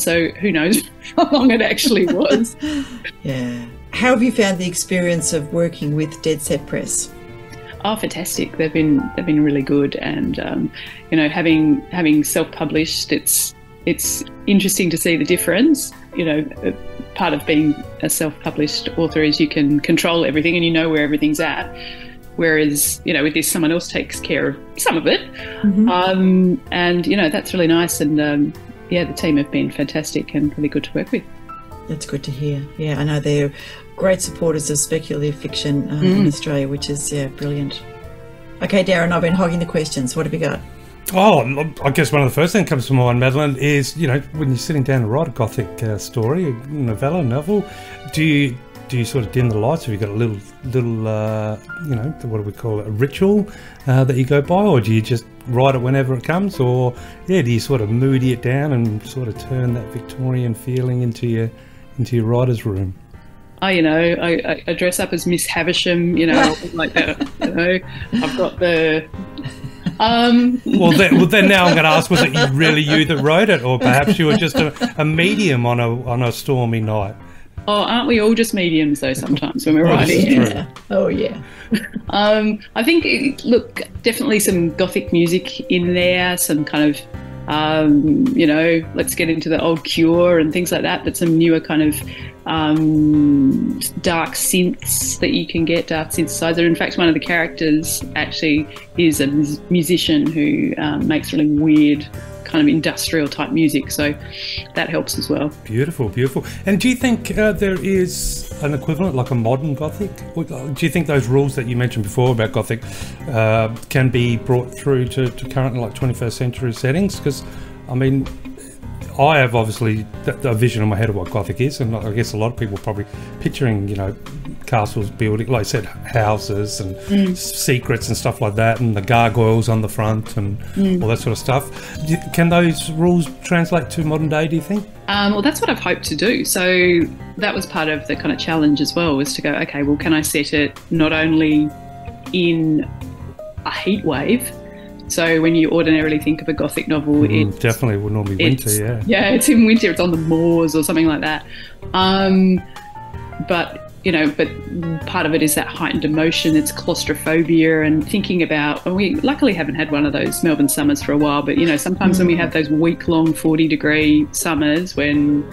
So who knows how long it actually was. Yeah. How have you found the experience of working with Dead Set Press? Oh, fantastic! They've been really good, and having self-published, it's interesting to see the difference. part of being a self-published author is you can control everything and you know where everything's at. Whereas, you know, with this, someone else takes care of some of it. And, you know, that's really nice. And, yeah, the team have been fantastic and really good to work with. That's good to hear. Yeah, I know they're great supporters of speculative fiction in Australia, which is, brilliant. Okay, Dirrarn, I've been hogging the questions. What have you got? Oh, I guess one of the first things that comes to mind, Madeleine, is, you know, when you're sitting down to write a Gothic story, a novella, novel, do you sort of dim the lights? Have you got a little you know, what do we call it, a ritual that you go by, or do you just write it whenever it comes, or do you sort of moody it down and sort of turn that Victorian feeling into your writer's room? Oh, you know, I dress up as Miss Havisham, you know, like that. You know, I've got the. Well, then now I'm going to ask: was it really you that wrote it, or perhaps you were just a medium on a stormy night? Oh, aren't we all just mediums though? Sometimes when we're writing. Yeah. Oh yeah. I think look, definitely some Gothic music in there, some kind of. You know, let's get into the old Cure and things like that, but some newer kind of dark synths that you can get, dark synthesizer. In fact, one of the characters actually is a musician who makes really weird kind of industrial type music, so that helps as well. Beautiful, beautiful. And do you think there is an equivalent, like a modern Gothic? Do you think those rules that you mentioned before about Gothic can be brought through to current, like 21st century settings? Because, I mean, I have obviously a vision in my head of what Gothic is, and I guess a lot of people are probably picturing, you know, castles, building, like I said, houses and secrets and stuff like that, and the gargoyles on the front and all that sort of stuff. Can those rules translate to modern day, do you think? Well, that's what I've hoped to do. So that was part of the kind of challenge as well, was to go, okay, well, can I set it not only in a heat wave? So when you ordinarily think of a Gothic novel, it's definitely would normally winter, yeah. Yeah, it's in winter, it's on the moors or something like that. But you know, but part of it is that heightened emotion, it's claustrophobia and thinking about, and we luckily haven't had one of those Melbourne summers for a while, but you know, sometimes when we have those week-long 40-degree summers when,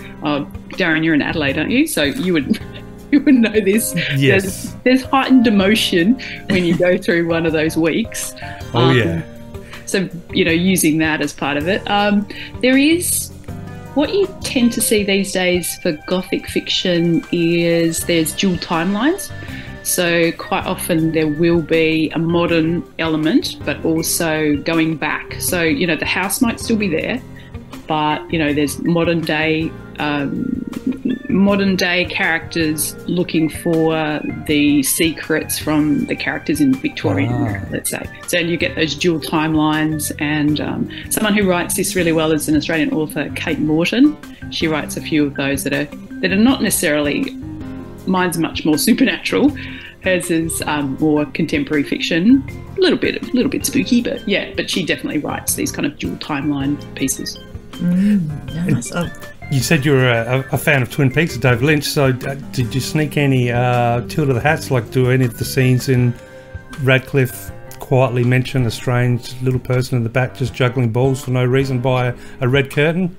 Dirrarn, you're in Adelaide, aren't you? So you would know this. Yes. There's heightened emotion when you go through one of those weeks. Oh, yeah. So, you know, using that as part of it. There is... What you tend to see these days for Gothic fiction is there's dual timelines. So quite often there will be a modern element, but also going back. So, you know, the house might still be there, but, you know, there's modern day characters looking for the secrets from the characters in Victorian era, let's say. So you get those dual timelines, and someone who writes this really well is an Australian author, Kate Morton. She writes a few of those that are not necessarily, mine's much more supernatural. Hers is more contemporary fiction, a little bit spooky, but she definitely writes these kind of dual timeline pieces. Nice. You said you were a fan of Twin Peaks, Dave Lynch, so did you sneak any tilt of the hats, like do any of the scenes in Radcliffe quietly mention a strange little person in the back just juggling balls for no reason by a red curtain?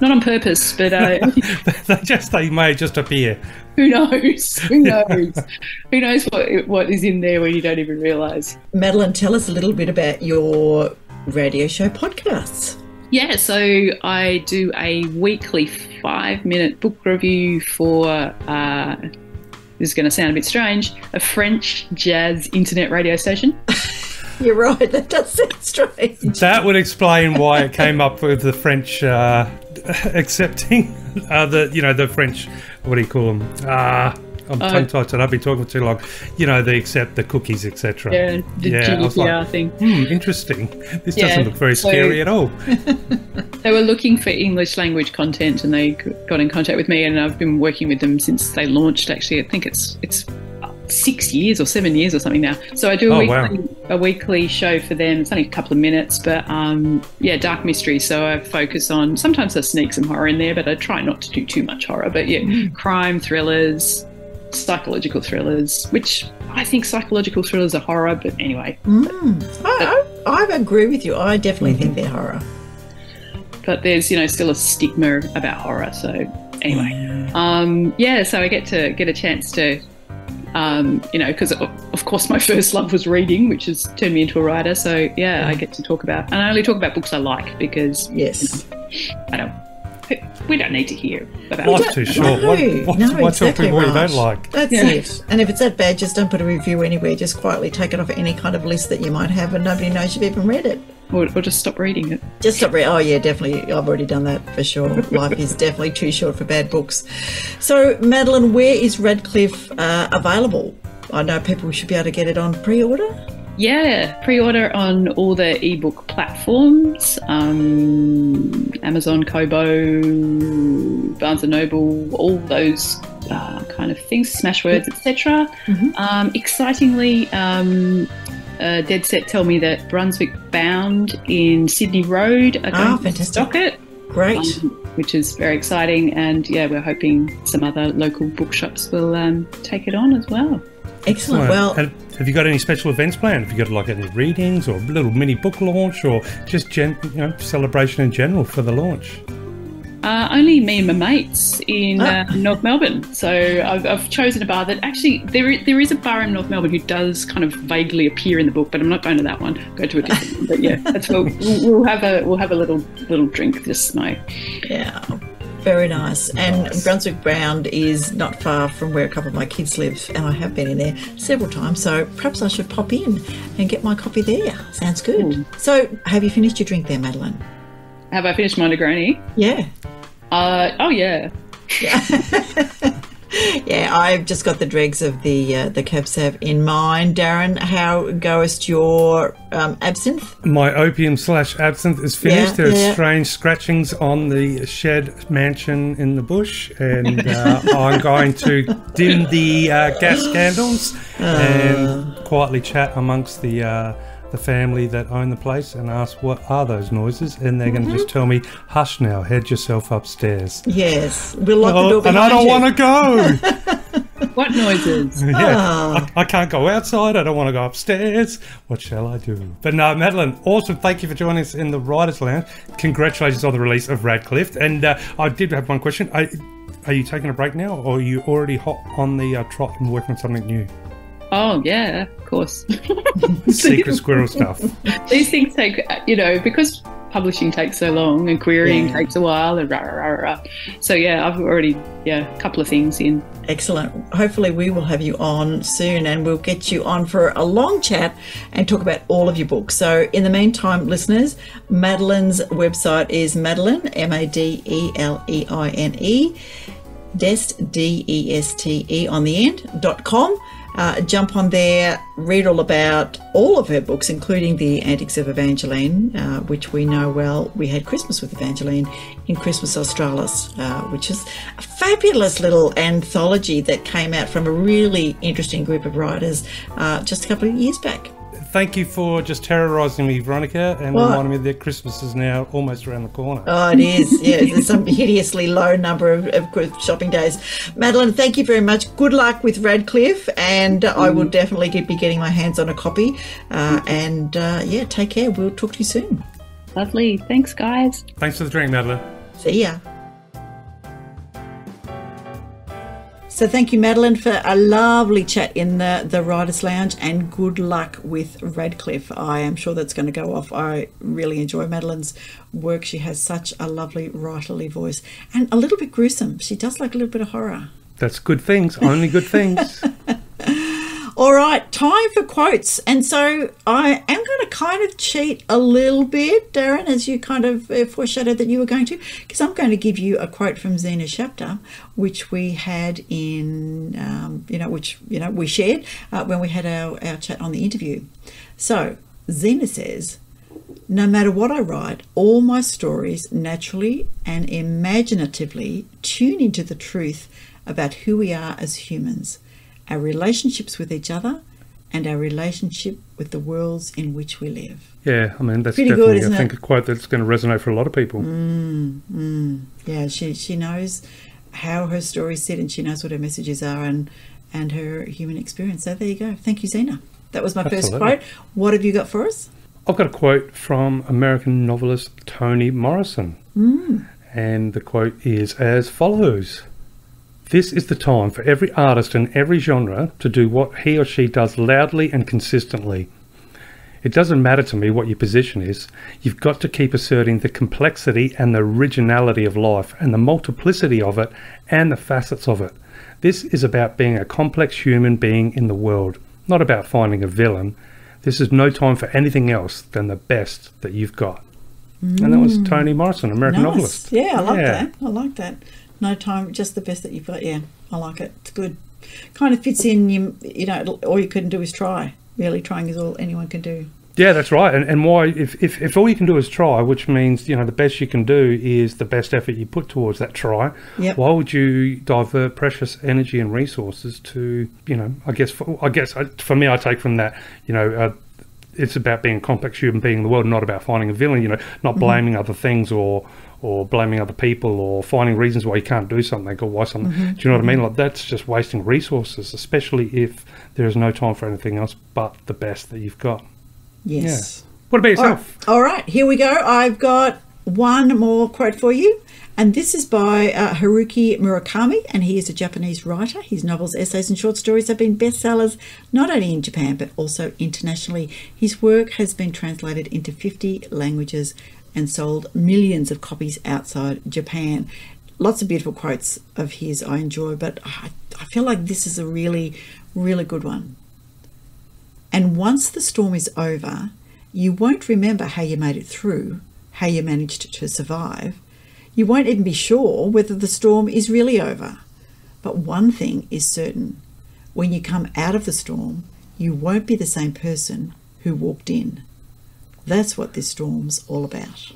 Not on purpose, but... they may just appear. Who knows? Who knows what is in there when you don't even realise. Madeleine, tell us a little bit about your radio show podcasts. Yeah, so I do a weekly 5-minute book review for, this is going to sound a bit strange, a French jazz internet radio station. You're right, that does sound strange. That would explain why it came up with the French accepting the French, what do you call them? I'm tongue-tied today, I've been talking for too long. You know, they accept the cookies, etc. Yeah, the GDPR thing. Interesting. This doesn't look very scary at all. They were looking for English language content, and they got in contact with me, and I've been working with them since they launched. Actually, I think it's 6 years or 7 years or something now. So I do a weekly show for them. It's only a couple of minutes, but dark mystery. So I focus on, sometimes I sneak some horror in there, but I try not to do too much horror. But crime thrillers, psychological thrillers, which I think psychological thrillers are horror, but anyway. I agree with you. I definitely think they're horror. But there's, still a stigma about horror, so Anyway, so I get a chance to, because of course my first love was reading, which has turned me into a writer. So I get to talk about, and I only talk about books I like because we don't need to hear about it. Life's too short. Why talk people you don't like? That's it. And if it's that bad, just don't put a review anywhere. Just quietly take it off any kind of list that you might have and nobody knows you've even read it. Or just stop reading it. Just stop reading. Oh, yeah, definitely. I've already done that for sure. Life is definitely too short for bad books. So, Madeleine, where is Radcliffe available? I know people should be able to get it on pre-order. Yeah, pre-order on all the ebook platforms, Amazon, Kobo, Barnes & Noble, all those kind of things, Smashwords, etc. Excitingly, Dead Set tell me that Brunswick Bound in Sydney Road are going to stock it. Great. Which is very exciting, and we're hoping some other local bookshops will take it on as well. Excellent. Well, have you got any special events planned? Have you got any readings or a little mini book launch, or just celebration in general for the launch? Only me and my mates in North Melbourne. So I've chosen a bar that actually there is a bar in North Melbourne who does kind of vaguely appear in the book, but I'm not going to that one. I'll go to a different one. But that's we'll have a little drink. Just very nice. And Brunswick Bound is not far from where a couple of my kids live, and I have been in there several times, so perhaps I should pop in and get my copy there. Sounds good. Ooh. So have you finished your drink there, Madeleine? Have I finished my Negroni? Yeah. Yeah. Yeah, I've just got the dregs of the Cab Sav in mind. Darren, how goest your absinthe? My opium/absinthe is finished. There are strange scratchings on the shed mansion in the bush, and I'm going to dim the gas candles and quietly chat amongst the family that own the place and ask what are those noises, and they're going to just tell me, hush now, head yourself upstairs. Yes, we'll lock the door behind you. And I don't want to go. What noises? I can't go outside, I don't want to go upstairs. What shall I do? But no, Madeleine, awesome. Thank you for joining us in the Writers' Lounge. Congratulations on the release of Radcliffe. And I did have one question. Are you taking a break now, or are you already hot on the trot and working on something new? Oh, yeah, of course. Secret squirrel stuff. These things take, because publishing takes so long and querying takes a while and So, I've already, a couple of things in. Excellent. Hopefully we will have you on soon, and we'll get you on for a long chat and talk about all of your books. So in the meantime, listeners, Madeleine's website is Madeleine, Madeleine, Dest, Deste on the end.com. Jump on there, read all about all of her books, including The Antics of Evangeline, which we know well. We had Christmas with Evangeline in Christmas Australis, which is a fabulous little anthology that came out from a really interesting group of writers just a couple of years back. Thank you for just terrorising me, Veronica, and reminding me that Christmas is now almost around the corner. Oh, it is. Yeah, there's some hideously low number of shopping days. Madeleine, thank you very much. Good luck with Radcliffe, and I will definitely be getting my hands on a copy. Take care. We'll talk to you soon. Lovely. Thanks, guys. Thanks for the drink, Madeleine. See ya. So thank you, Madeleine, for a lovely chat in the Writers' Lounge, and good luck with Radcliffe. I am sure that's going to go off. I really enjoy Madeleine's work. She has such a lovely writerly voice, and a little bit gruesome. She does like a little bit of horror. That's good things, only good things. All right, time for quotes. And so I am going to kind of cheat a little bit, Darren, as you kind of foreshadowed that you were going to, because I'm going to give you a quote from Zena Shapter, which we had in, we shared when we had our chat on the interview. So Zena says, "No matter what I write, all my stories naturally and imaginatively tune into the truth about who we are as humans, our relationships with each other, and our relationship with the worlds in which we live." Yeah, I mean, that's pretty definitely, good, I think, a quote that's going to resonate for a lot of people. Yeah, she knows how her stories sit, and she knows what her messages are, and her human experience. So there you go. Thank you, Zena. That was my first quote. What have you got for us? I've got a quote from American novelist Toni Morrison. And the quote is as follows. This is the time for every artist in every genre to do what he or she does loudly and consistently. It doesn't matter to me what your position is. You've got to keep asserting the complexity and the originality of life and the multiplicity of it and the facets of it. This is about being a complex human being in the world, not about finding a villain. This is no time for anything else than the best that you've got. And that was Toni Morrison, American novelist. Yeah, I like that. I like that. No time, just the best that you've got. Yeah, I like it. It's good. Kind of fits in, you know, all you can do is try. Really, trying is all anyone can do. Yeah, that's right. And why, if all you can do is try, which means, you know, the best you can do is the best effort you put towards that try, why would you divert precious energy and resources to, you know, I guess for me, I take from that, you know, it's about being a complex human being in the world, not about finding a villain, you know, not blaming other things or blaming other people or finding reasons why you can't do something or why something. Do you know what I mean? Like, that's just wasting resources, especially if there is no time for anything else but the best that you've got. Yes. Yeah. What about yourself? All right, here we go. I've got one more quote for you, and this is by Haruki Murakami, and he is a Japanese writer. His novels, essays and short stories have been bestsellers not only in Japan but also internationally. His work has been translated into 50 languages and sold millions of copies outside Japan. Lots of beautiful quotes of his I enjoy, but I feel like this is a really, really good one. And once the storm is over, you won't remember how you made it through, how you managed to survive. You won't even be sure whether the storm is really over. But one thing is certain. When you come out of the storm, you won't be the same person who walked in. That's what this storm's all about.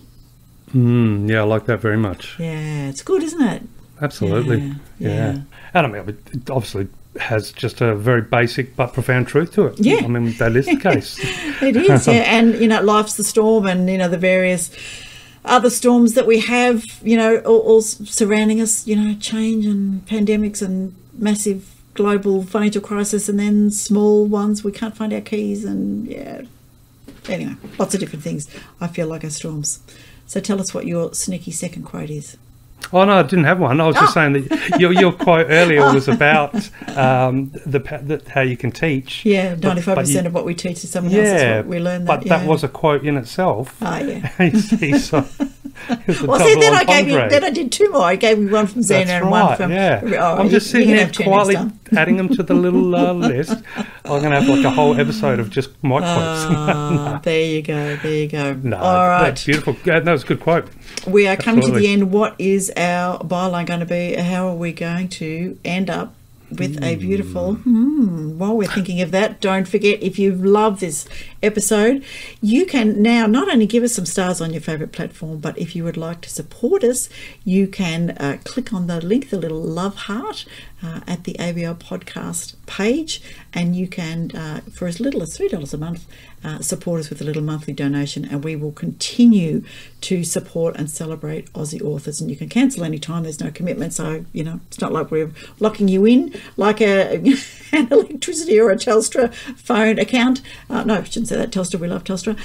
Yeah, I like that very much. Yeah, it's good, isn't it? Absolutely. Yeah. And I mean, it obviously has just a very basic but profound truth to it. Yeah. I mean, that is the case. It is, yeah. And, you know, life's the storm, and, you know, the various other storms that we have, you know, all surrounding us, you know, change and pandemics and massive global financial crisis, and then small ones, we can't find our keys, and, yeah. Anyway, lots of different things I feel like are storms. So tell us what your sneaky second quote is. Oh, no, I didn't have one. I was just saying that your quote earlier was about how you can teach. Yeah, 95% of what we teach to someone else is what we learn. That was a quote in itself. Oh, yeah. You see, so well, see, then I did two more. I gave you one from Zena and one from... Yeah. I'm just sitting there quietly adding them to the little list. I'm going to have like a whole episode of just my quotes. No. There you go. No, all right. That's beautiful. That was a good quote. We are coming to the end. What is our byline going to be? How are we going to end up with a beautiful... While we're thinking of that, don't forget, if you love this episode, you can now not only give us some stars on your favourite platform, but if you would like to support us, you can click on the link, the little love heart at the ABL podcast page, and you can, for as little as $3 a month, support us with a little monthly donation, and we will continue to support and celebrate Aussie authors. And you can cancel any time, there's no commitment, so, you know, it's not like we're locking you in like an electricity or a Telstra phone account. No, I shouldn't say that. Telstra, we love Telstra.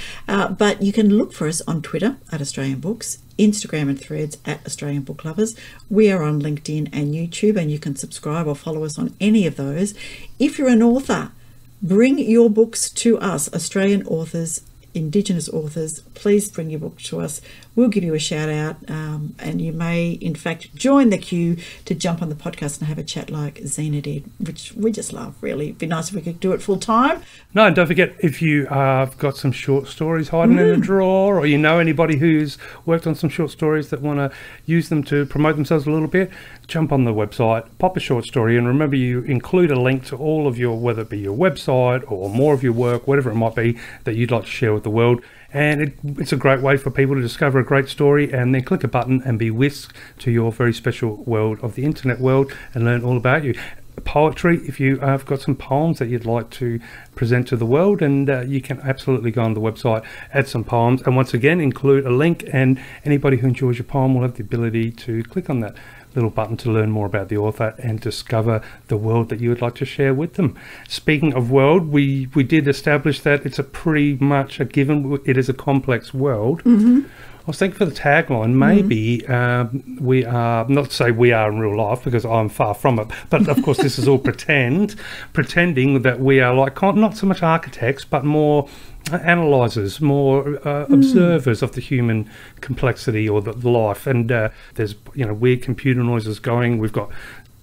But you can look for us on Twitter at Australian Books, Instagram and Threads at Australian Book Lovers. We are on LinkedIn and YouTube, and you can subscribe or follow us on any of those. If you're an author, bring your books to us, Australian authors, Indigenous authors. Please bring your book to us. We'll give you a shout out, and you may in fact join the queue to jump on the podcast and have a chat like Zena did, which we just love, really. It'd be nice if we could do it full time. No, and don't forget, if you have got some short stories hiding in a drawer, or you know anybody who's worked on some short stories that want to use them to promote themselves a little bit, jump on the website, pop a short story, and remember, you include a link to all of your, whether it be your website or more of your work, whatever it might be that you'd like to share with the world. And it's a great way for people to discover a great story and then click a button and be whisked to your very special world of the internet world and learn all about you. Poetry, if you have got some poems that you'd like to present to the world, and you can absolutely go on the website, add some poems, and once again include a link, and anybody who enjoys your poem will have the ability to click on that little button to learn more about the author and discover the world that you would like to share with them. Speaking of world, we did establish that it's a pretty much a given. It is a complex world. I was thinking for the tagline, maybe we are, not to say we are in real life because I'm far from it, but of course this is all pretending that we are like not so much architects, but more analysers, more observers of the human complexity or the life. And there's weird computer noises going. We've got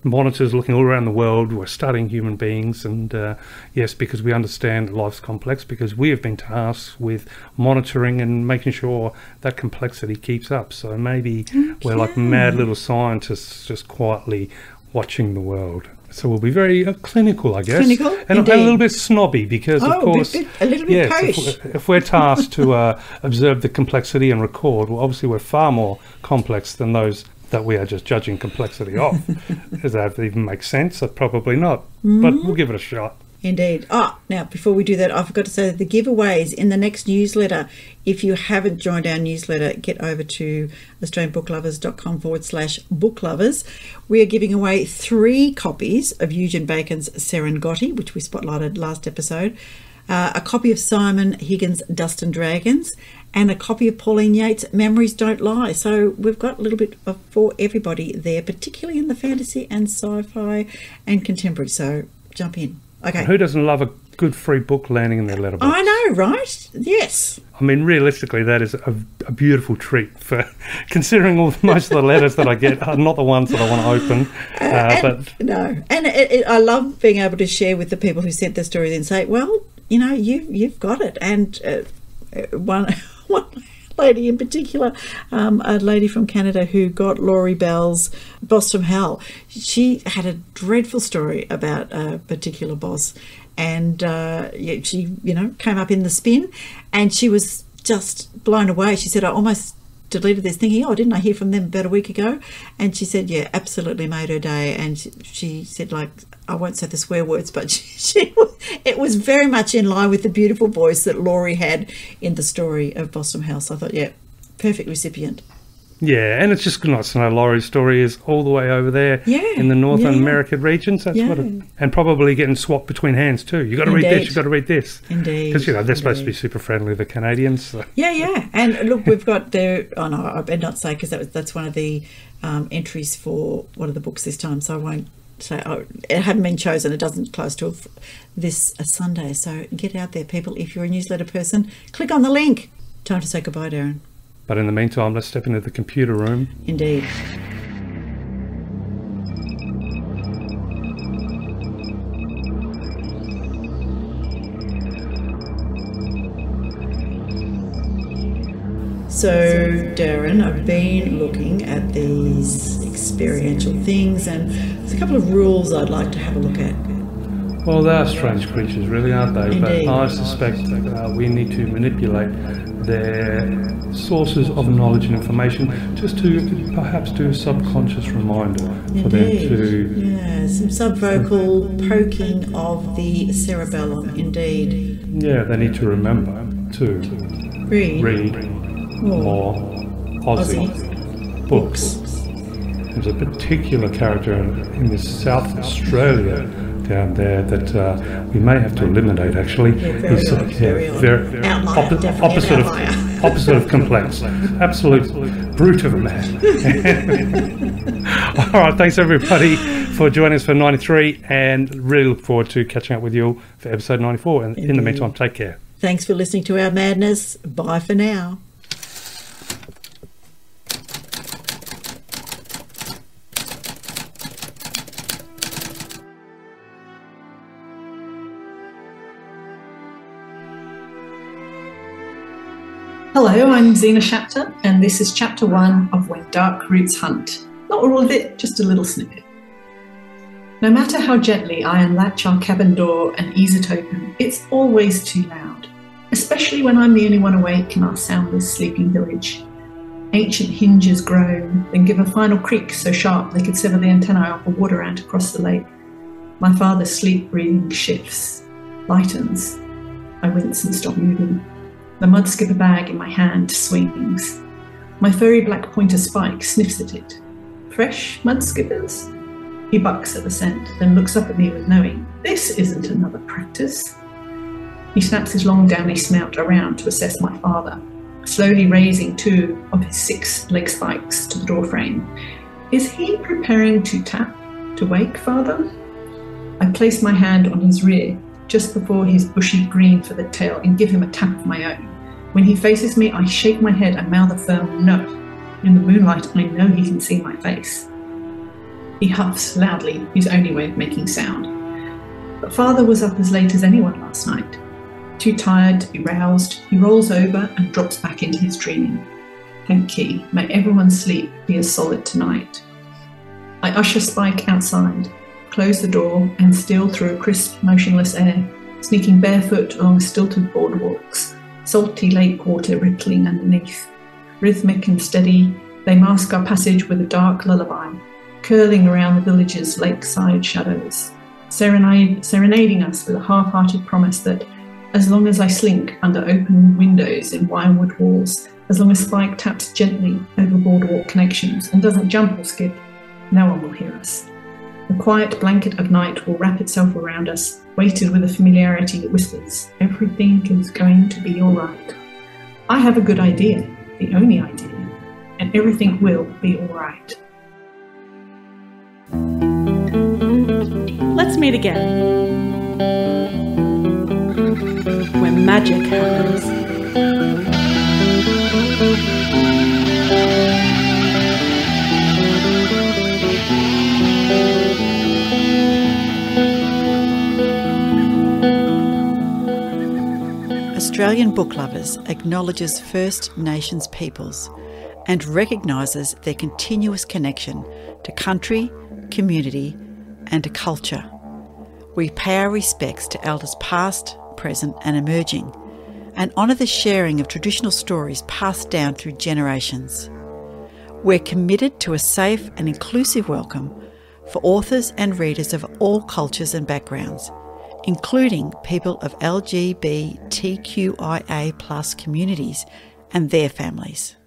monitors looking all around the world. We're studying human beings, and yes, because we understand life's complex, because we have been tasked with monitoring and making sure that complexity keeps up. So maybe we're like mad little scientists just quietly watching the world. So we'll be very clinical, I guess. Clinical, and a little bit snobby because, of course, a little bit posh. If we're tasked to observe the complexity and record, well, obviously we're far more complex than those that we are just judging complexity of. Does that even make sense? Probably not, but we'll give it a shot. Indeed. Now, before we do that, I forgot to say that the giveaways in the next newsletter, if you haven't joined our newsletter, get over to australianbooklovers.com/booklovers. We are giving away 3 copies of Eugen Bacon's Serengeti, which we spotlighted last episode, a copy of Simon Higgins' Dust and Dragons, and a copy of Pauline Yates' Memories Don't Lie. So we've got a little bit for everybody there, particularly in the fantasy and sci-fi and contemporary. So jump in. Okay. Who doesn't love a good free book landing in their letterbox? I know, right? Yes. I mean, realistically, that is a beautiful treat, for considering most of the letters that I get are not the ones that I want to open. I love being able to share with the people who sent their stories and say, well, you've got it. And one lady in particular, a lady from Canada who got Laurie Bell's Boss from Hell. She had a dreadful story about a particular boss, and she came up in the spin, and she was just blown away. She said, I almost deleted this thinking, didn't I hear from them about a week ago? And she said, yeah, absolutely made her day. And she said, like, I won't say the swear words, but it was very much in line with the beautiful voice that Laurie had in the story of Boston House. I thought, yeah, perfect recipient. Yeah, and it's just nice to know Laurie's story is all the way over there in the North American regions. That's what and probably getting swapped between hands too. You got to read this, you got to read this. Indeed. Because they're supposed to be super friendly, the Canadians. So. Yeah. And look, we've got I better not say, because that's one of the entries for one of the books this time. So I won't say it hadn't been chosen. It doesn't close till this Sunday. So get out there, people. If you're a newsletter person, click on the link. Time to say goodbye, Dirrarn. But in the meantime, let's step into the computer room. Indeed. So, Dirrarn, I've been looking at these experiential things, and there's a couple of rules I'd like to have a look at. Well, they are strange creatures, really, aren't they? Indeed. But I suspect we need to manipulate their sources of knowledge and information just to perhaps do a subconscious reminder for them to... Yeah, some subvocal poking of the cerebellum, indeed. Yeah, they need to remember to read more Aussie books. There's a particular character in this South Australia down there that we may have to eliminate, actually. He's very opposite of complex. Absolute brute of a man. All right, thanks everybody for joining us for 93, and really look forward to catching up with you all for episode 94. And in the meantime, take care. Thanks for listening to our madness. Bye for now. Hello, I'm Zena Shapter, and this is Chapter 1 of When Dark Roots Hunt. Not all of it, just a little snippet. No matter how gently I unlatch our cabin door and ease it open, it's always too loud, especially when I'm the only one awake in our soundless sleeping village. Ancient hinges groan, then give a final creak so sharp they could sever the antennae off a water ant across the lake. My father's sleep-breathing shifts, lightens. I wince and stop moving. The mud skipper bag in my hand swings. My furry black pointer Spike sniffs at it. Fresh mud skippers? He bucks at the scent, then looks up at me with knowing. This isn't another practice. He snaps his long downy snout around to assess my father. slowly raising 2 of his 6 leg spikes to the doorframe. Is he preparing to tap to wake, Father? I place my hand on his rear, just before his bushy green feathered tail, and give him a tap of my own. When he faces me, I shake my head and mouth a firm no. In the moonlight, I know he can see my face. He huffs loudly, his only way of making sound. But Father was up as late as anyone last night. Too tired to be roused, he rolls over and drops back into his dreaming. Thank ye, may everyone's sleep be as solid tonight. I usher Spike outside, close the door, and steal through a crisp, motionless air, sneaking barefoot along stilted boardwalks, salty lake water rippling underneath. Rhythmic and steady, they mask our passage with a dark lullaby, curling around the village's lakeside shadows, serenading us with a half-hearted promise that as long as I slink under open windows in winewood walls, as long as Spike taps gently over boardwalk connections and doesn't jump or skip, no one will hear us. The quiet blanket of night will wrap itself around us, weighted with a familiarity that whispers, everything is going to be all right. I have a good idea, the only idea, and everything will be all right. Let's meet again, where magic happens. Australian Book Lovers acknowledges First Nations peoples and recognises their continuous connection to country, community and to culture. We pay our respects to elders past, present and emerging, and honour the sharing of traditional stories passed down through generations. We're committed to a safe and inclusive welcome for authors and readers of all cultures and backgrounds, including people of LGBTQIA+ communities and their families.